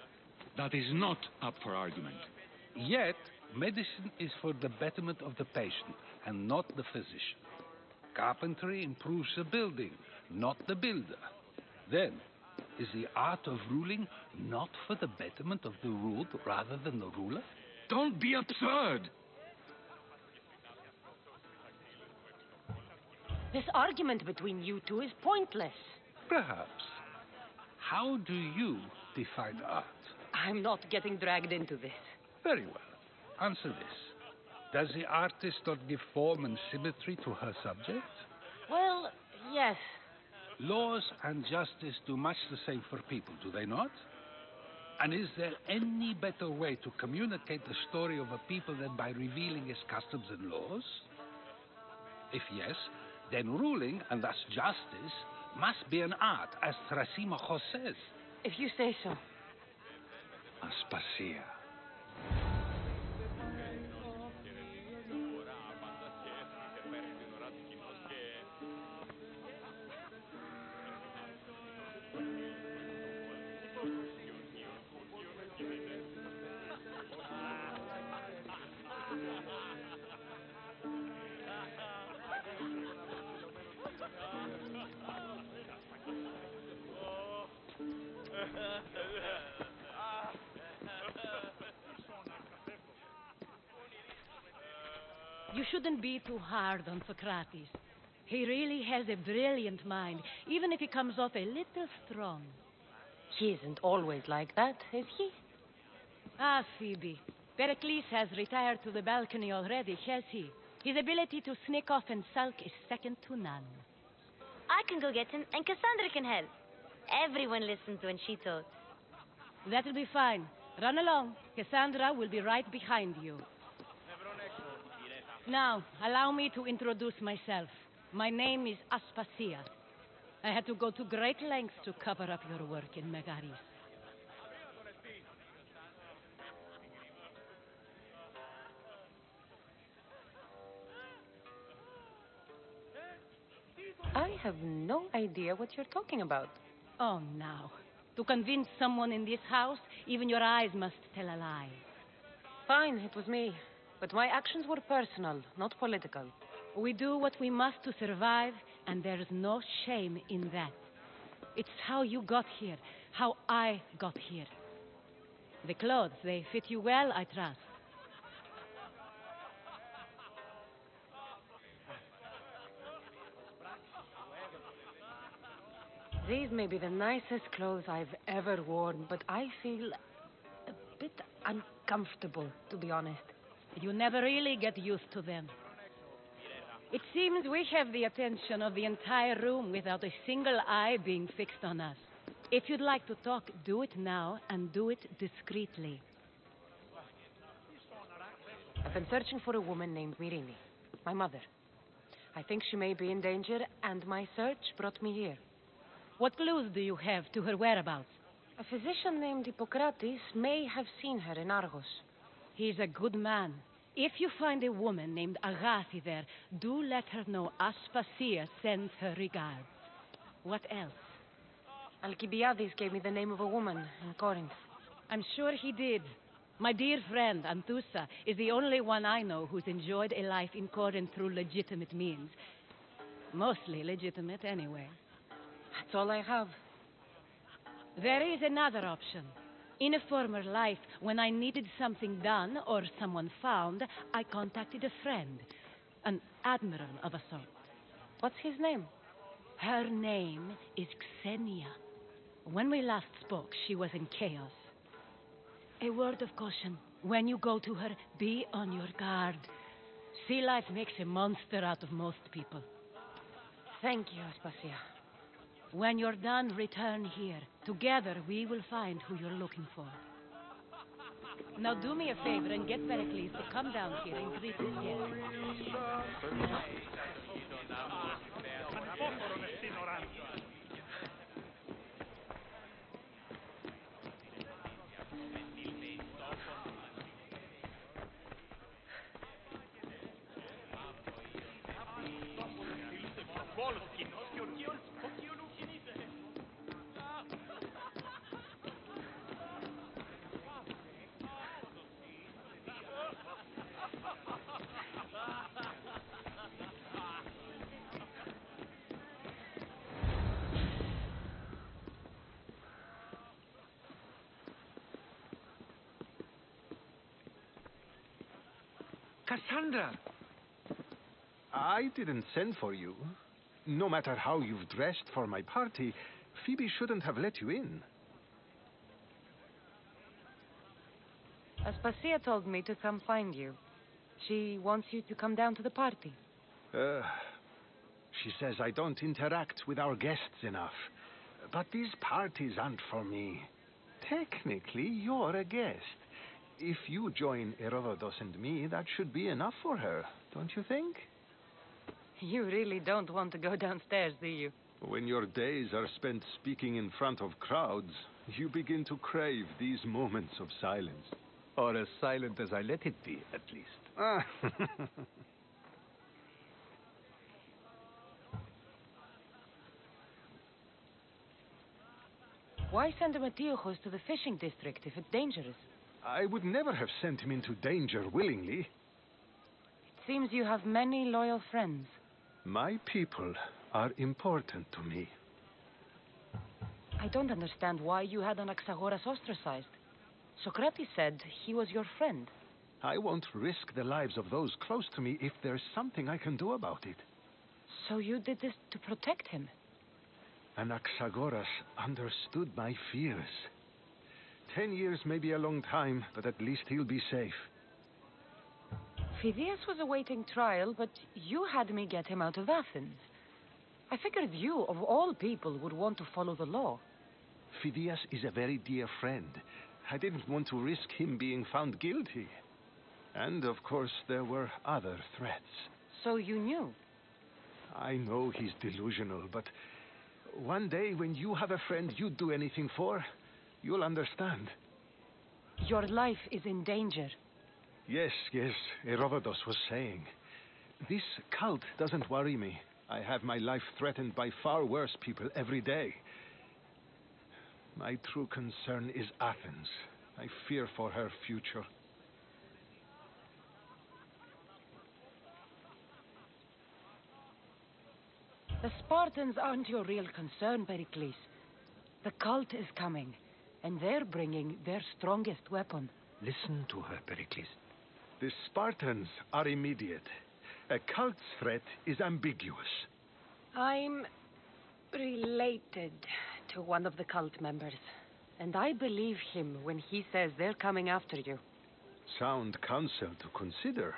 That is not up for argument. Yet, medicine is for the betterment of the patient and not the physician. Carpentry improves the building, not the builder. Then, is the art of ruling not for the betterment of the ruled rather than the ruler? Don't be absurd! This argument between you two is pointless. Perhaps. How do you define art? I'm not getting dragged into this. Very well. Answer this. Does the artist not give form and symmetry to her subject? Well, yes. Laws and justice do much the same for people, do they not? And is there any better way to communicate the story of a people than by revealing its customs and laws? If yes, then ruling, and thus justice, must be an art, as Thrasymachos says. If you say so. Aspasia. You shouldn't be too hard on Socrates. He really has a brilliant mind, even if he comes off a little strong. He isn't always like that, is he? Ah, Phoebe. Pericles has retired to the balcony already, has he? His ability to sneak off and sulk is second to none. I can go get him, and Cassandra can help. Everyone listens when she talks. That'll be fine. Run along. Cassandra will be right behind you. Now, allow me to introduce myself. My name is Aspasia. I had to go to great lengths to cover up your work in Megaris. I have no idea what you're talking about. Oh, now. To convince someone in this house, even your eyes must tell a lie. Fine, it was me. But my actions were personal, not political. We do what we must to survive, and there's no shame in that. It's how you got here, how I got here. The clothes, they fit you well, I trust. These may be the nicest clothes I've ever worn, but I feel a bit uncomfortable, to be honest. You never really get used to them. It seems we have the attention of the entire room without a single eye being fixed on us. If you'd like to talk, do it now, and do it discreetly. I've been searching for a woman named Myrimi, my mother. I think she may be in danger, and my search brought me here. What clues do you have to her whereabouts? A physician named Hippocrates may have seen her in Argos. He's a good man. If you find a woman named Agassi there, do let her know Aspasia sends her regards. What else? Alcibiades gave me the name of a woman in Corinth. I'm sure he did. My dear friend, Anthusa, is the only one I know who's enjoyed a life in Corinth through legitimate means. Mostly legitimate, anyway. That's all I have. There is another option. In a former life, when I needed something done or someone found, I contacted a friend, an admiral of a sort. What's his name? Her name is Xenia. When we last spoke, she was in chaos. A word of caution. When you go to her, be on your guard. Sea life makes a monster out of most people. Thank you, Aspasia. When you're done, return here. Together, we will find who you're looking for. Now do me a favor and get Pericles to come down here and greet his guests. Cassandra! I didn't send for you. No matter how you've dressed for my party, Phoebe shouldn't have let you in. Aspasia told me to come find you. She wants you to come down to the party. She says I don't interact with our guests enough. But these parties aren't for me. Technically, you're a guest. If you join Herodotus and me, that should be enough for her, don't you think? You really don't want to go downstairs, do you? When your days are spent speaking in front of crowds, you begin to crave these moments of silence. Or as silent as I let it be, at least. Ah. Why send Metiochos to the fishing district if it's dangerous? I would never have sent him into danger willingly. It seems you have many loyal friends. My people are important to me. I don't understand why you had Anaxagoras ostracized. Socrates said he was your friend. I won't risk the lives of those close to me if there's something I can do about it. So you did this to protect him? Anaxagoras understood my fears. 10 years may be a long time, but at least he'll be safe. Phidias was awaiting trial, but you had me get him out of Athens. I figured you, of all people, would want to follow the law. Phidias is a very dear friend. I didn't want to risk him being found guilty. And, of course, there were other threats. So you knew? I know he's delusional, but one day when you have a friend you'd do anything for, you'll understand. Your life is in danger. Yes, Herodotus was saying. This cult doesn't worry me. I have my life threatened by far worse people every day. My true concern is Athens. I fear for her future. The Spartans aren't your real concern, Pericles. The cult is coming, and they're bringing their strongest weapon. Listen to her, Pericles. The Spartans are immediate. A cult's threat is ambiguous. I'm related to one of the cult members, and I believe him when he says they're coming after you. Sound counsel to consider.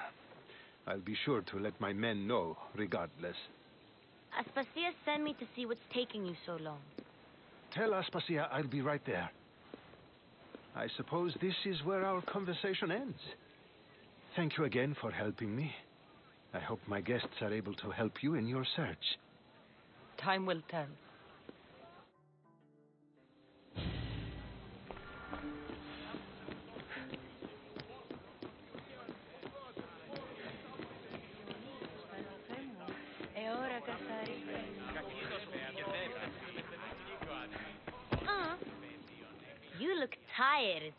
I'll be sure to let my men know, regardless. Aspasia sent me to see what's taking you so long. Tell Aspasia I'll be right there. I suppose this is where our conversation ends. Thank you again for helping me. I hope my guests are able to help you in your search. Time will tell. You look tired.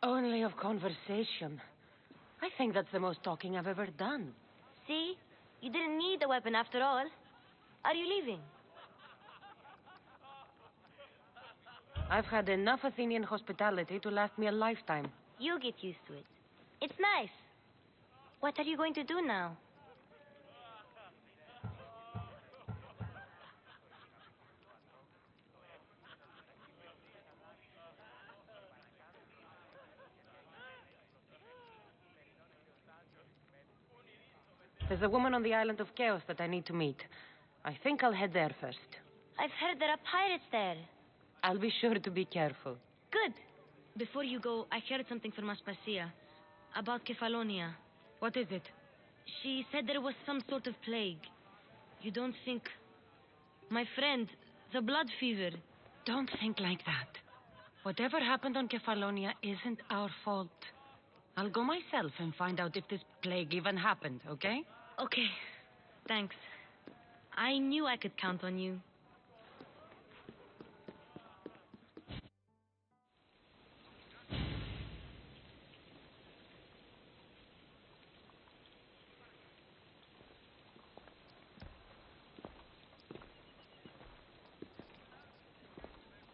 Only of conversation. I think that's the most talking I've ever done. See? You didn't need the weapon after all. Are you leaving? I've had enough Athenian hospitality to last me a lifetime. You'll get used to it. It's nice. What are you going to do now? There's a woman on the island of Chaos that I need to meet. I think I'll head there first. I've heard there are pirates there. I'll be sure to be careful. Good. Before you go, I heard something from Aspasia about Kefalonia. What is it? She said there was some sort of plague. You don't think... My friend, the blood fever. Don't think like that. Whatever happened on Kefalonia isn't our fault. I'll go myself and find out if this plague even happened, okay? Okay. Thanks. I knew I could count on you.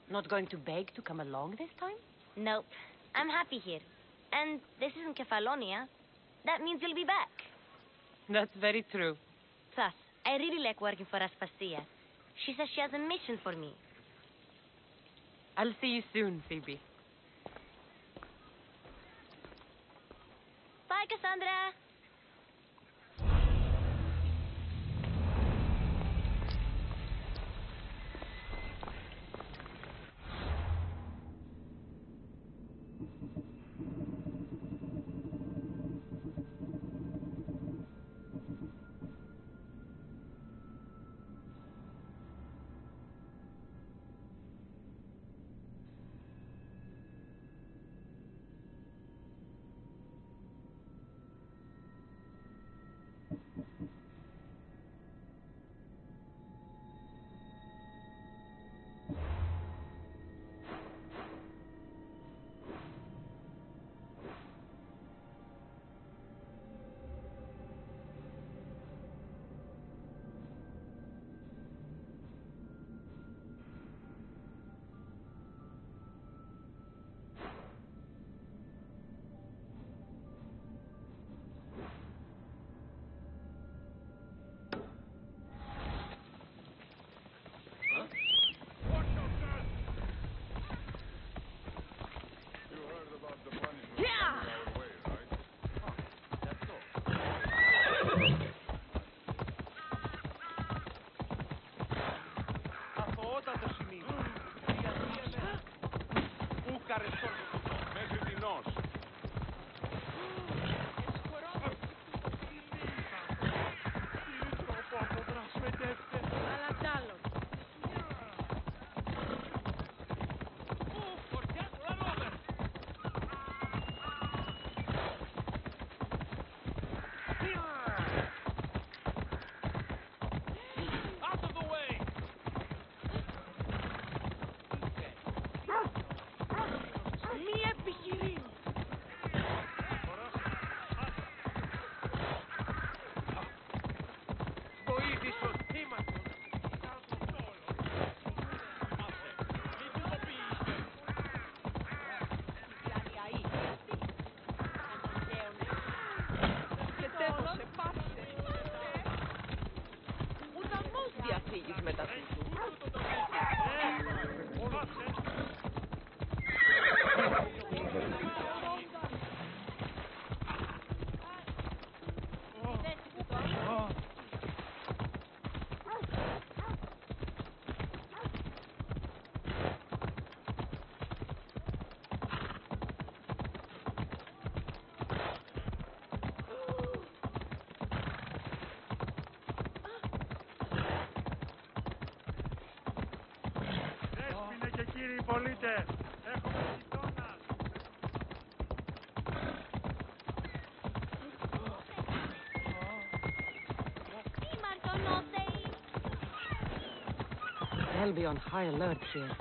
Not going to beg to come along this time? Nope. I'm happy here. And this isn't Kefalonia. that means you'll be back. That's very true. Plus, I really like working for Aspasia. She says she has a mission for me. I'll see you soon, Phoebe. Bye, Cassandra. Πολίτε, έχουμε γειτόνα. They'll be on high alert here.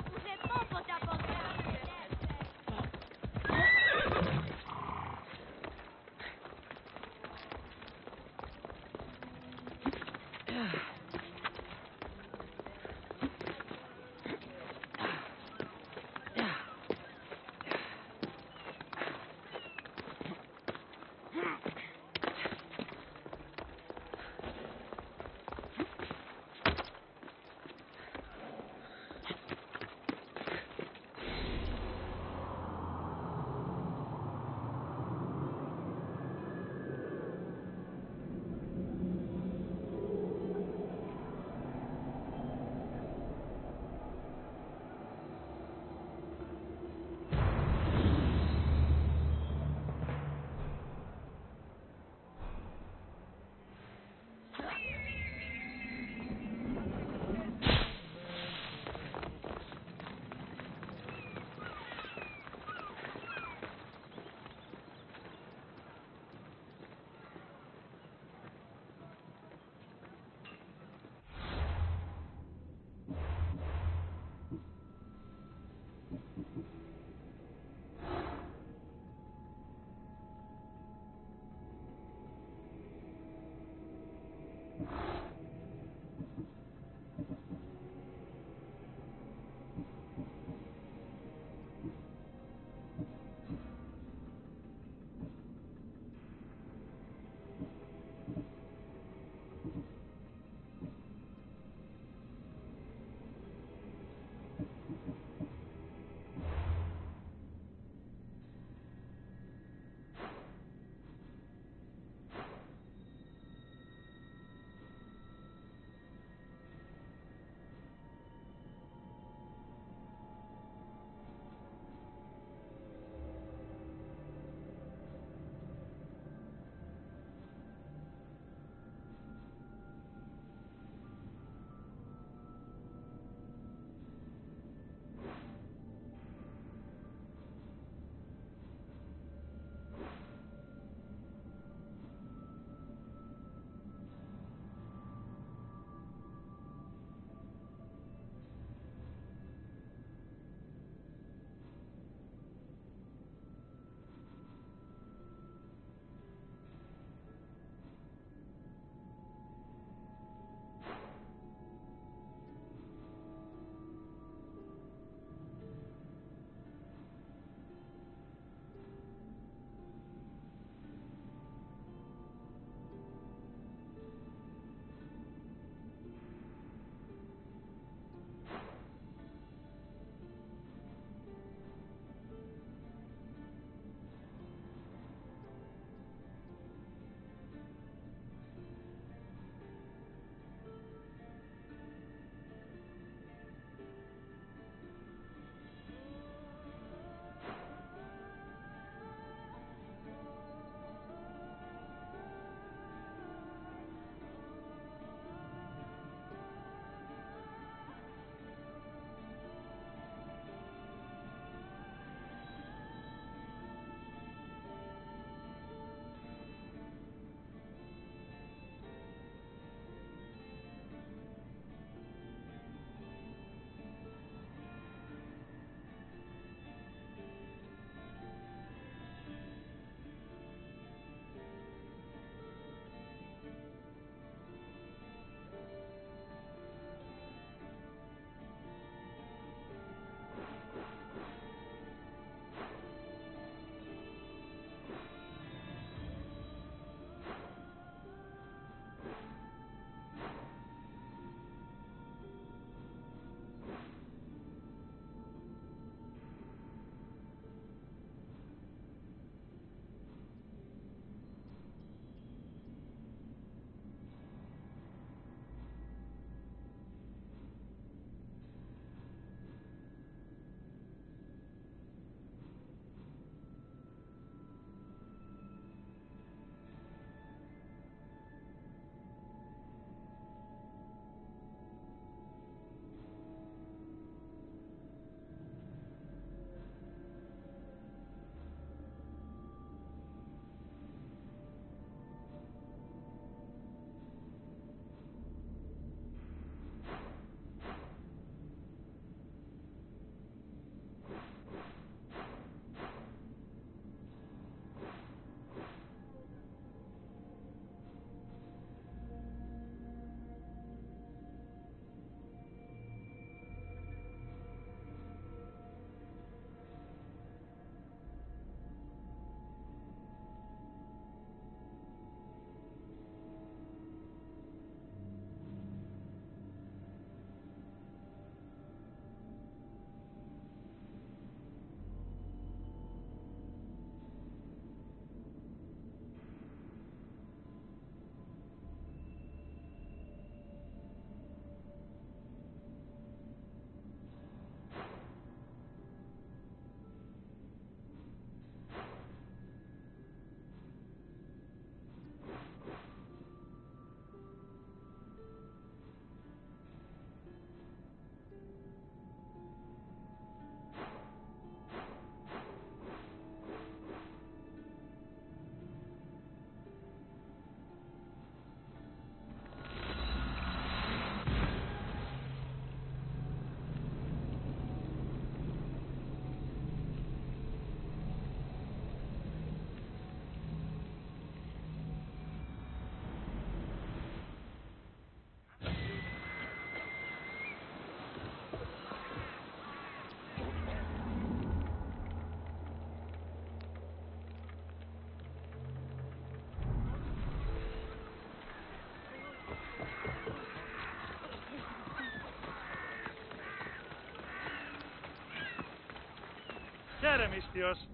Teremistios.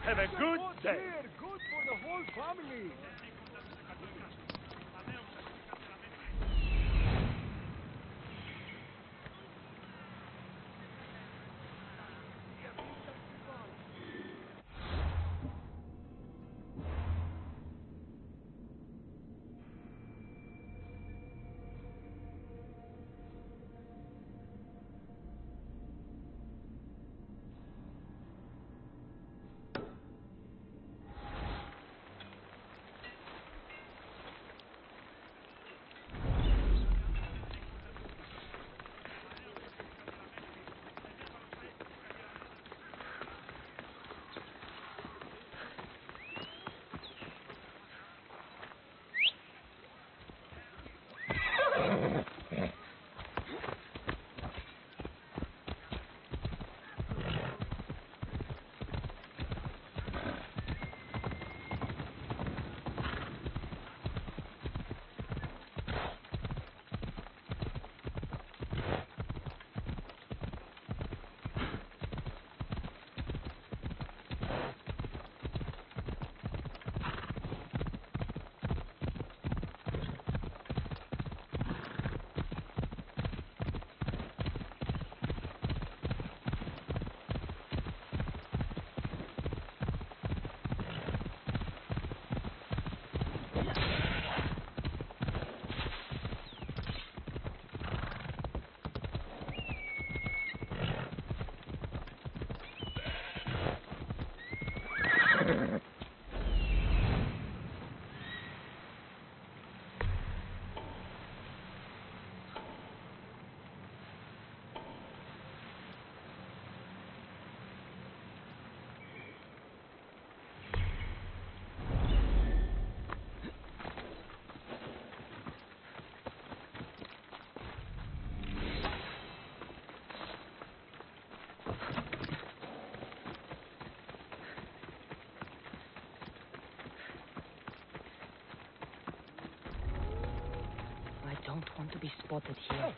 Have a good day. Good for the whole family. be spotted here.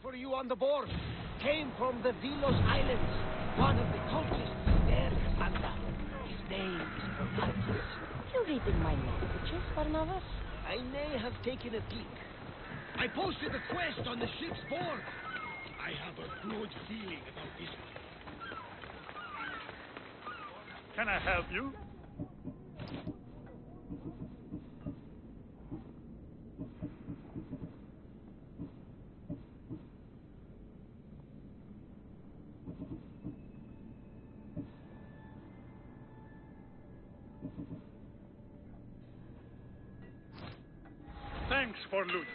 For you on the board came from the Vilos Islands. One of the cultists there, Cassandra. His name is Curbat. You reading my messages, Barnabas? I may have taken a peek. I posted a quest on the ship's board. I have a good feeling about this one. Can I help you? Thanks for looting.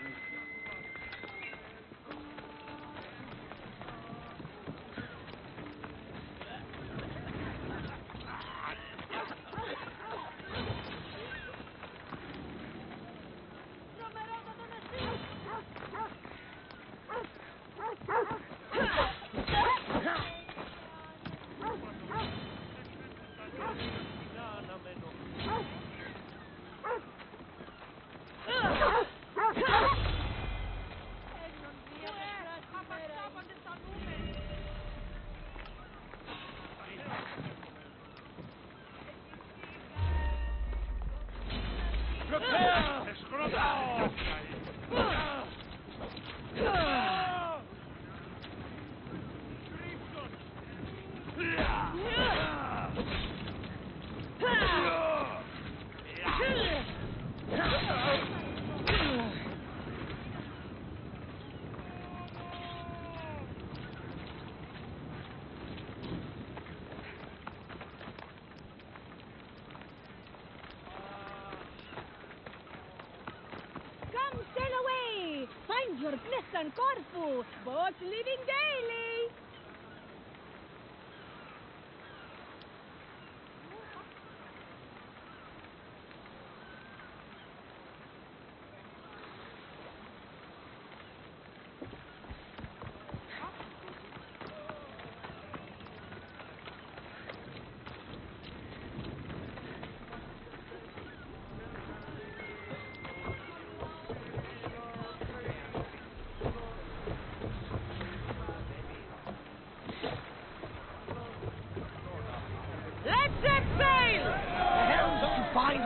Your bliss and Corfu, both living daily.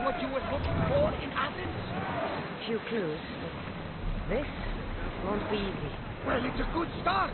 What you were looking for in Athens? Few clues, but this won't be easy. Well, it's a good start.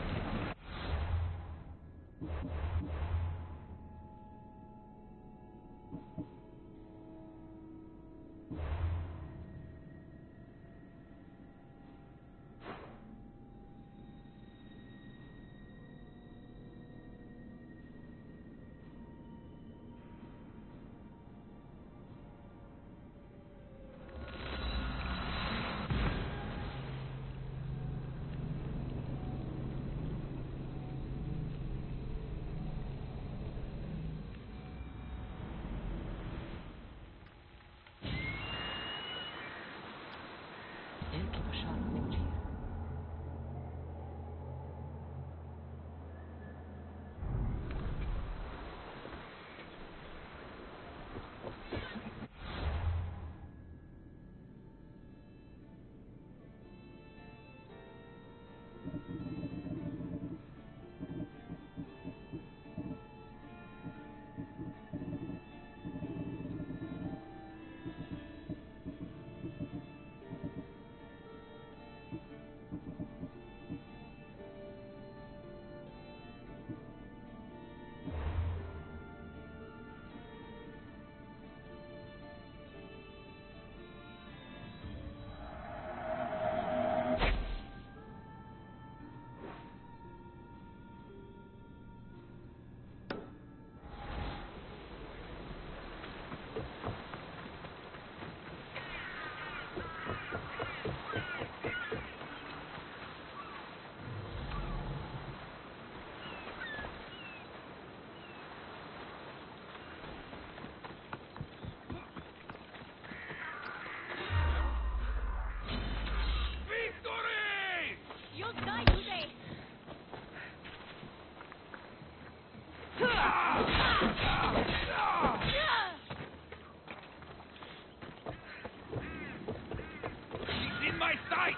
He's in my sight!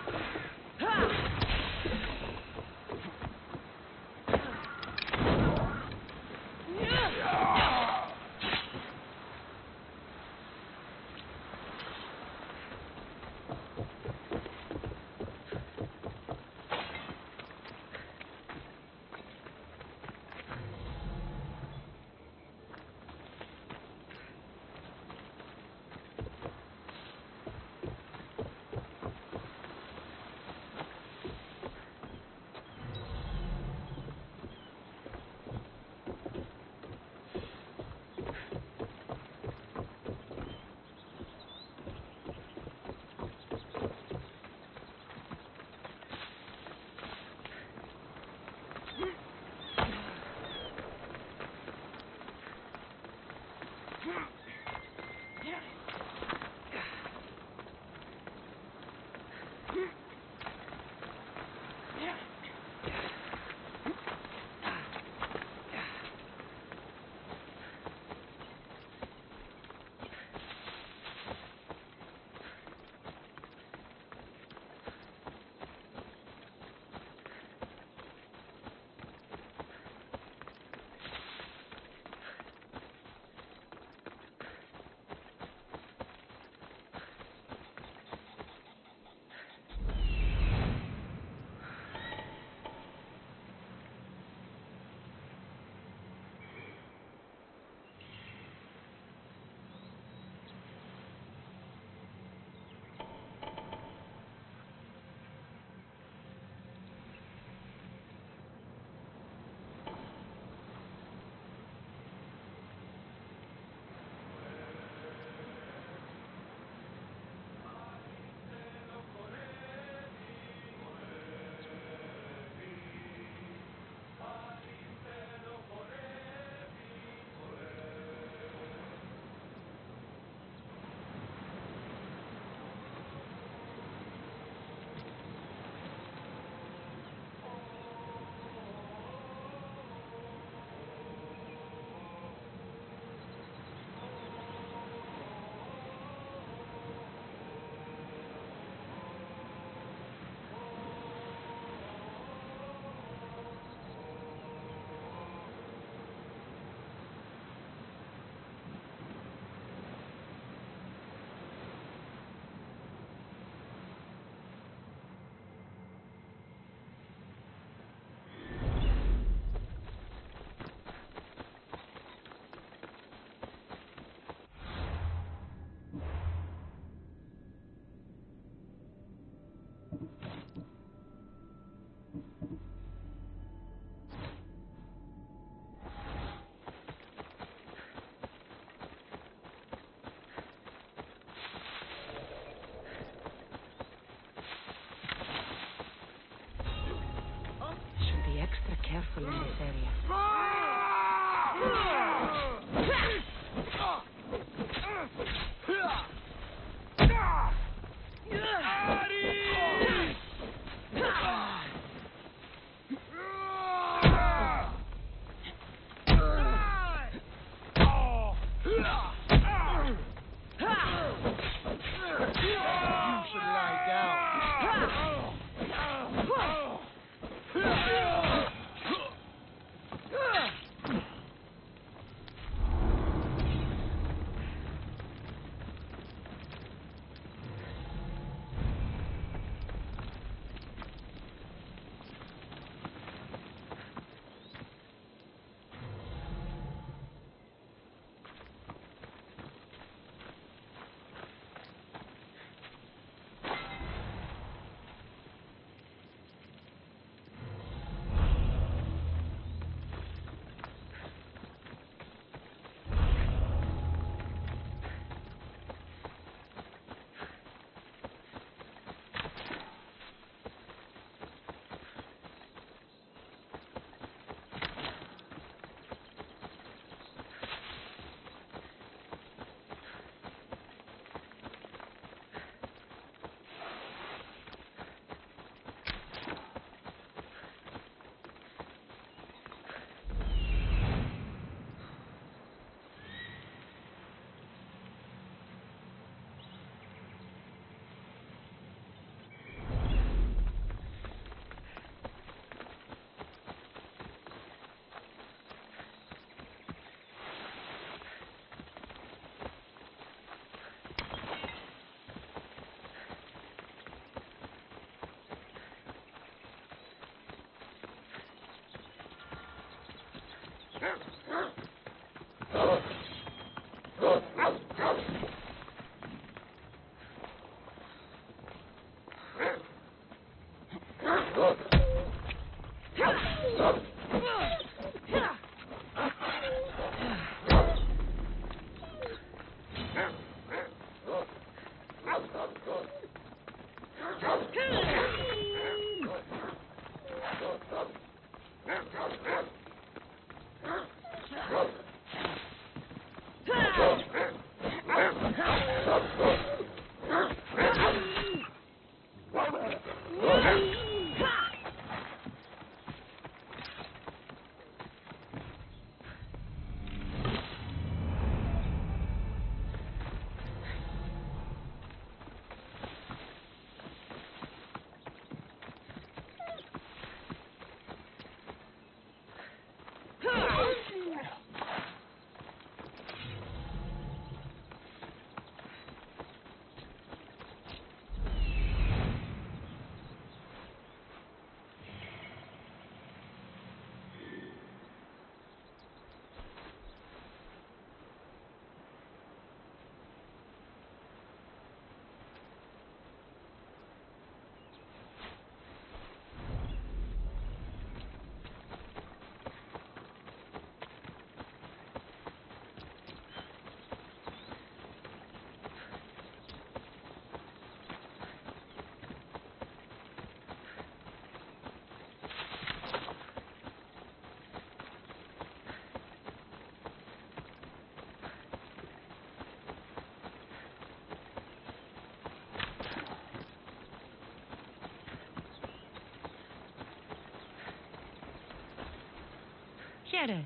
Numele,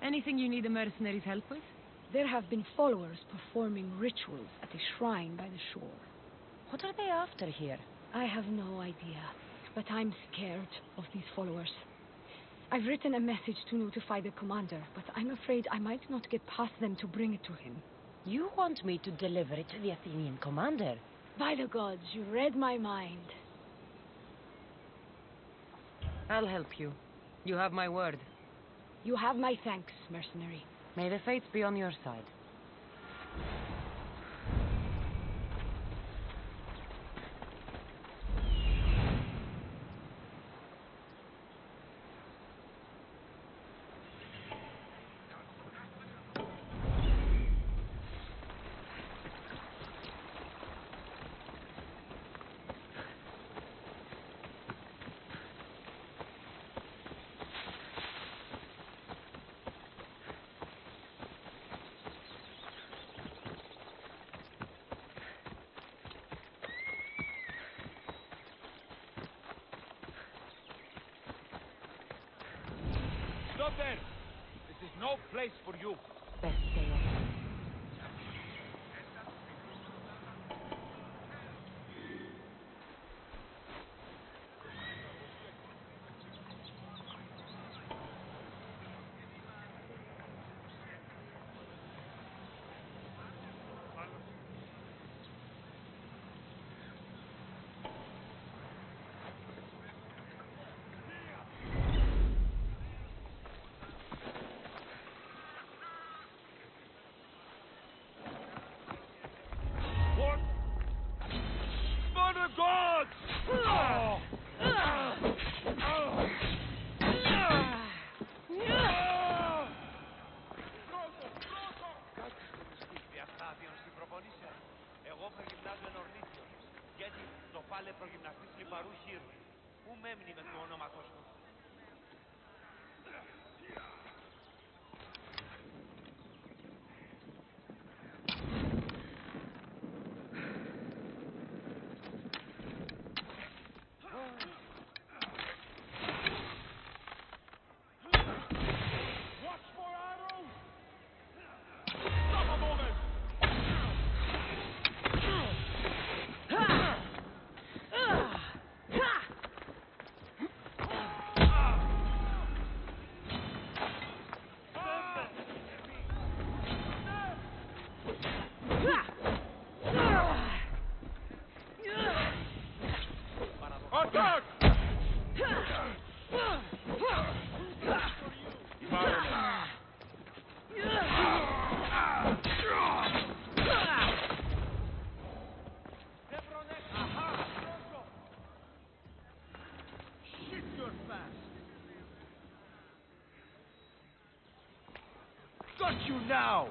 anything you need the mercenaries' help with? There have been followers performing rituals at a shrine by the shore. What are they after here? I have no idea, but I'm scared of these followers. I've written a message to notify the commander, but I'm afraid I might not get past them to bring it to him. You want me to deliver it to the Athenian commander? By the gods, you read my mind. I'll help you. You have my word. You have my thanks, mercenary. May the fates be on your side. Stop there! This is no place for you. Best stay away. Εγώ θα γυμνάζω εν ορνήθιο. Γιατί το πάλε προγυμναστής λιπαρού χείρου. Πού μ' έμεινε με του ονόματος του. Got you now!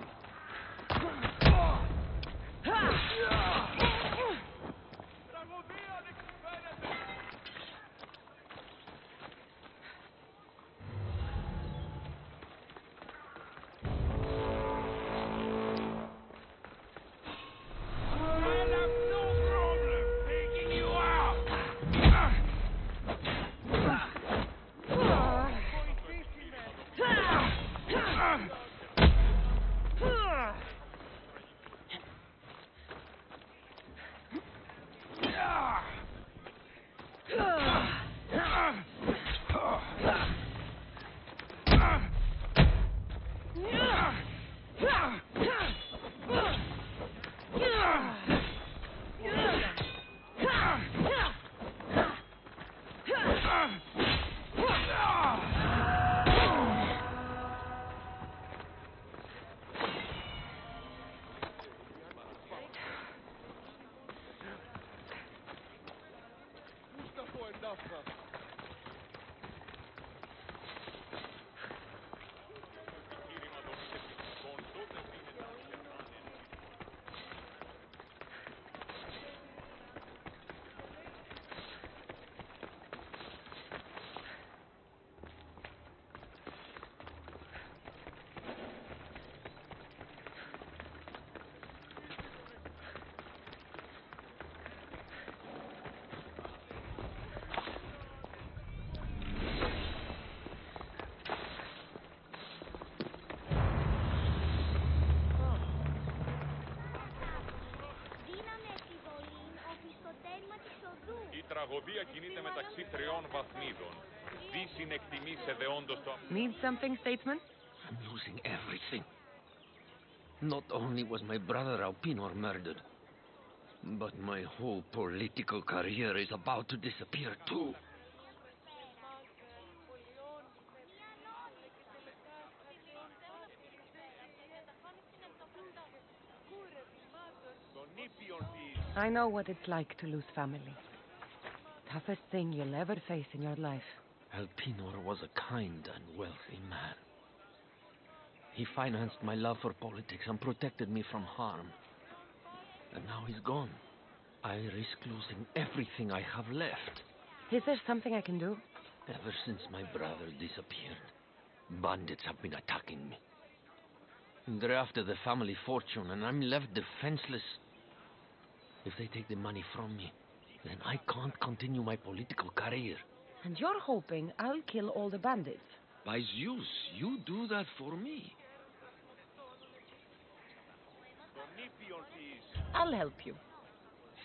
τραγωδία κινείται μεταξύ τριών βαθμίδων. Δύσιν εκτιμεί σε δεόντως το... Need something, statesman? I'm losing everything. Not only was my brother Alpinor murdered, but my whole political career is about to disappear too. I know what it's like to lose family. Toughest thing you'll ever face in your life. Alpinor was a kind and wealthy man. He financed my love for politics and protected me from harm. And now he's gone. I risk losing everything I have left. Is there something I can do? Ever since my brother disappeared, bandits have been attacking me. They're after the family fortune, and I'm left defenseless. If they take the money from me, then I can't continue my political career. And you're hoping I'll kill all the bandits? By Zeus, you do that for me. I'll help you.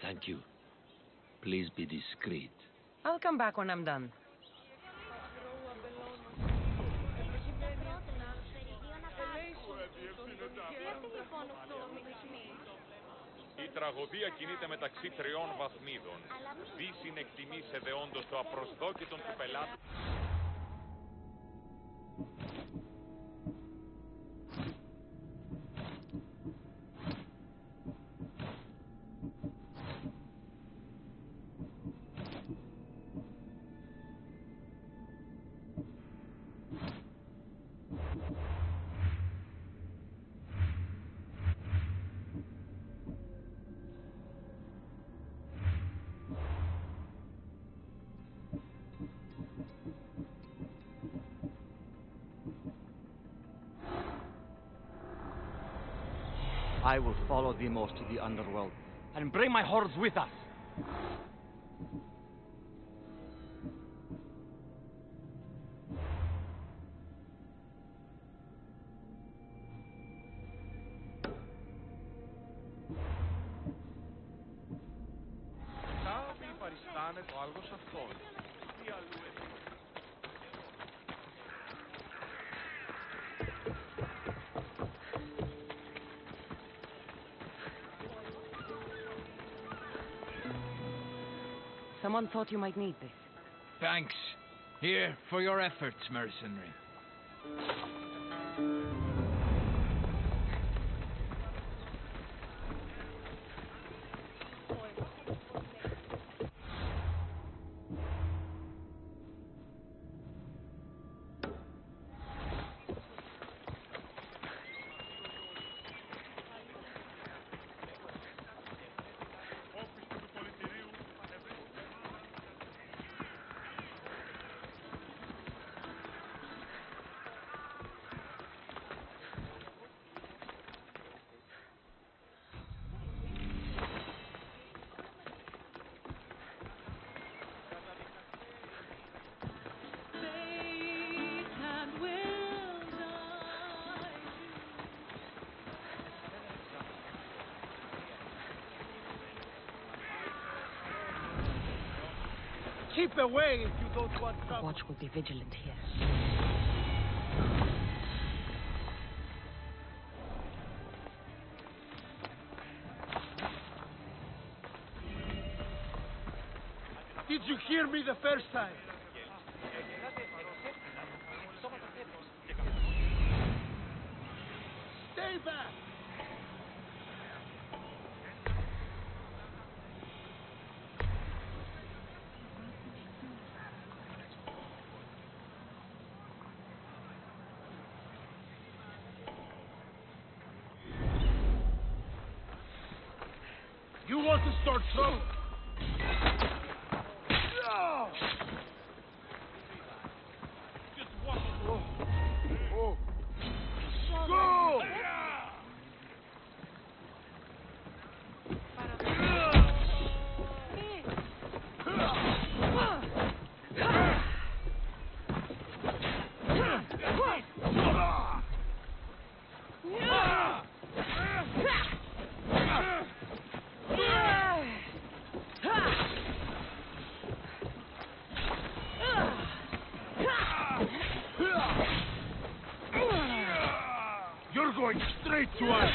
Thank you. Please be discreet. I'll come back when I'm done. Η τραγωδία κινείται μεταξύ τριών βαθμίδων. Δύσιν εκτιμεί σε δεόντως το απροσδόκητον του πελάτη. I will follow Demos to the underworld and bring my hordes with us. Κάποιοι παριστάνε το άλγος αυτόν. Someone thought you might need this. Thanks. Here, for your efforts, mercenary. Keep away if you don't want trouble. Watch will be vigilant here. Did you hear me the first time? Stay back! You want to start trouble? No! Just walk. Oh. Go! Straight to us!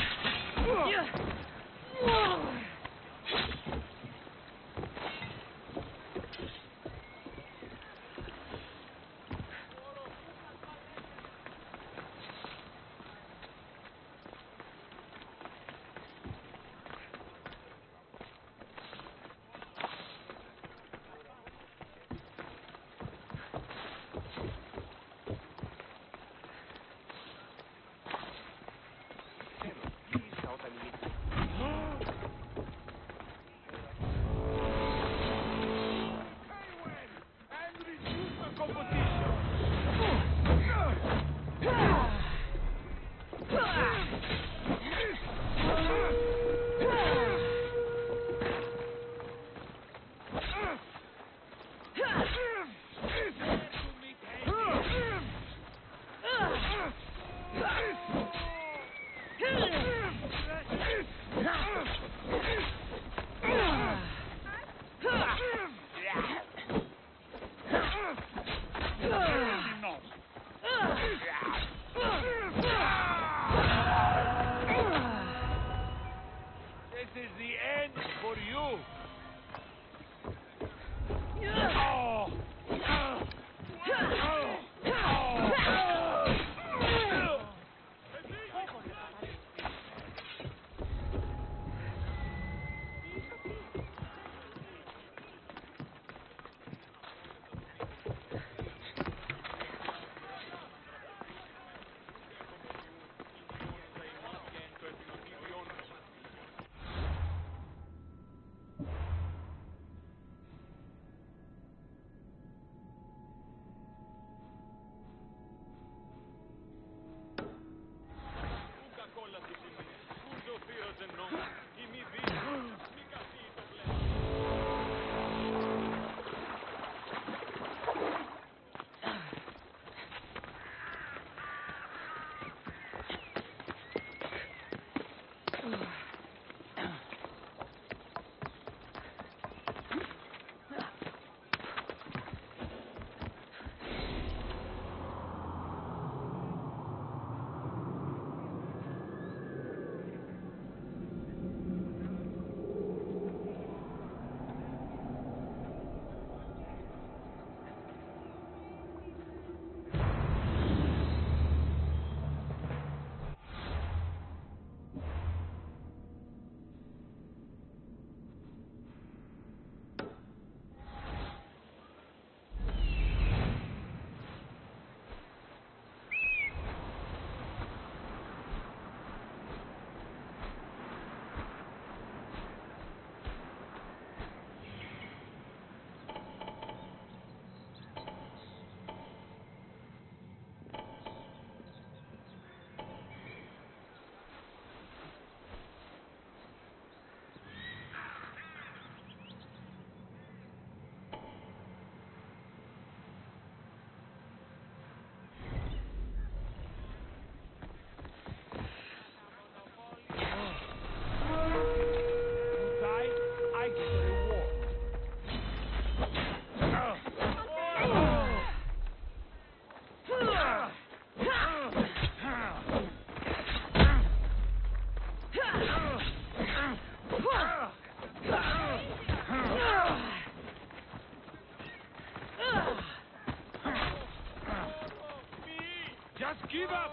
Give up!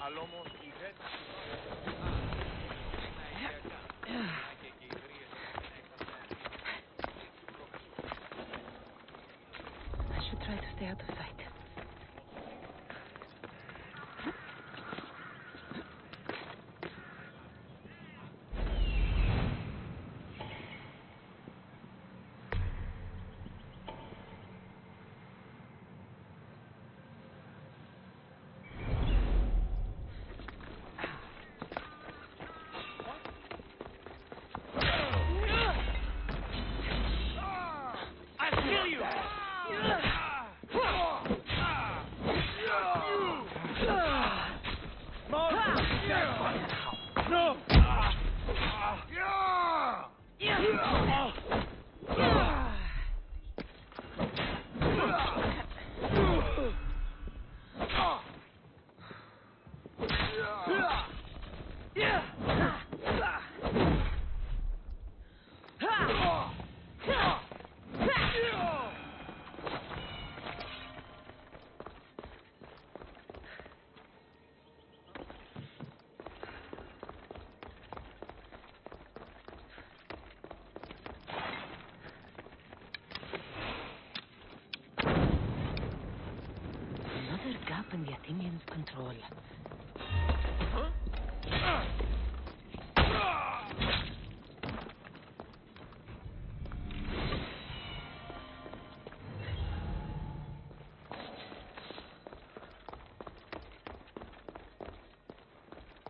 Αλλά όμως η βezi I should try to stay out of sight. gap in the Athenians' control.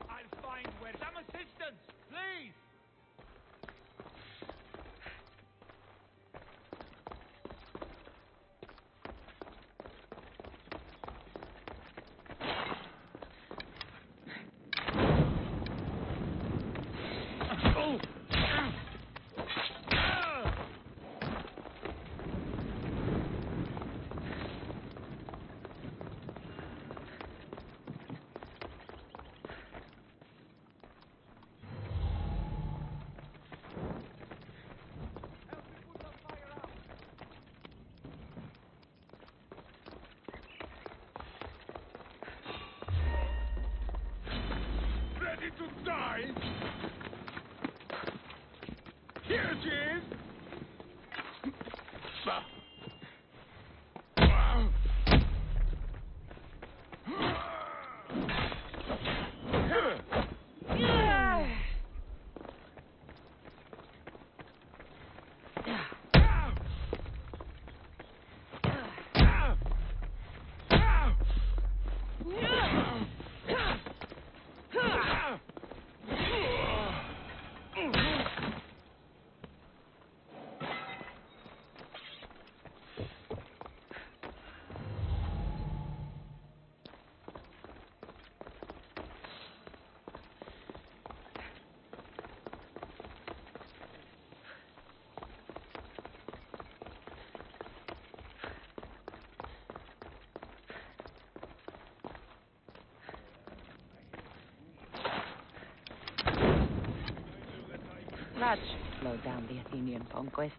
I'll find where. Some assistance, please! Ready to die? Here it is! That should slow down the Athenian conquest.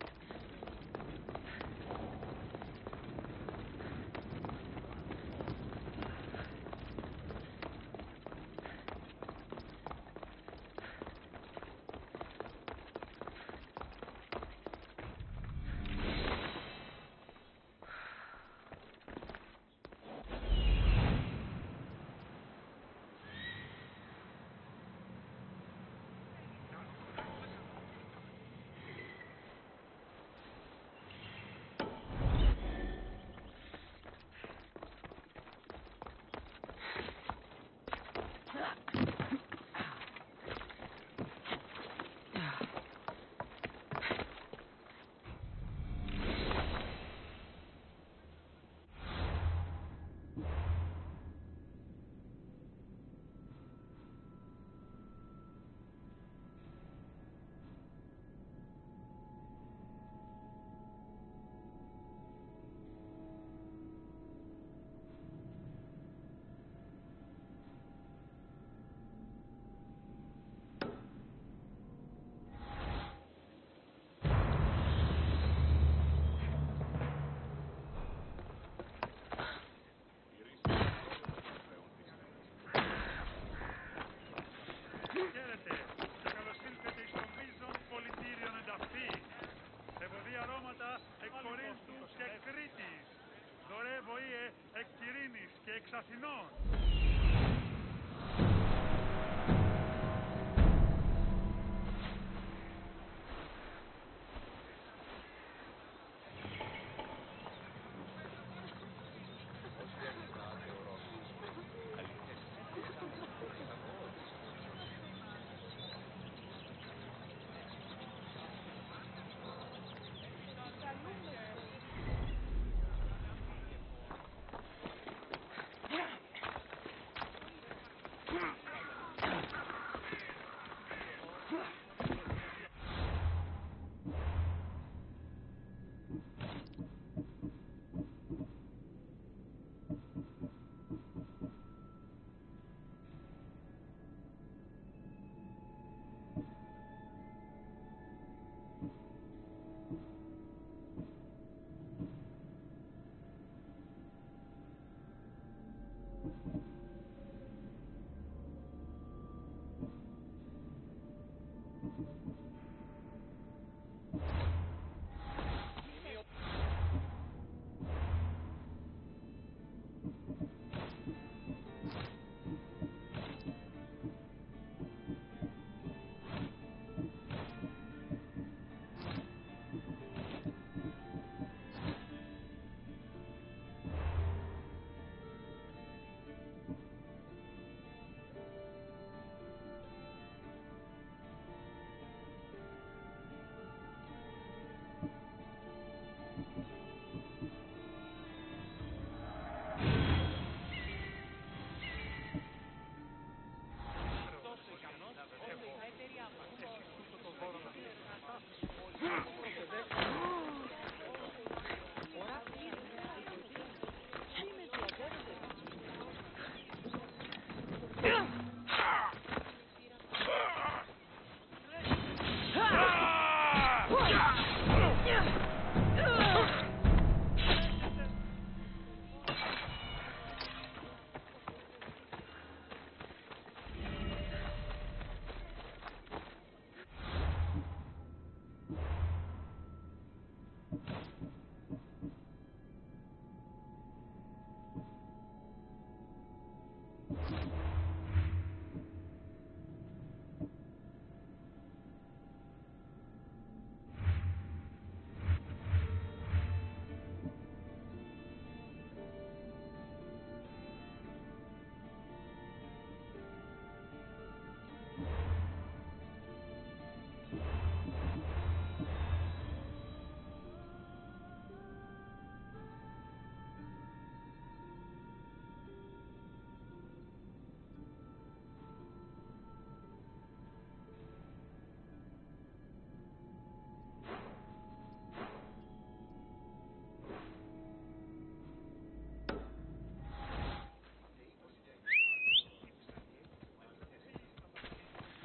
Αθηνών.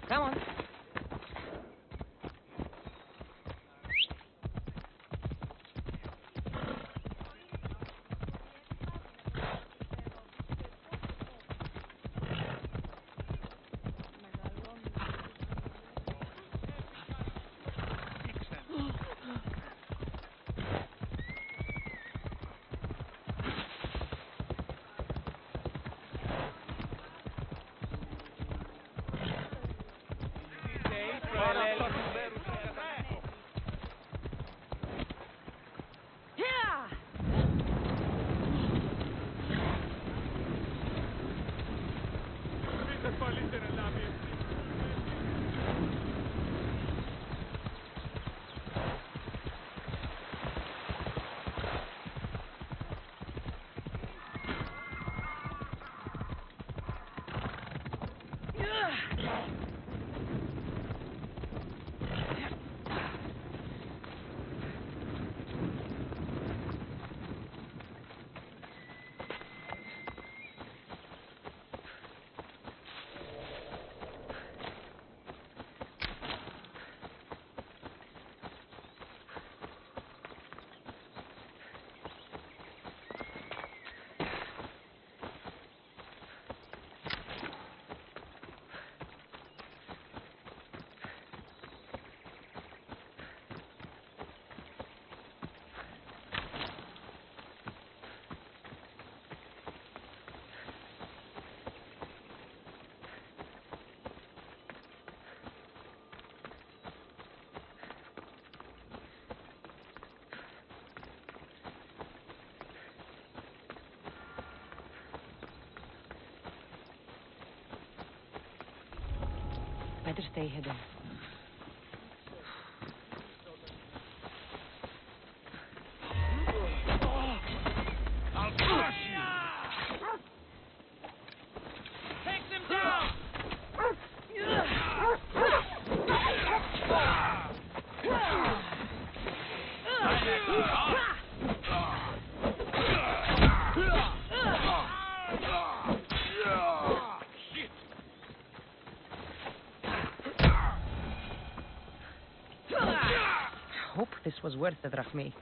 Come on. Better stay hidden. I'll crush you! Takes him down! Hope this was worth it, Rahmi.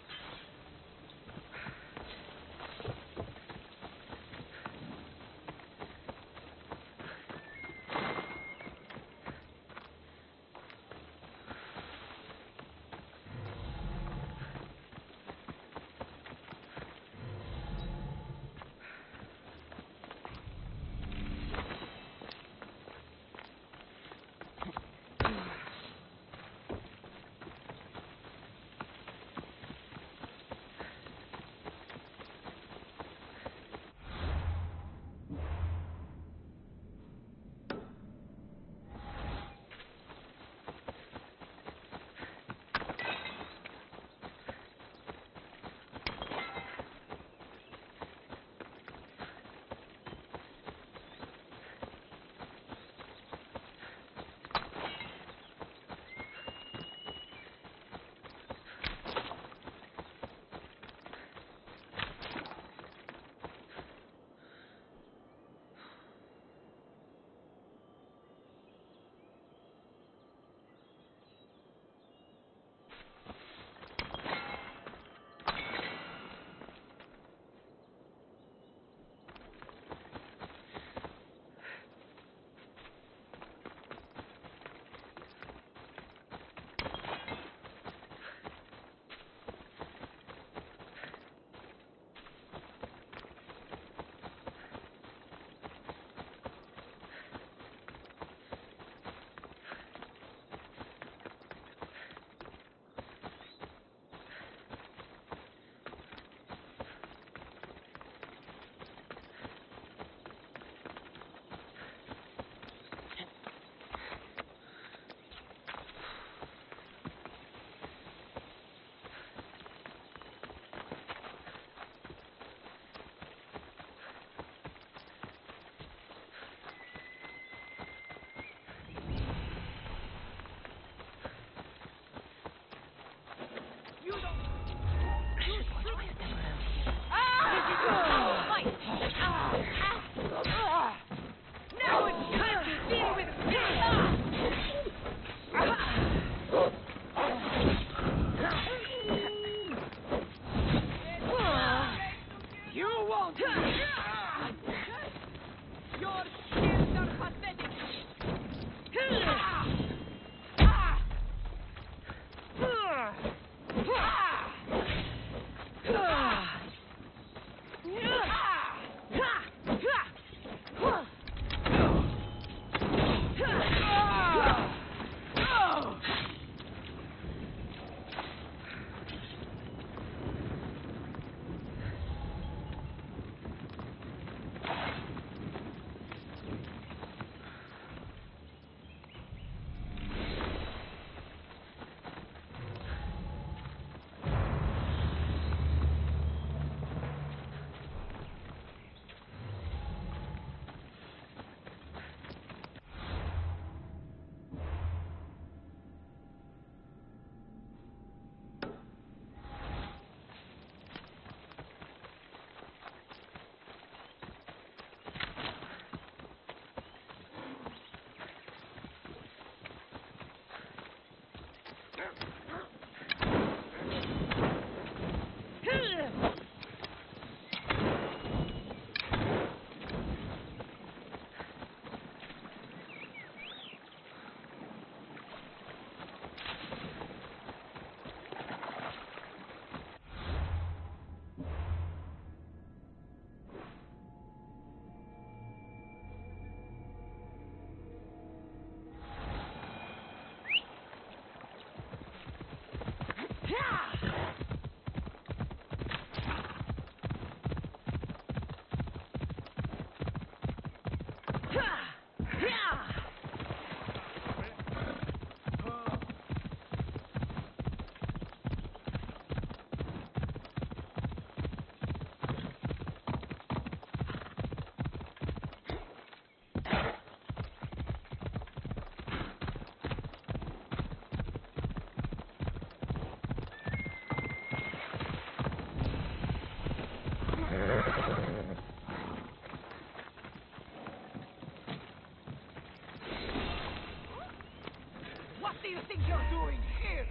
you think you're doing here?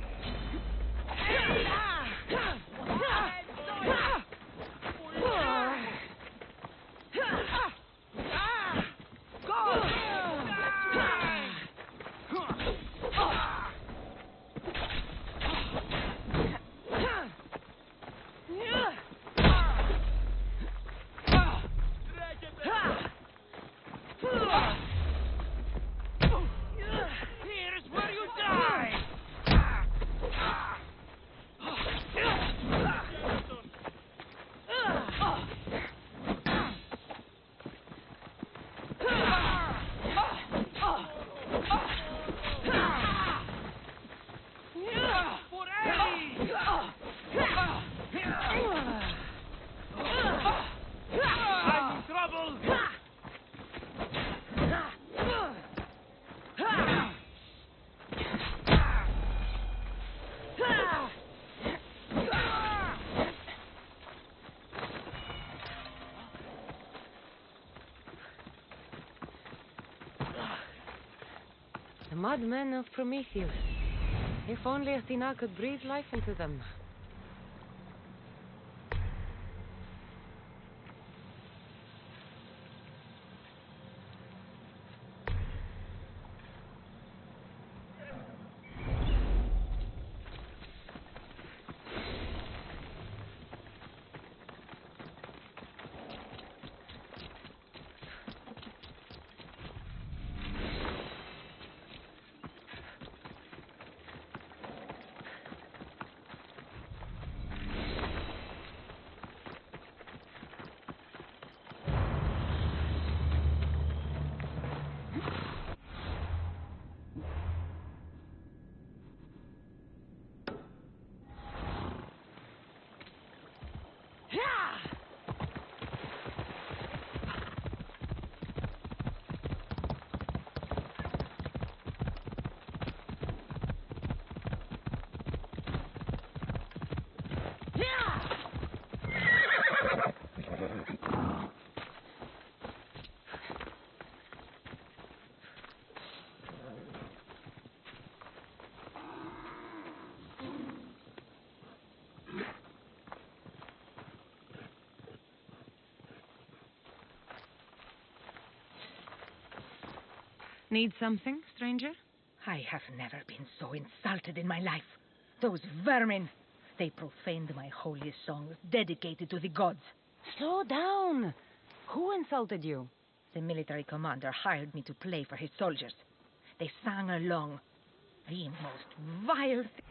Here's where you die! I'm in trouble! The madmen of Prometheus. If only Athena could breathe life into them. Need something, stranger? I have never been so insulted in my life. Those vermin! They profaned my holiest songs dedicated to the gods. Slow down! Who insulted you? The military commander hired me to play for his soldiers. They sang along. The most vile thing.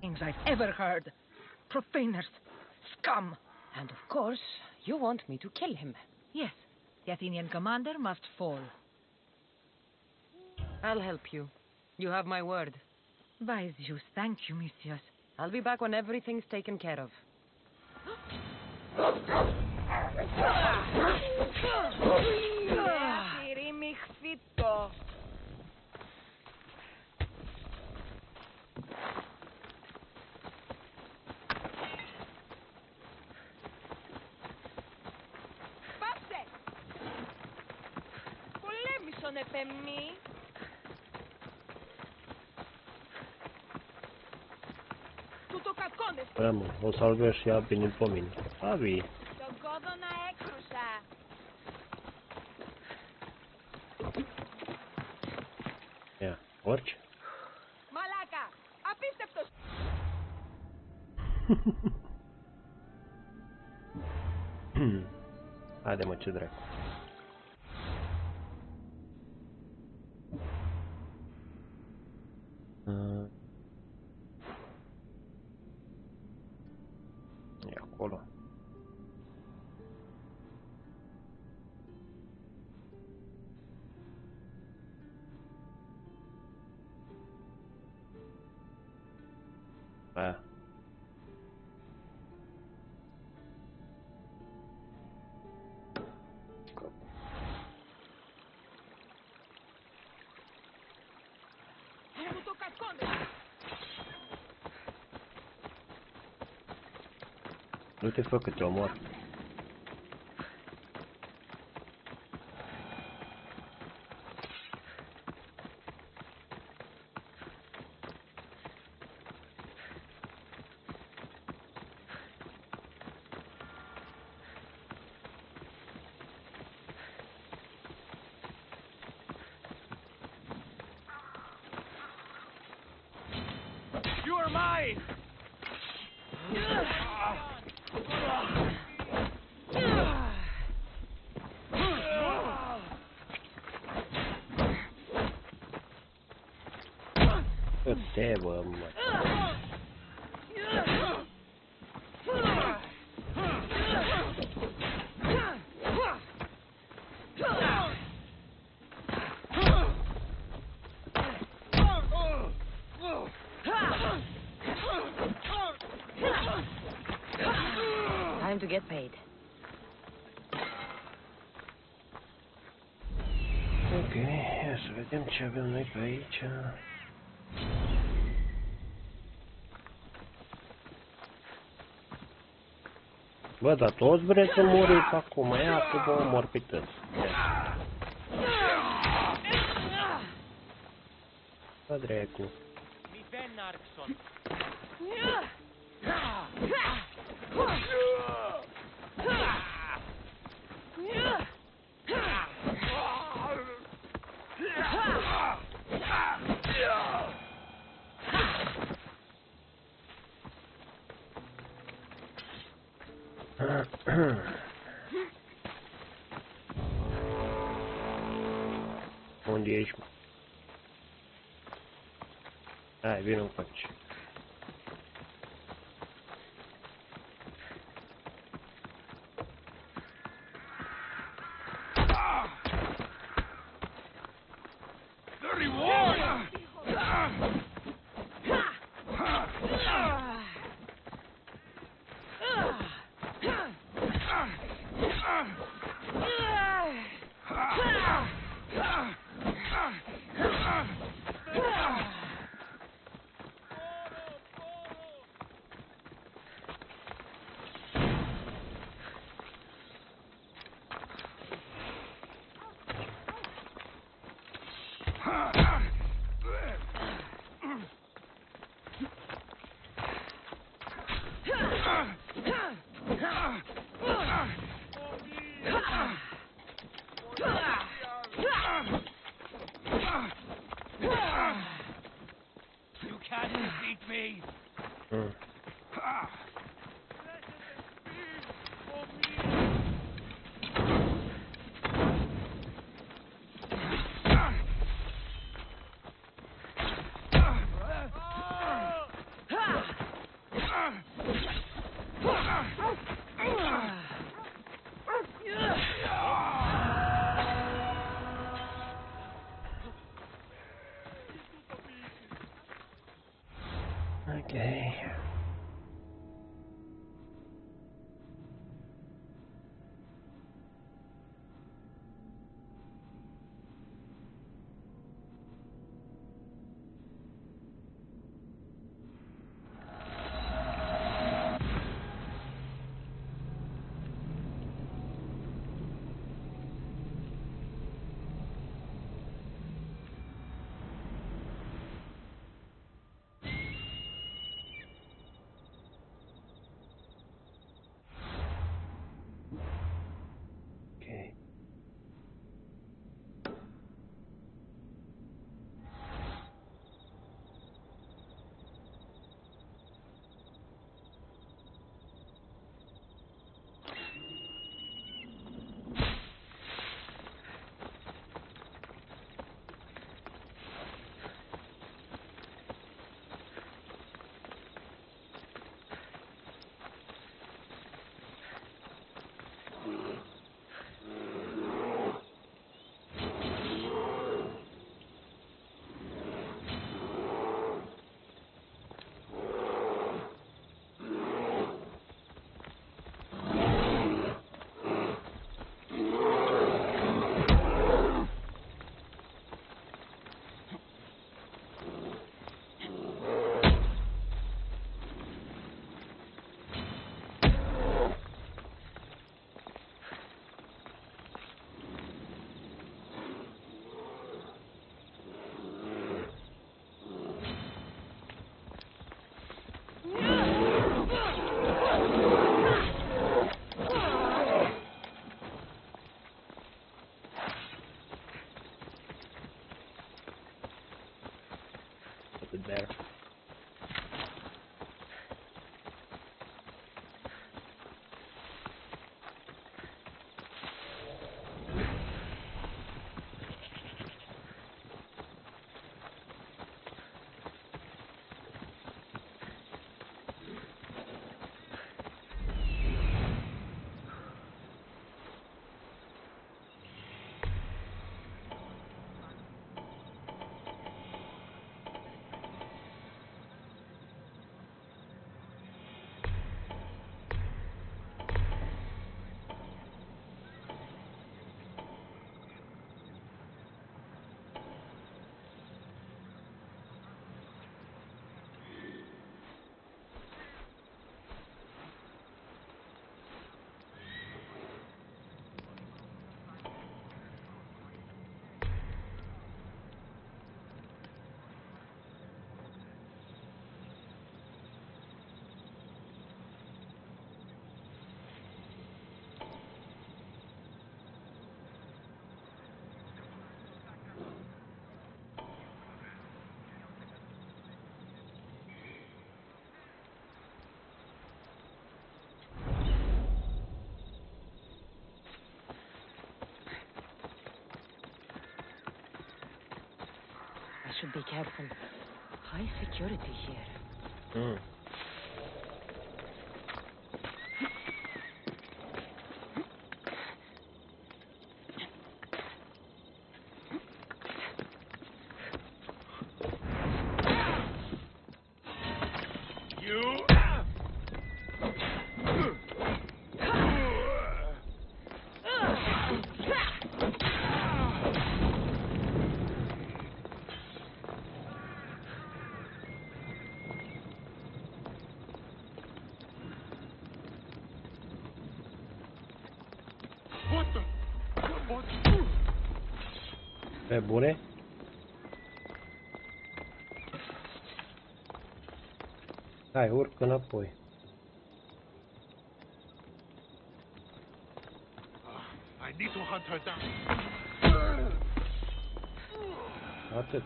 things I've ever heard. Profaners. Scum. And of course, you want me to kill him. Yes, the Athenian commander must fall. I'll help you. You have my word. By Zeus, thank you, Messias. I'll be back when everything's taken care of. Πάψε! Πολέμησον επεμμή. Τούτο κακόνες. Bă, mă, o să-l vezi și ea bine pe mine. Abi. Τον κόδωνα έκρουσα. Ia, orice. Μαλάκα! Απίστευτος! Haide mă, ce dracu. E acolo. Aia. Τούτο κακόνες. Nu te fă că te omor. You are mine! Te bă, mă. Time to get paid. Ok, ia să vedem ce avem noi pe aici. Bă, dar toți vreți să muriți acum, ia că vă omor pe toți. Bă, dracu. Unde ești, mă? Hai, vino încoace. Okay. There. I should be careful. High security here. Pe bune? Hai, urcă înapoi. I need to hunt her down. Atât.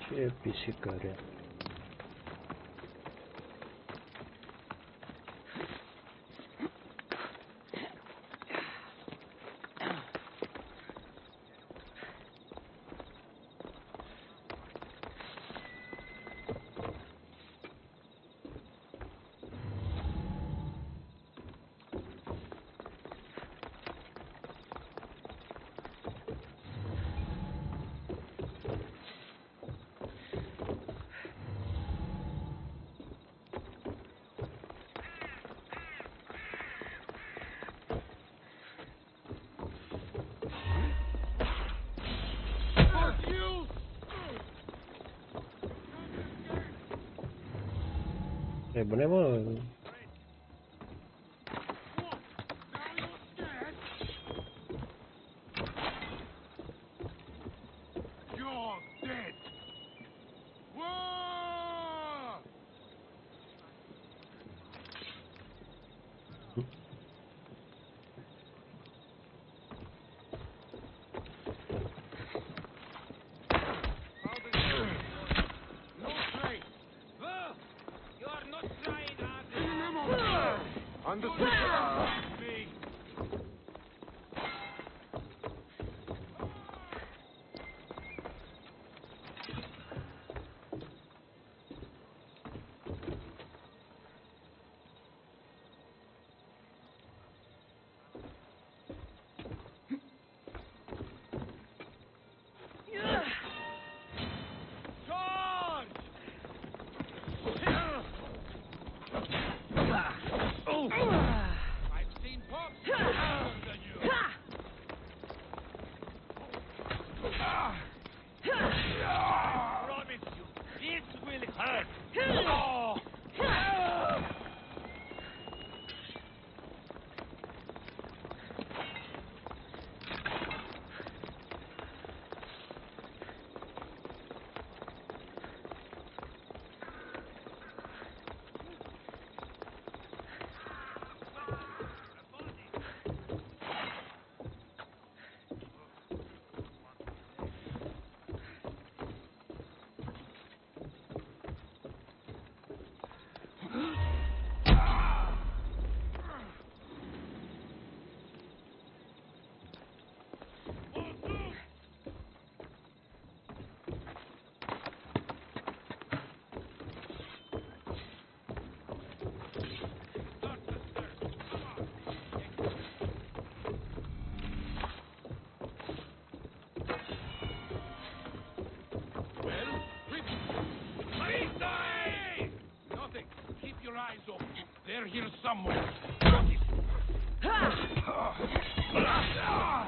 Ce pisicăre. E bune, mă. They're here somewhere.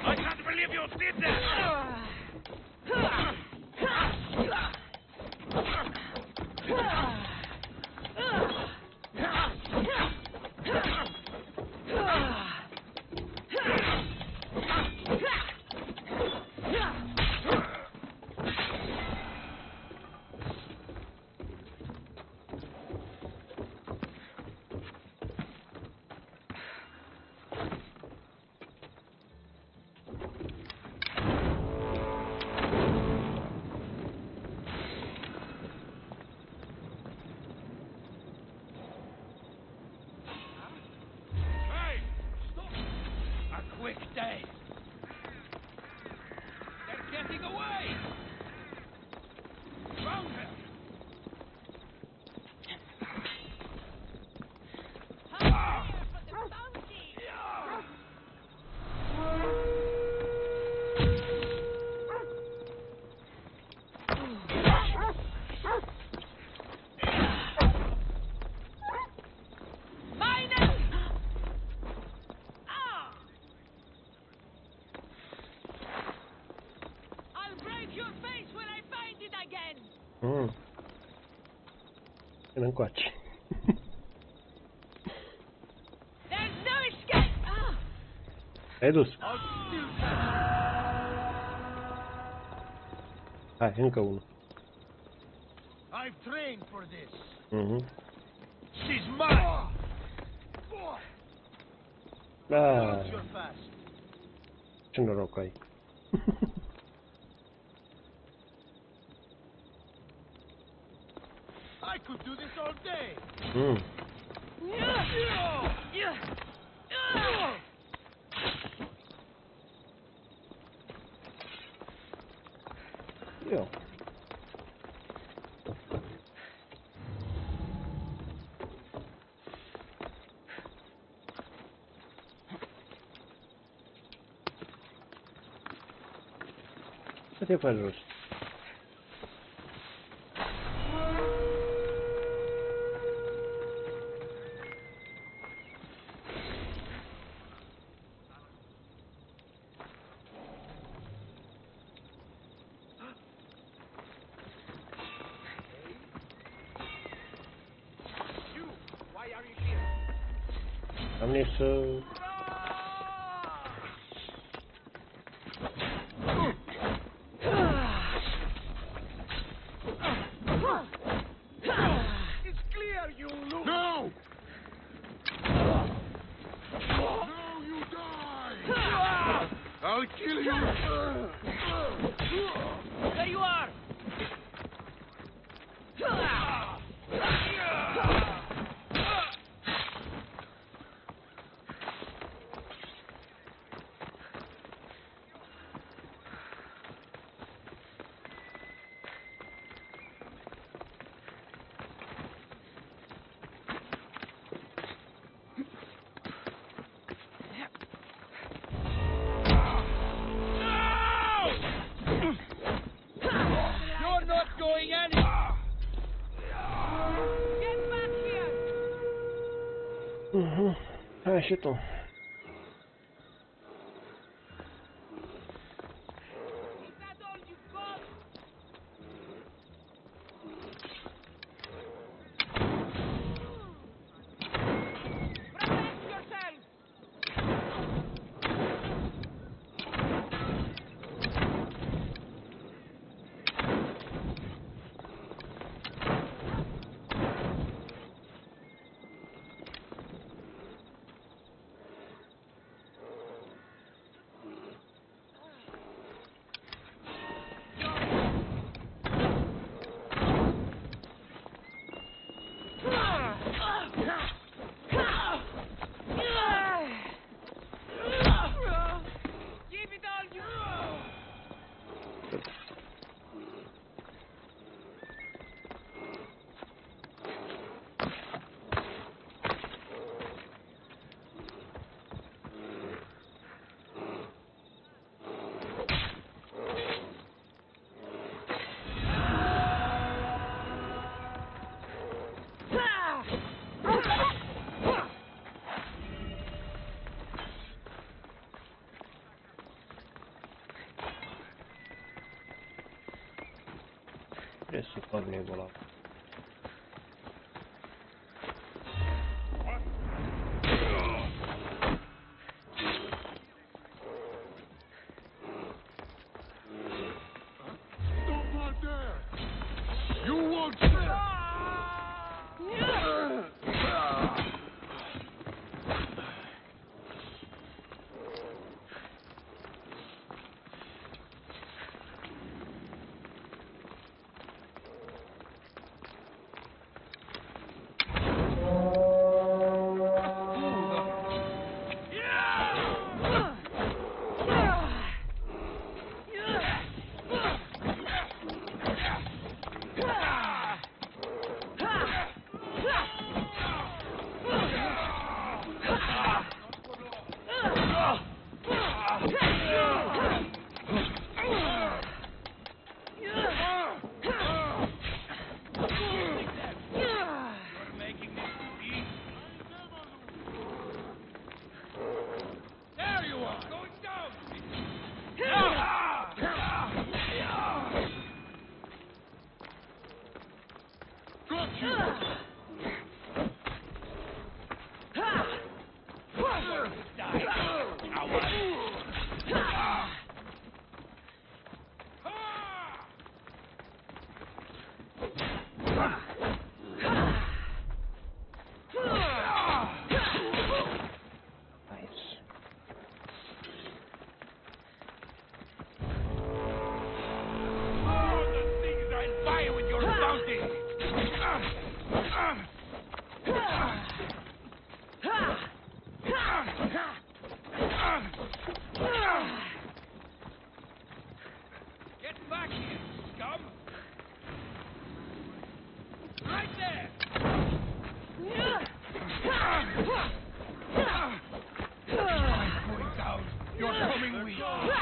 I can't believe you did that! Până încoace. Ai dus. Hai, încă unul. I've trained for this. She's mine. Da. Ce noroc ai. could do this all day. Jó. Să te faci jos. Am niște... It's clear you lose. No! No, you die! I'll kill you! There you are! You're not going anywhere! Get back here! Hai și tu. Trebuie să fac nebula. Don't want there! You won't stay! Get back here, scum! Right there! I'm going down. You're coming weak. No!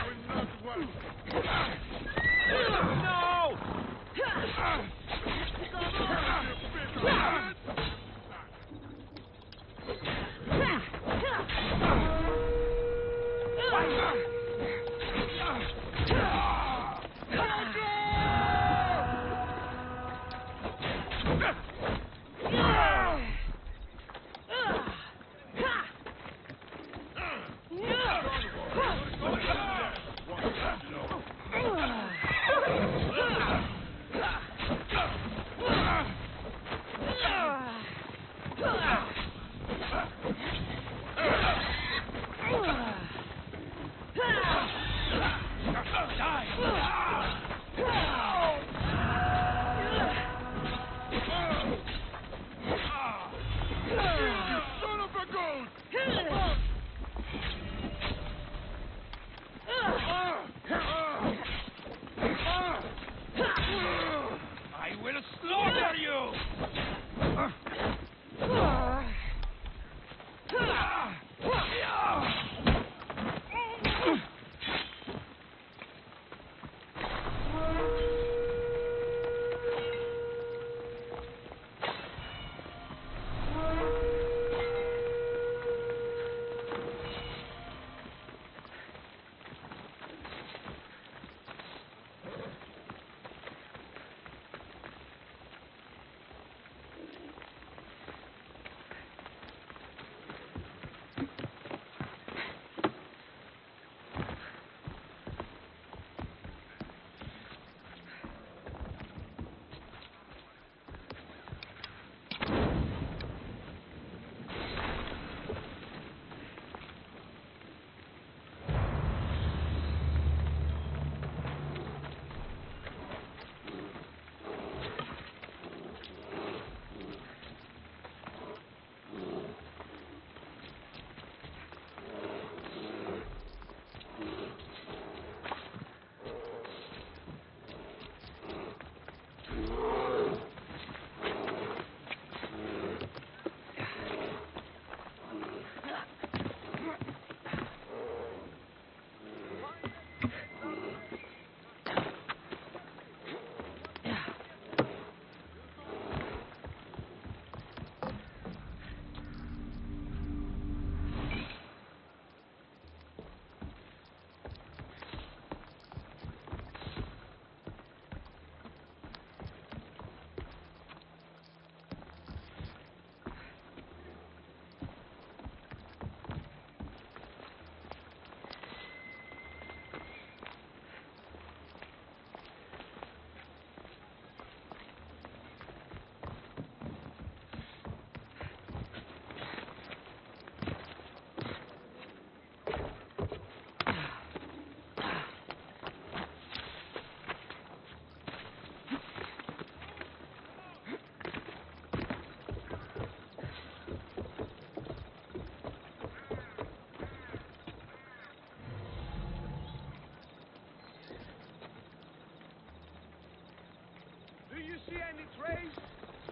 see any trace?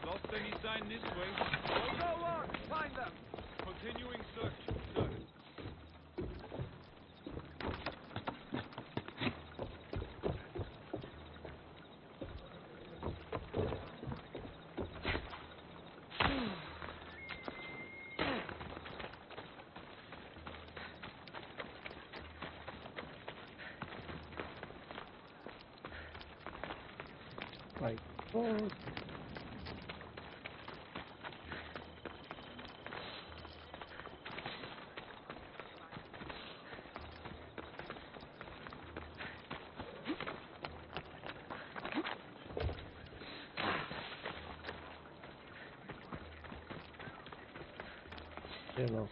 Lost any sign this way? Well, go on, find them. Continuing search, sir. Like, oh. Lenovo.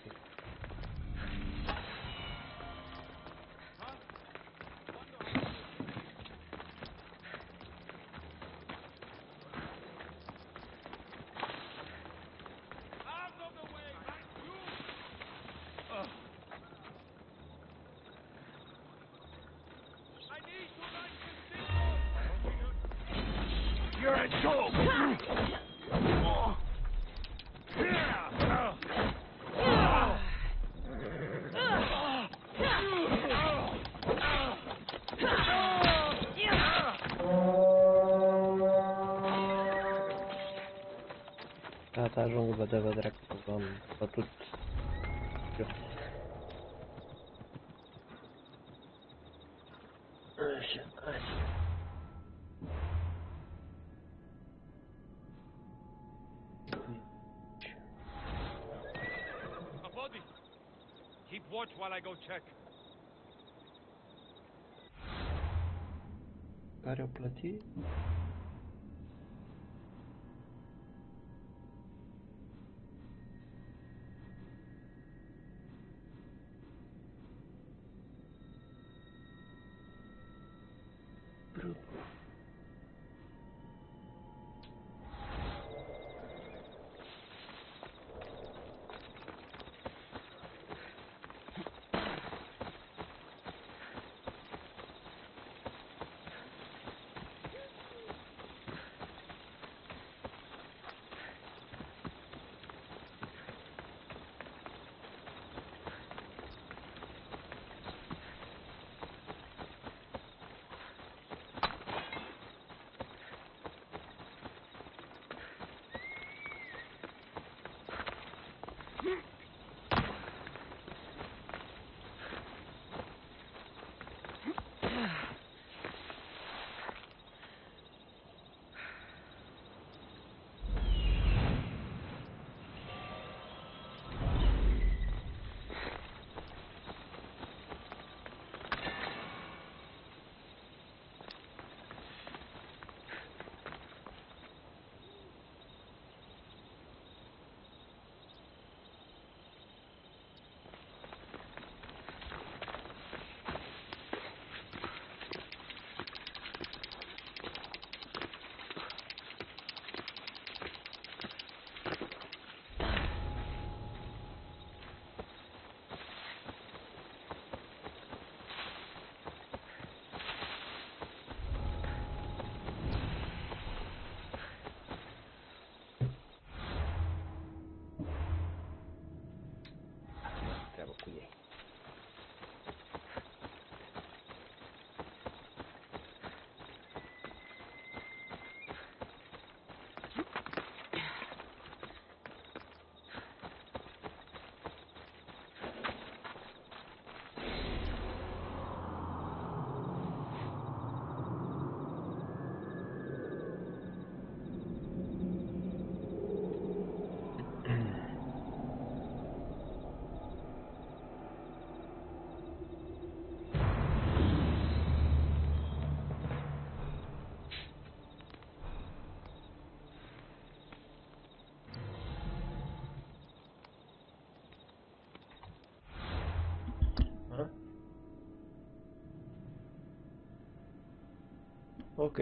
dă dracu că v-am bătut eu. Așa, hai. A body! Keep watch while I go check. Care o plăti? Ok.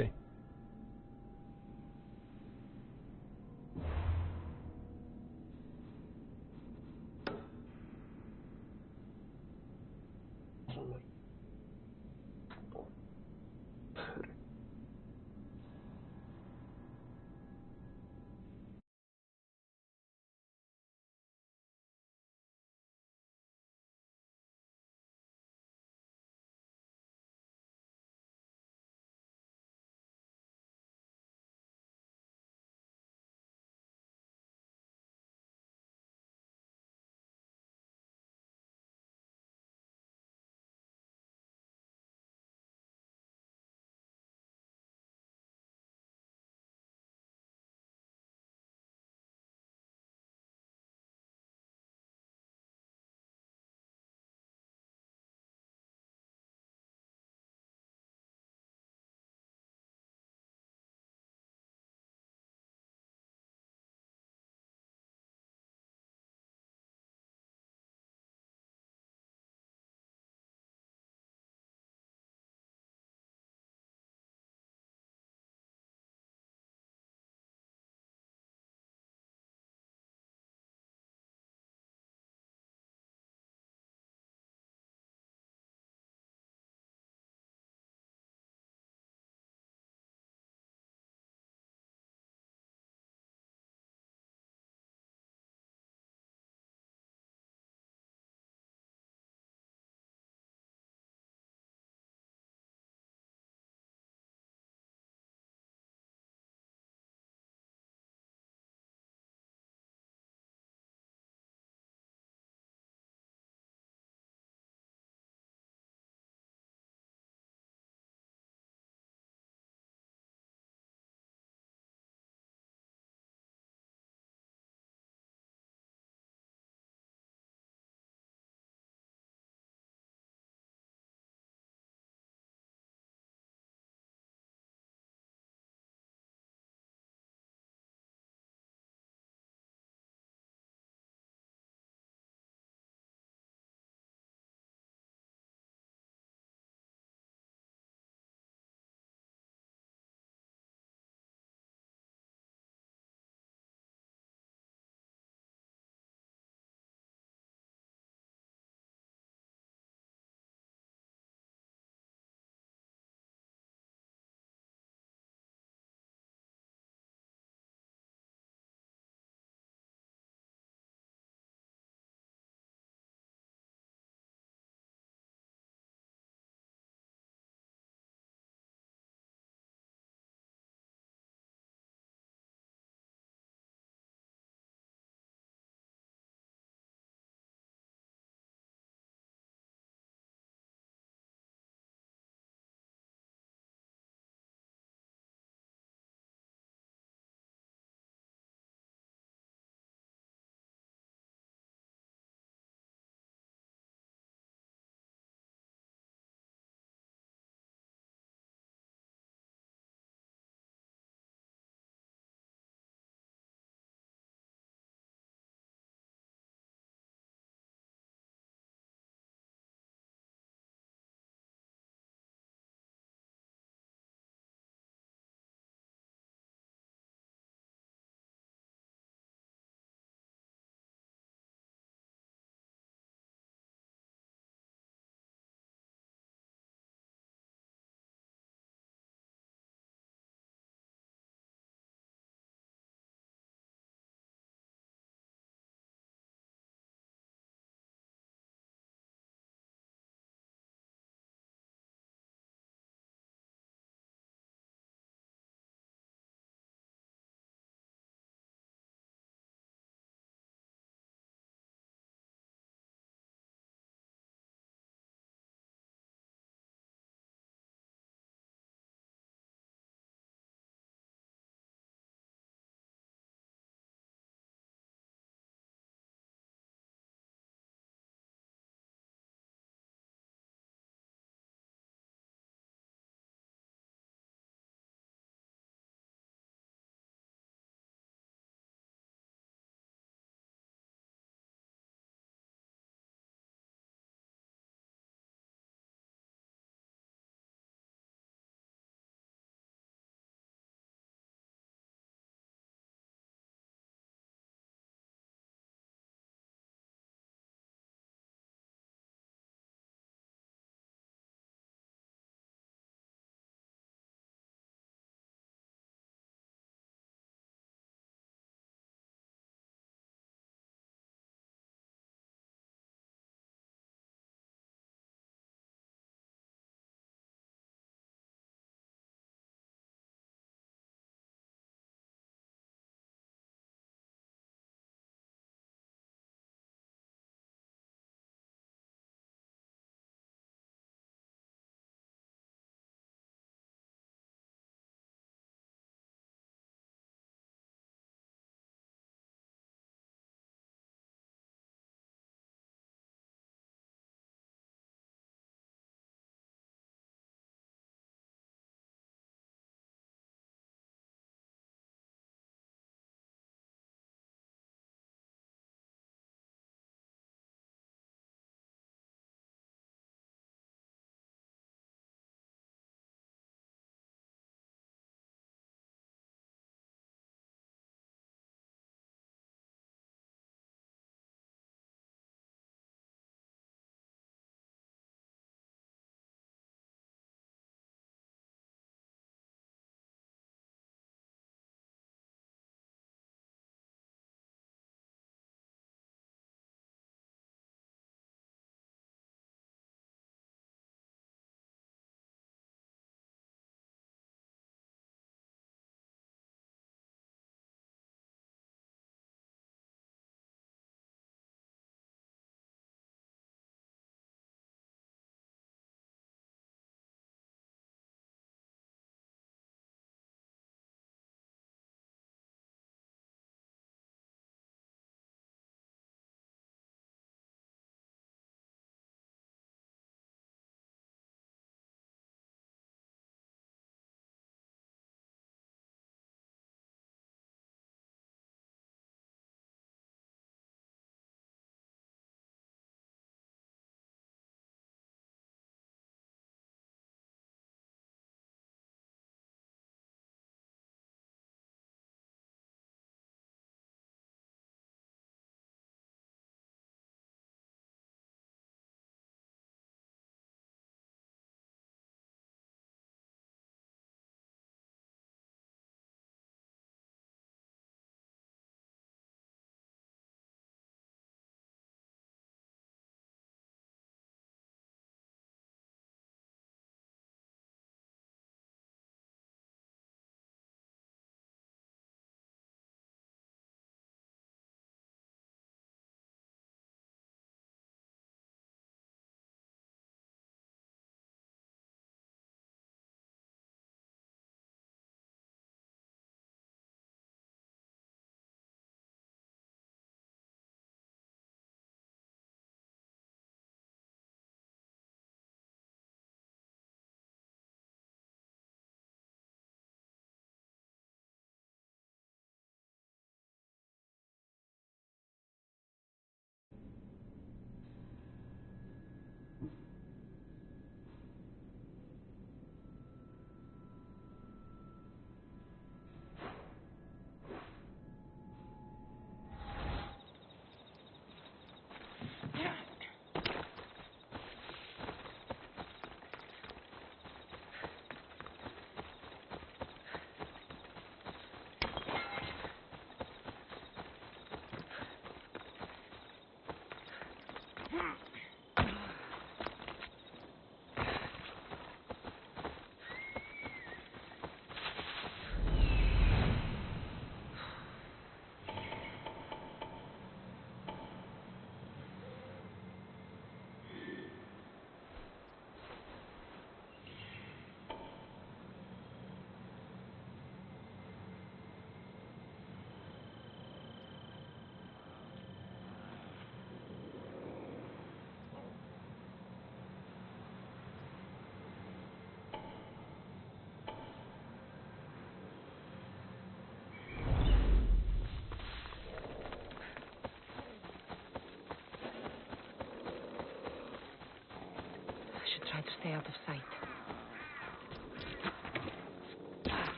try to stay out of sight.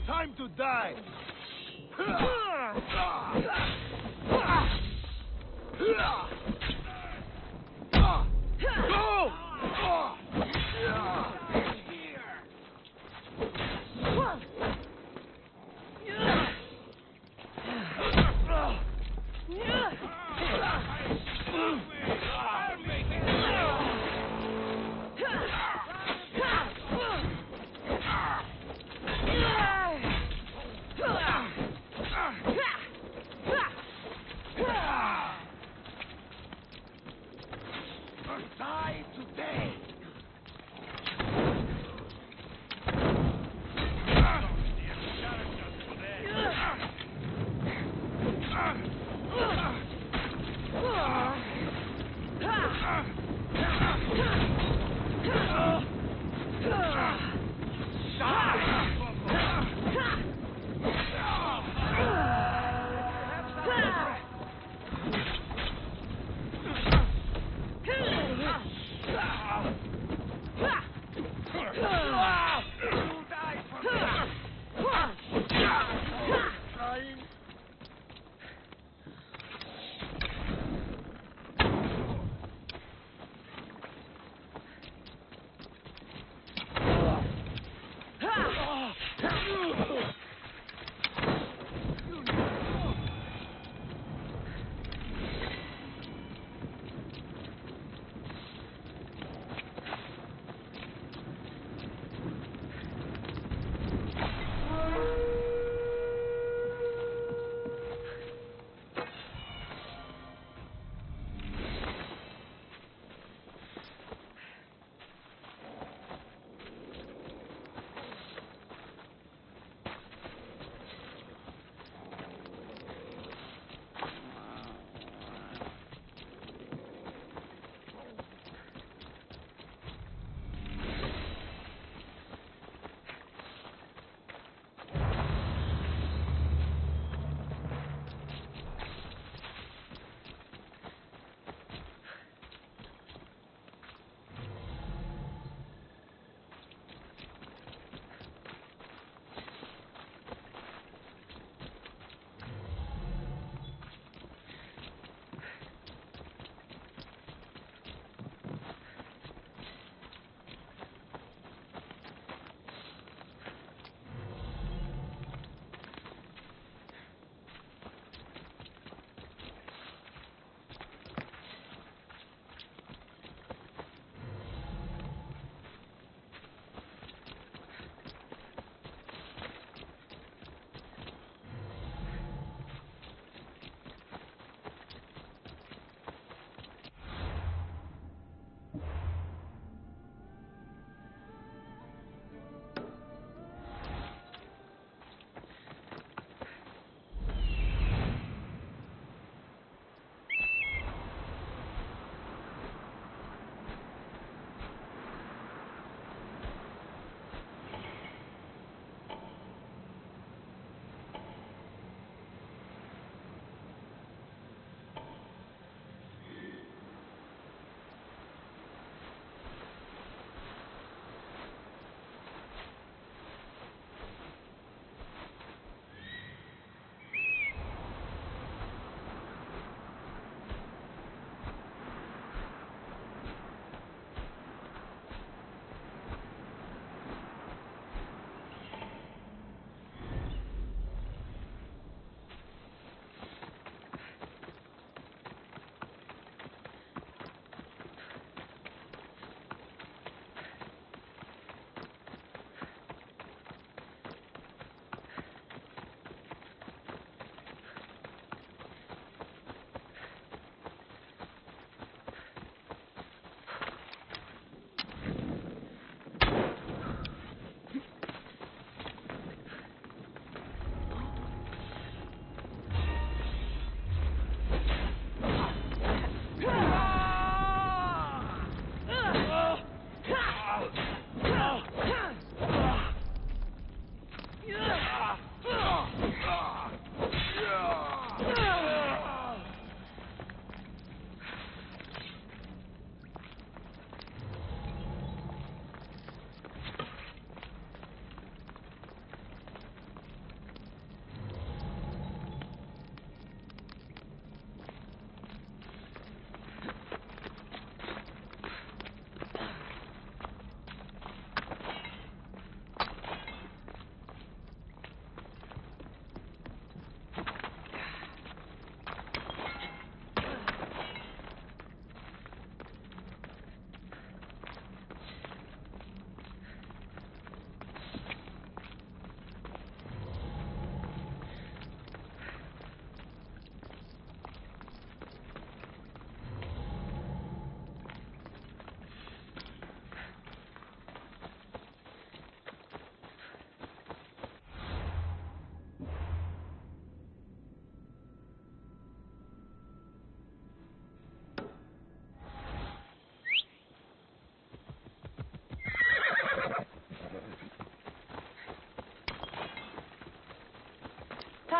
Time to die!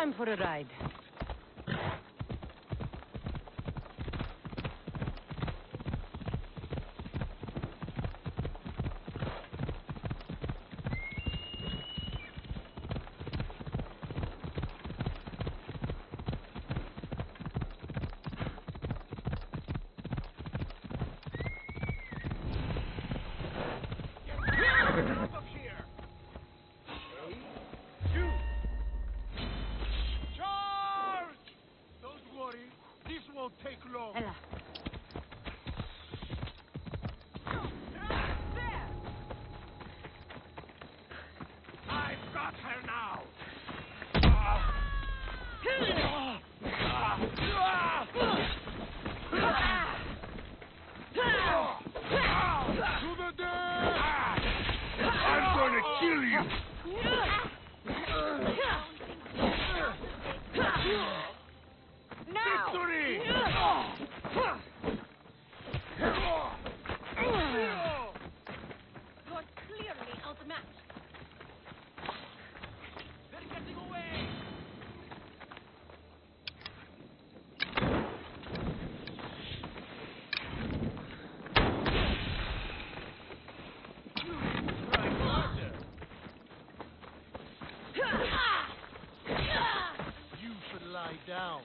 time for a ride. Down.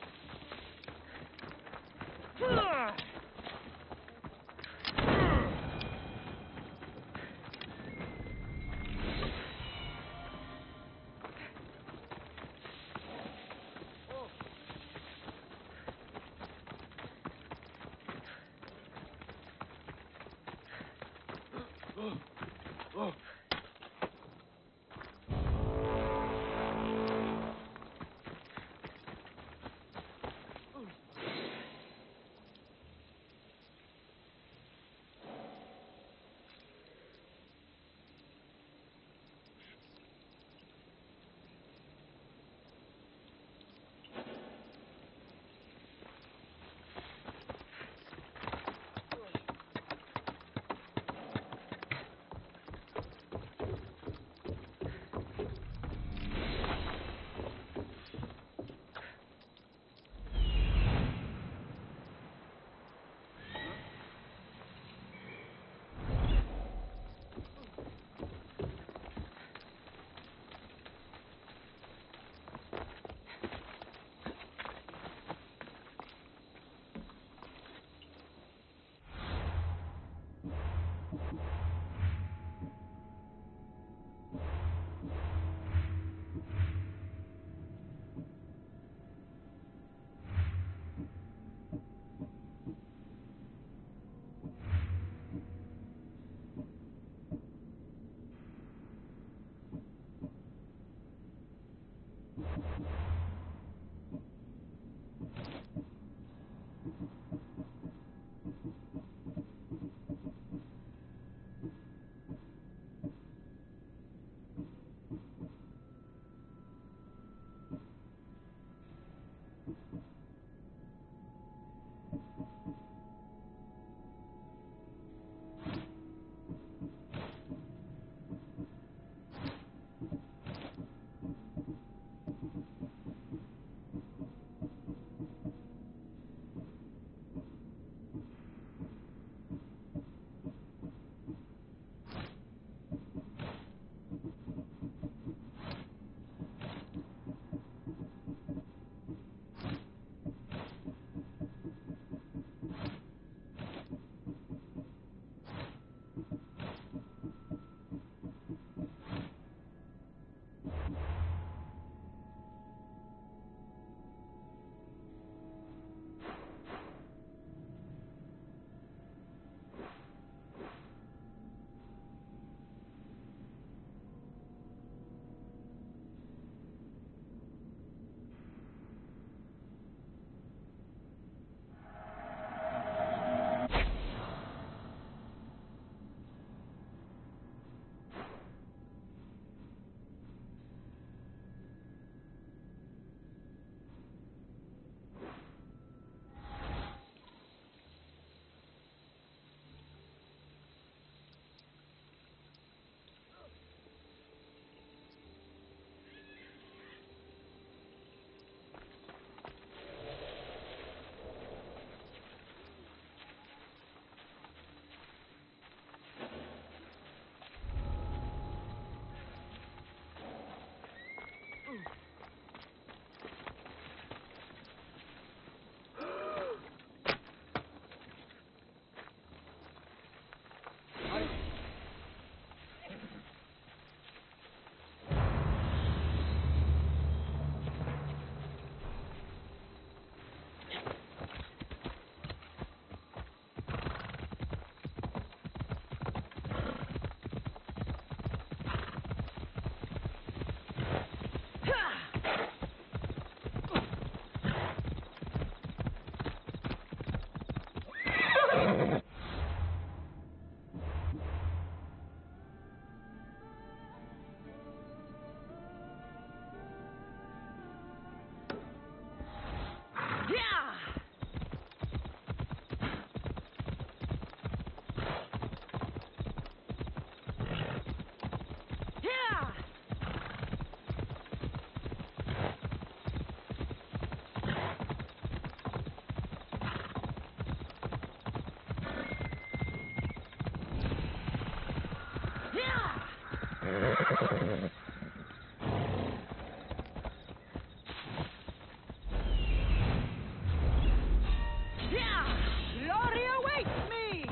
Glory awaits me!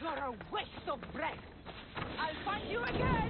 You're a waste of breath. I'll find you again.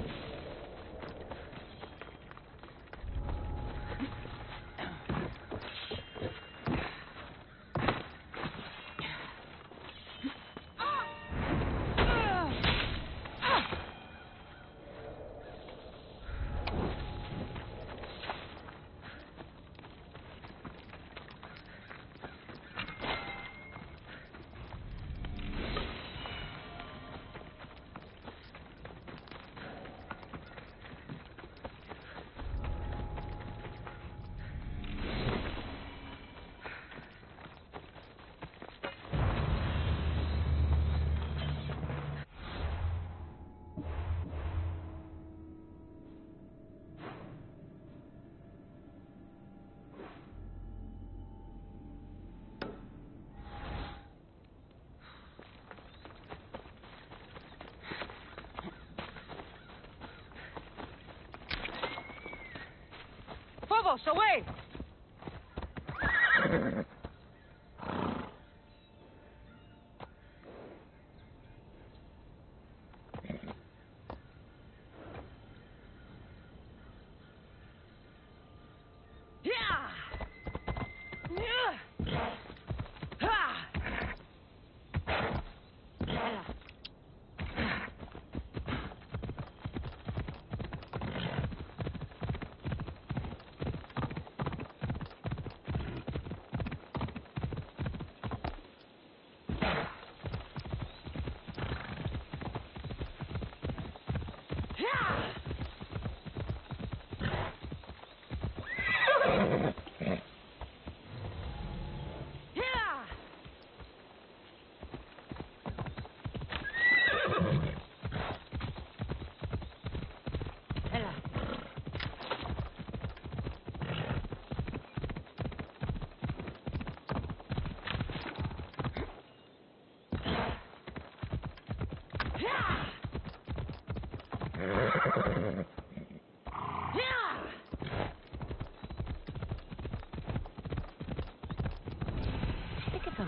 Away!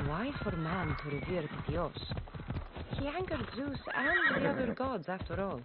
Wise for man to revere the Dios. He angered Zeus and the other gods, after all.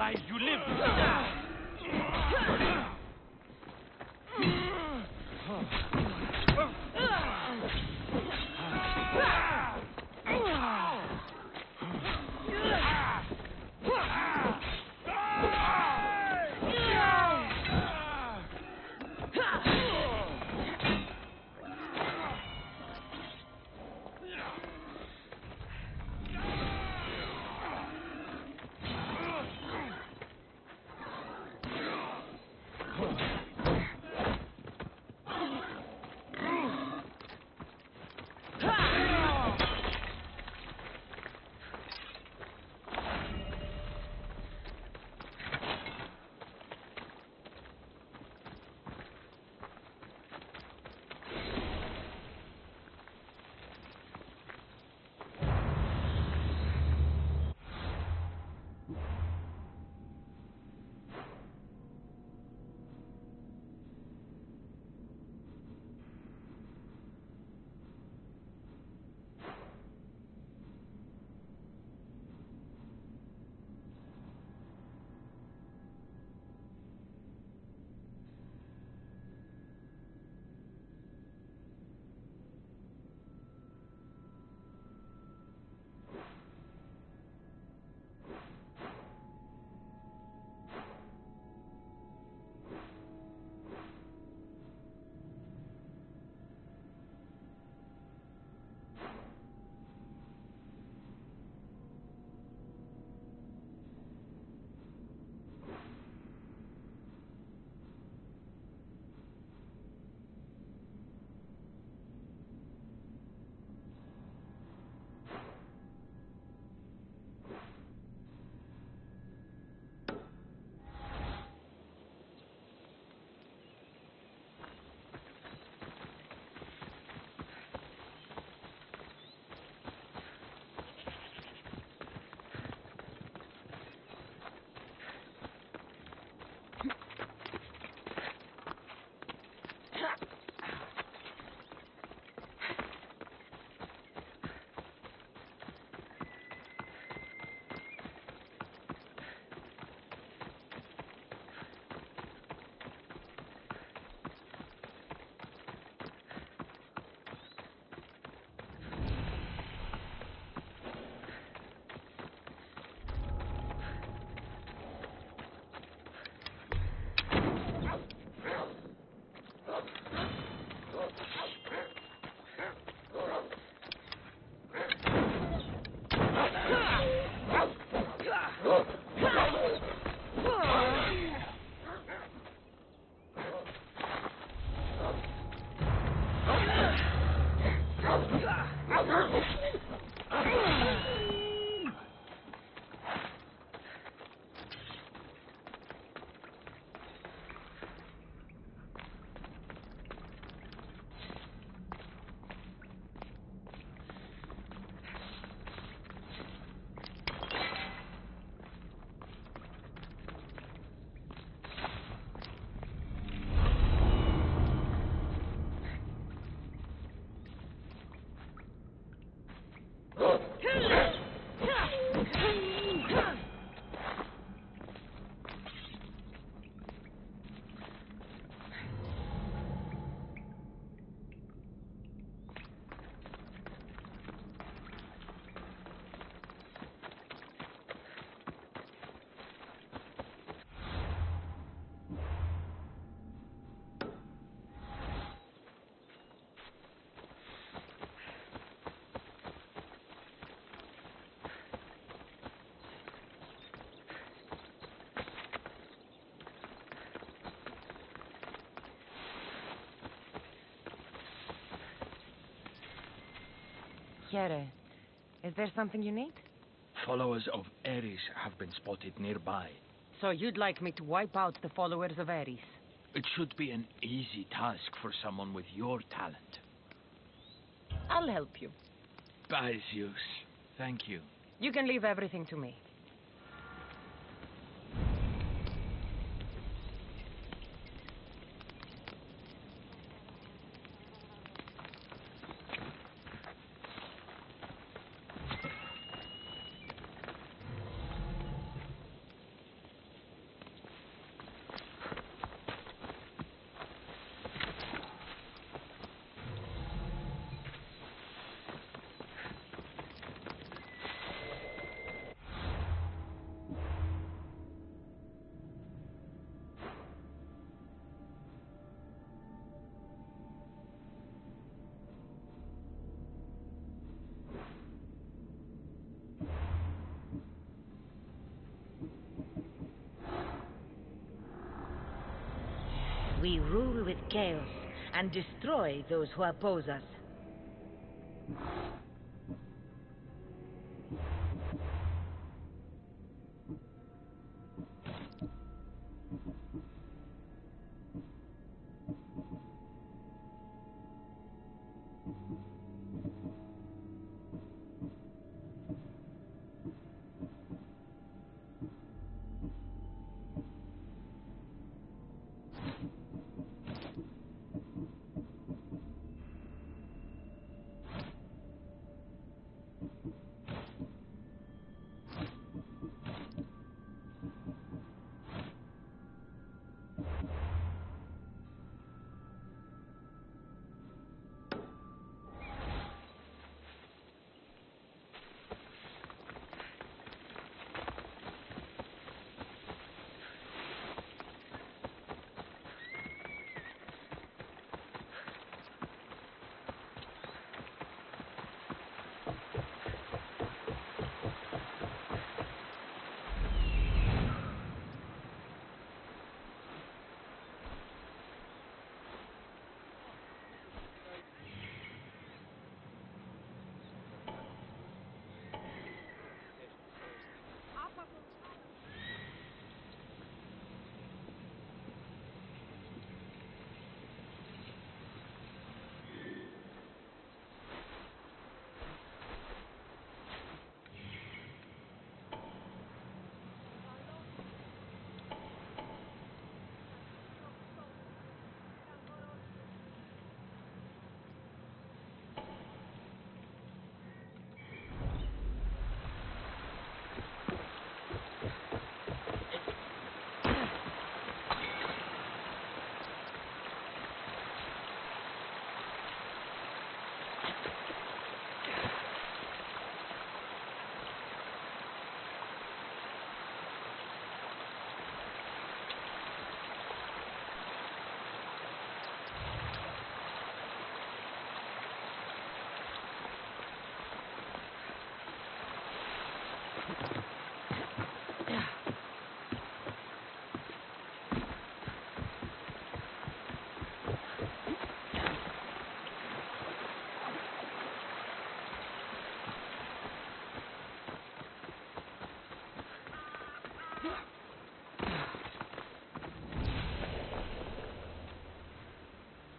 lies you live. Here, is there something you need? Followers of AQIRYS have been spotted nearby. So you'd like me to wipe out the followers of AQIRYS? It should be an easy task for someone with your talent. I'll help you. By Zeus, thank you. You can leave everything to me. We rule with chaos and destroy those who oppose us.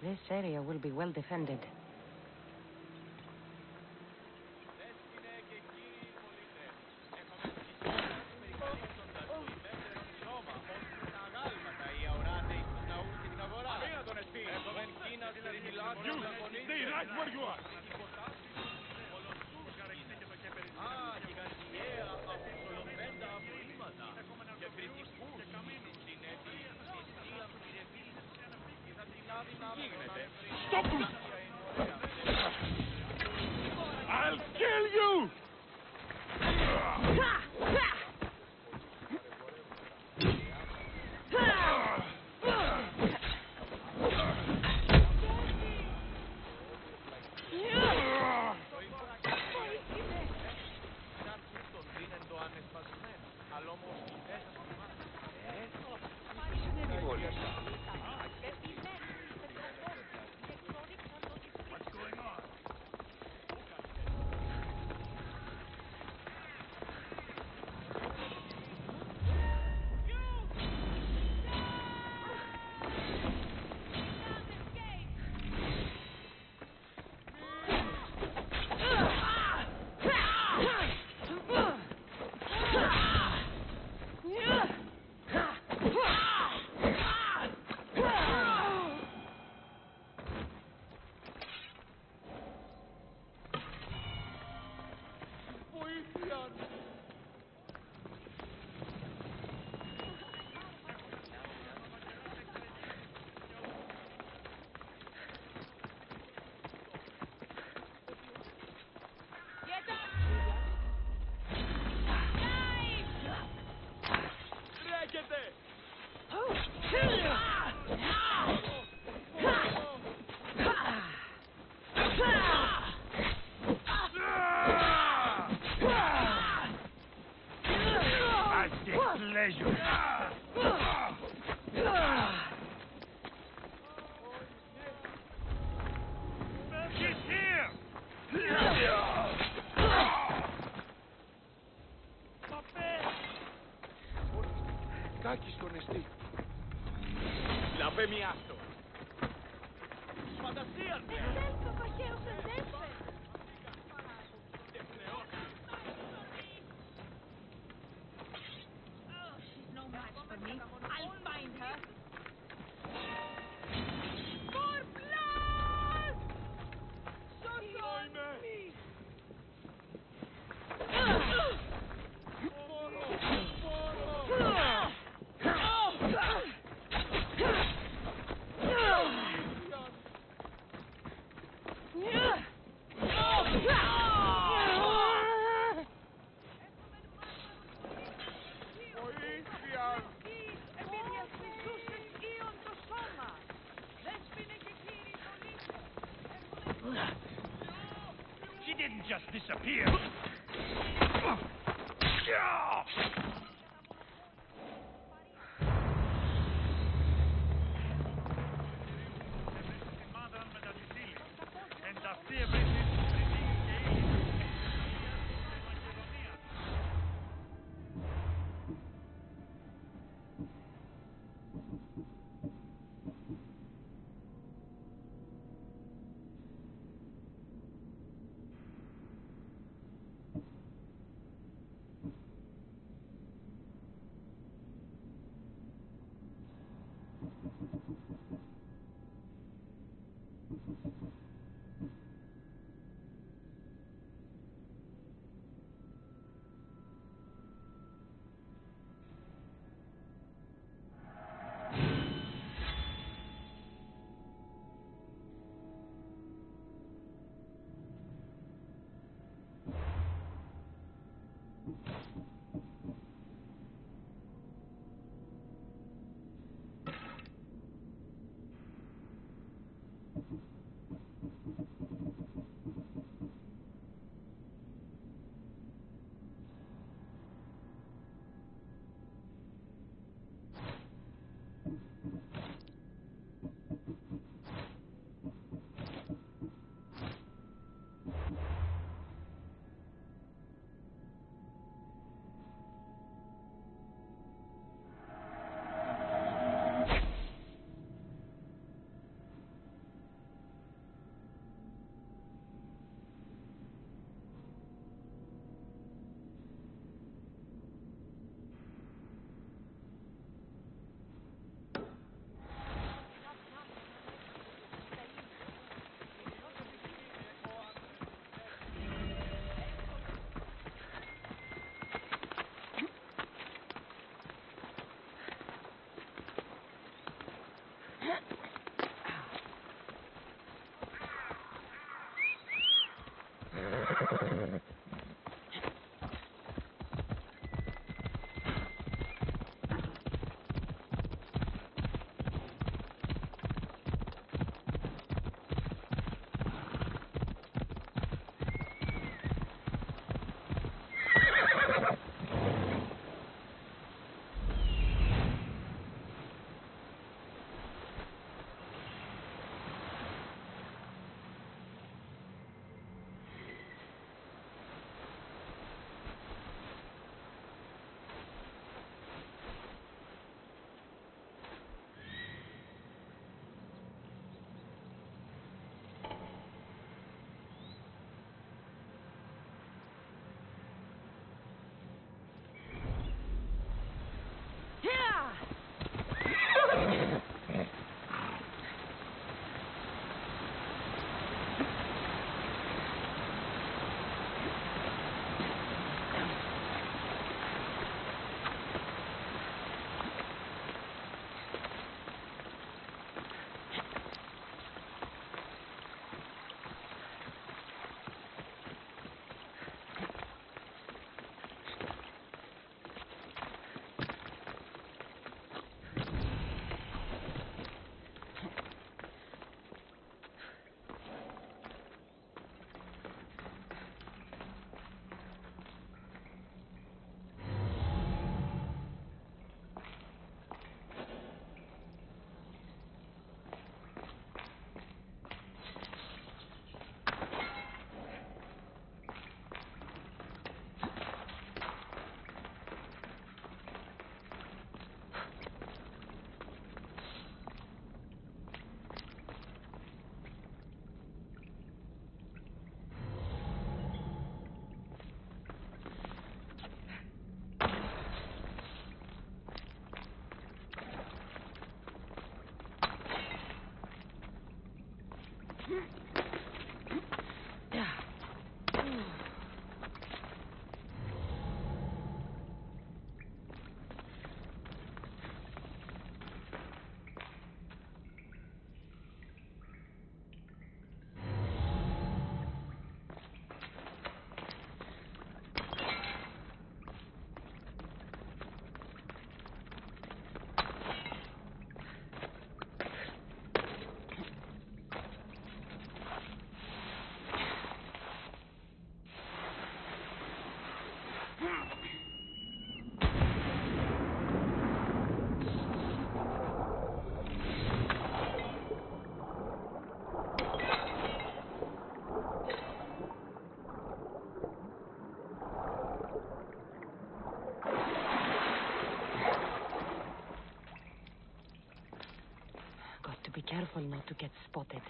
This area will be well defended. Stay right where you are. Stop them! I'll kill you! Majesty. Απέμοιάστο. Φαντασία, ρε. Εξέλθω, παχαίος εντέφε. She's no match for me. I'll find her. For blood! So on me! She didn't just disappear. careful not to get spotted.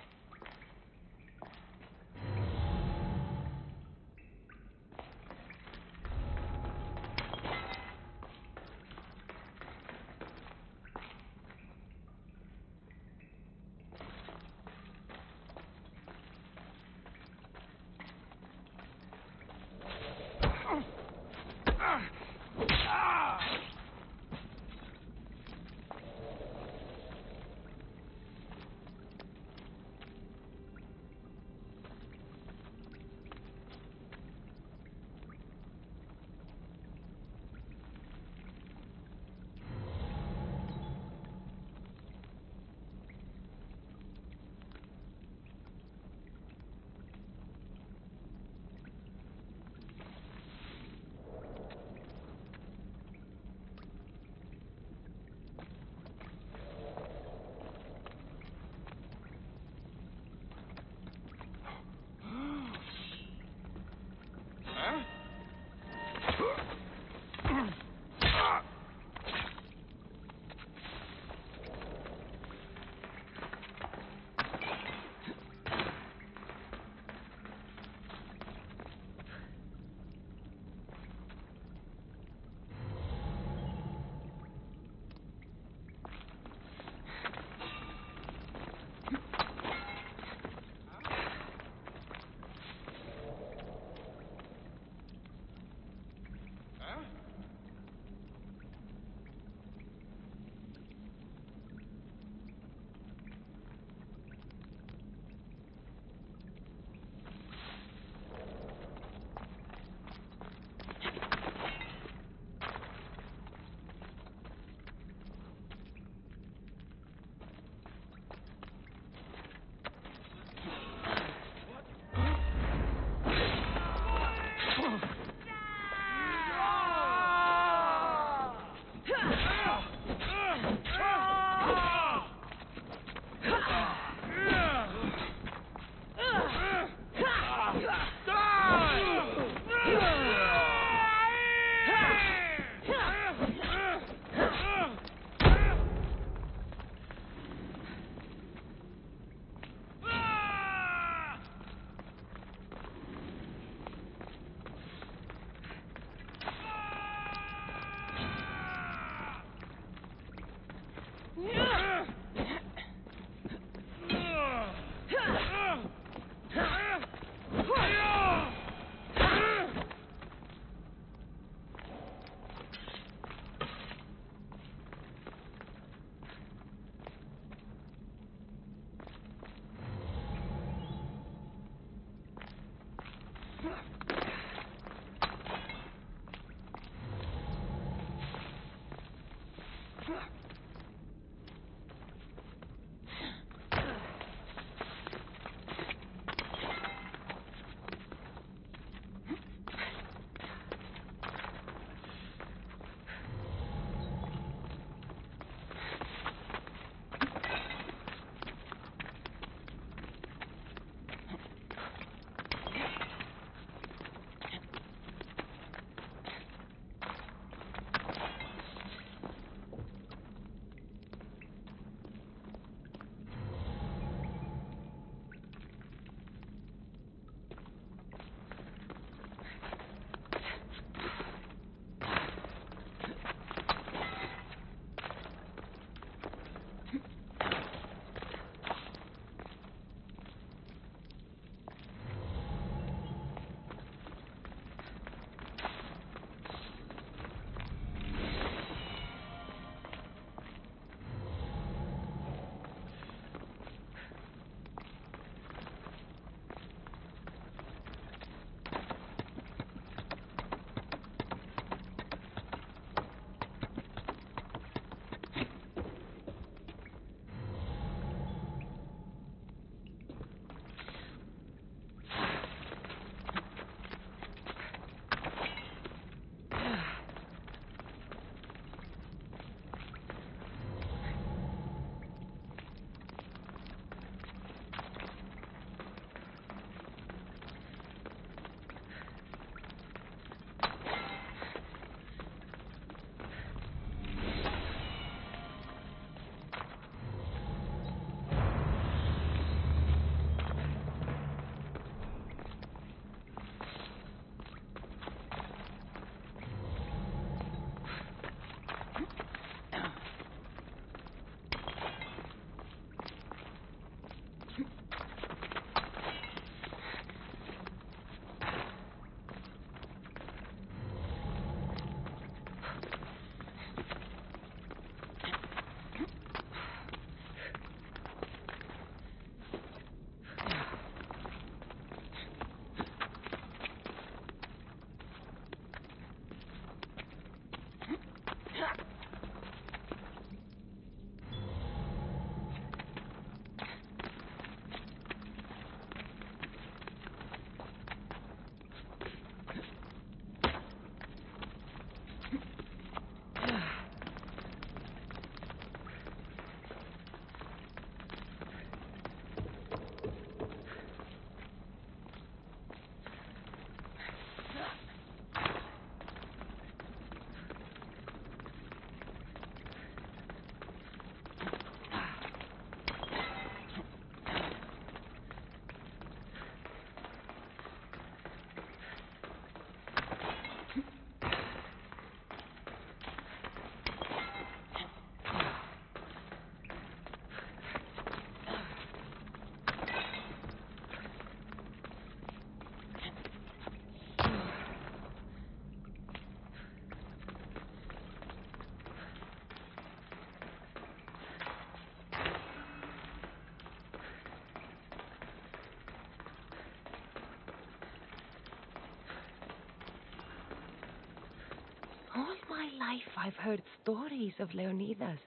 my life, I've heard stories of Leonidas.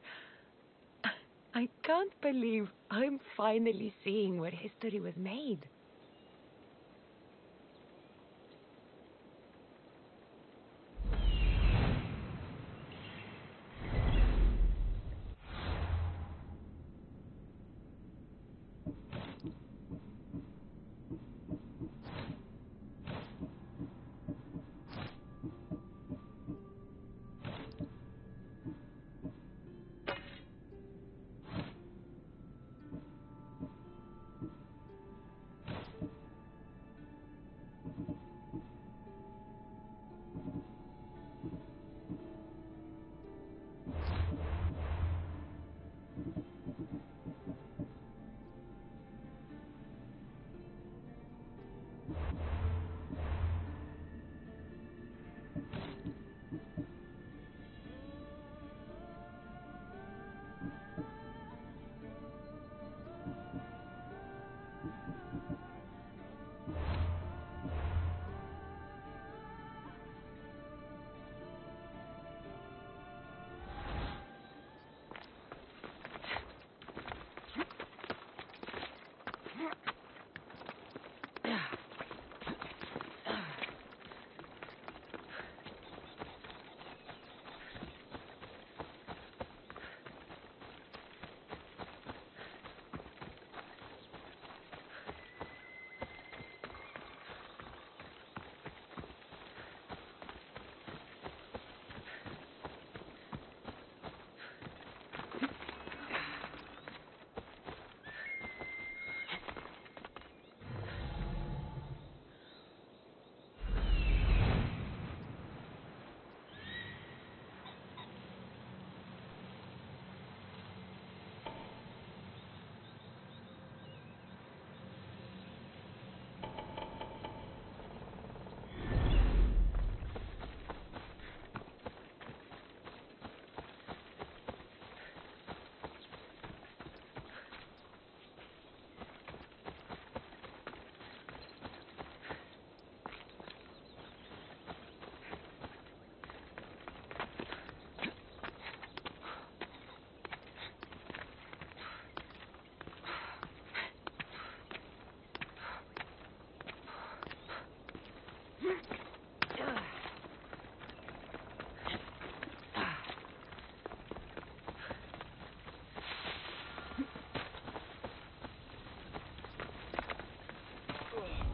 I can't believe I'm finally seeing where history was made.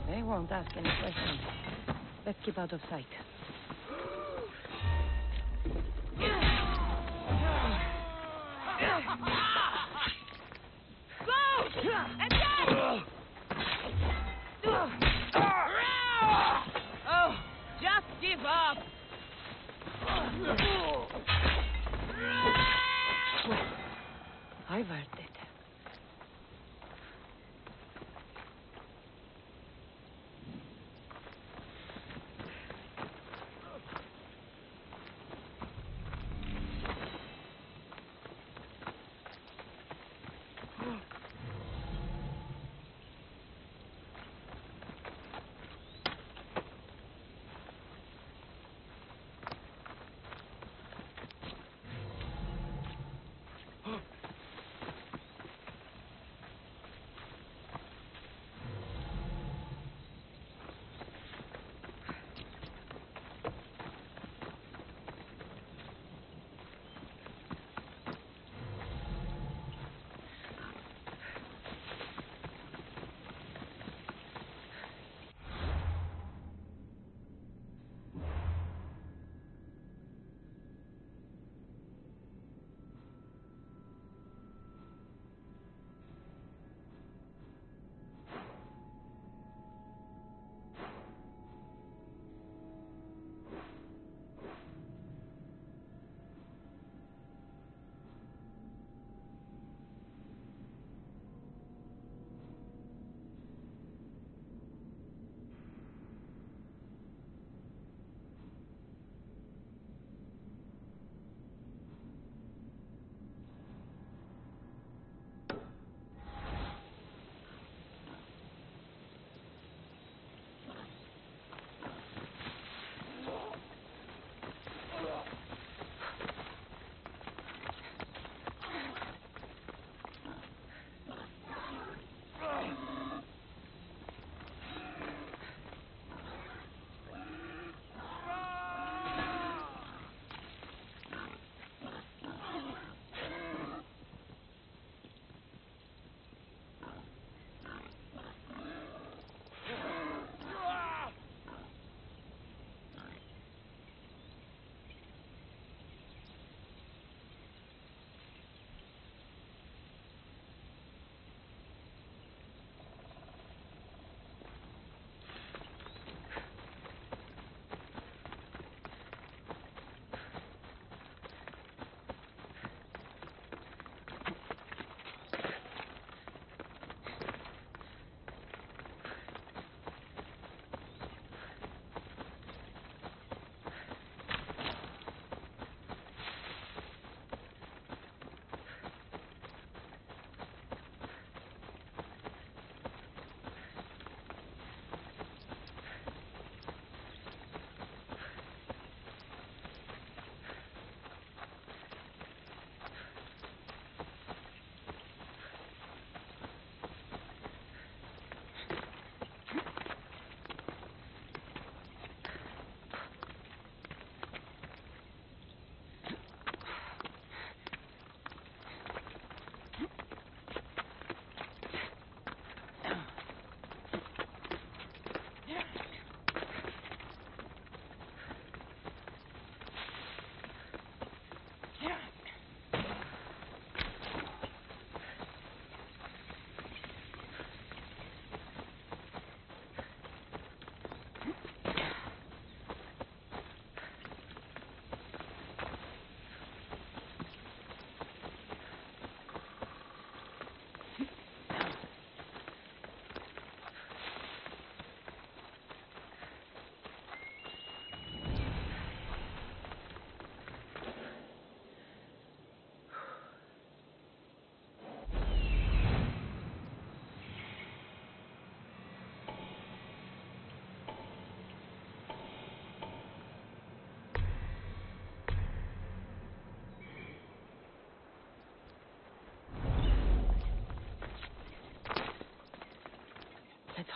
They won't ask any questions. Let's keep out of sight. Go! Attack! Oh, just give up. I've heard it.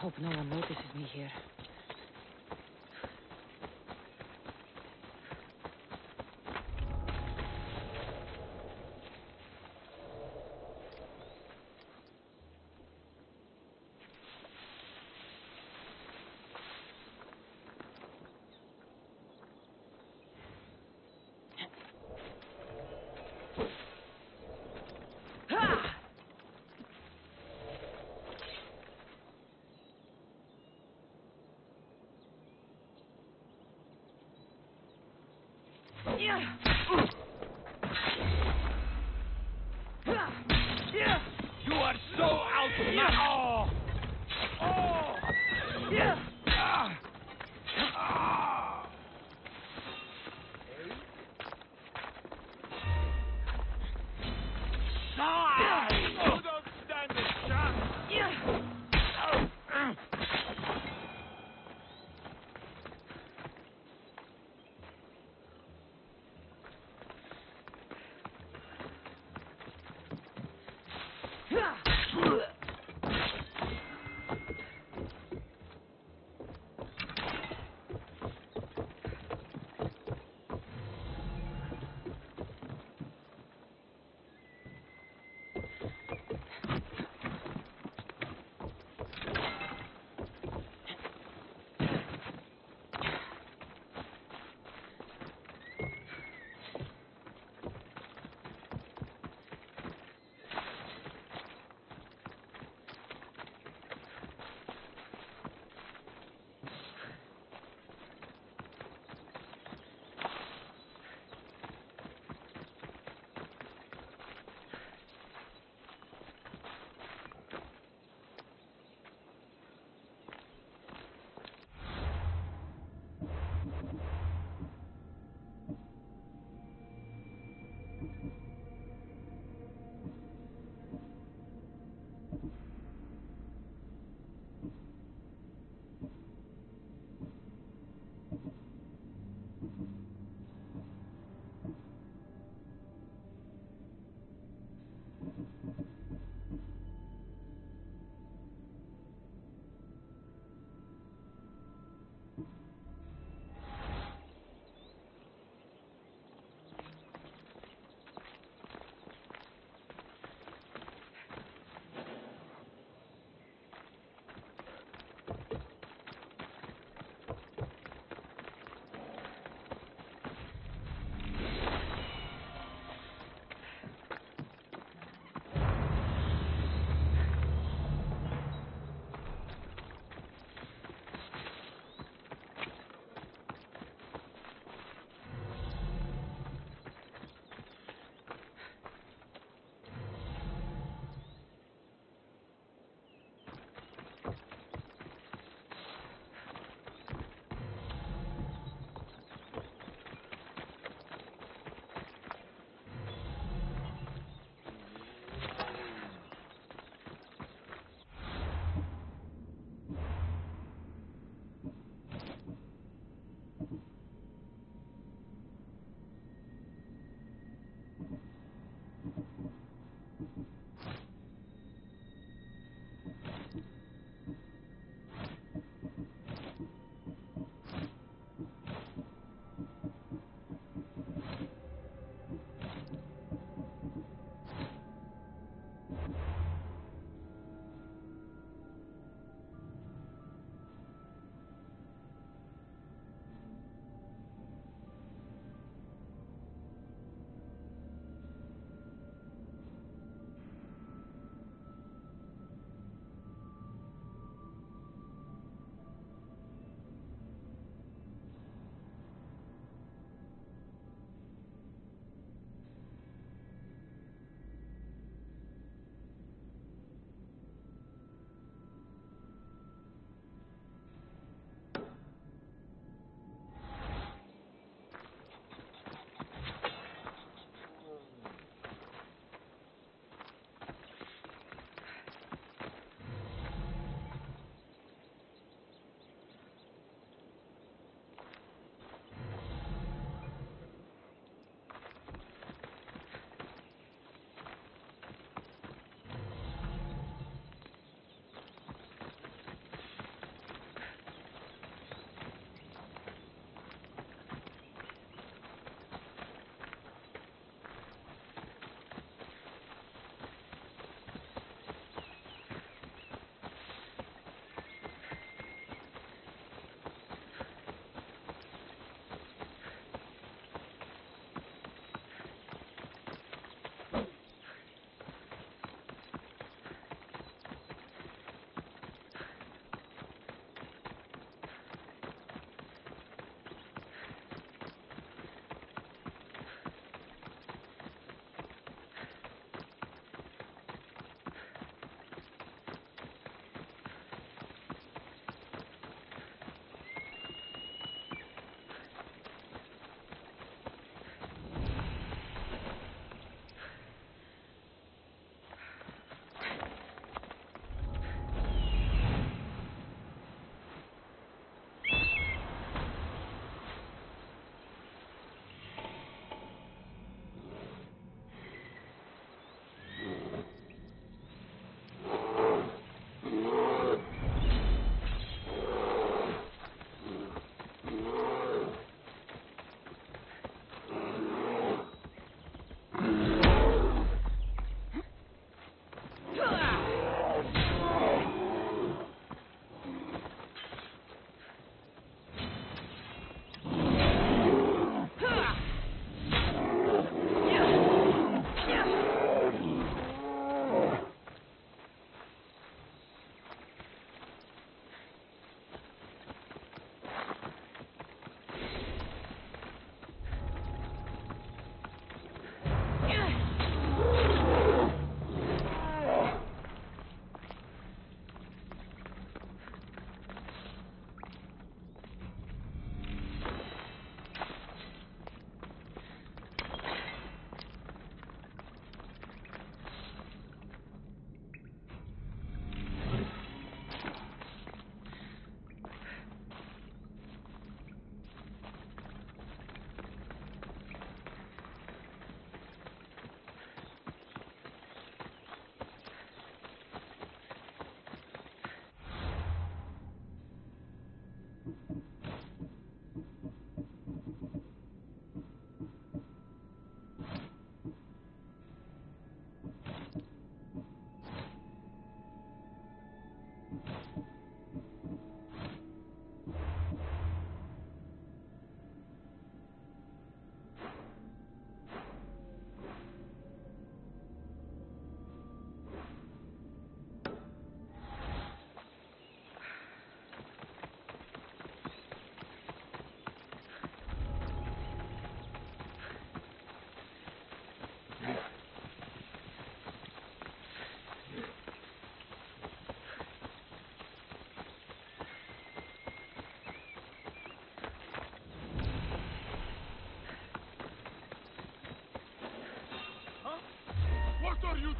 hope no one notices me here. You are so outmatched! You don't stand a chance!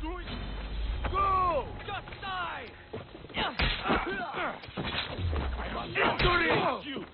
doing? Go! Just die! I must interrupt you!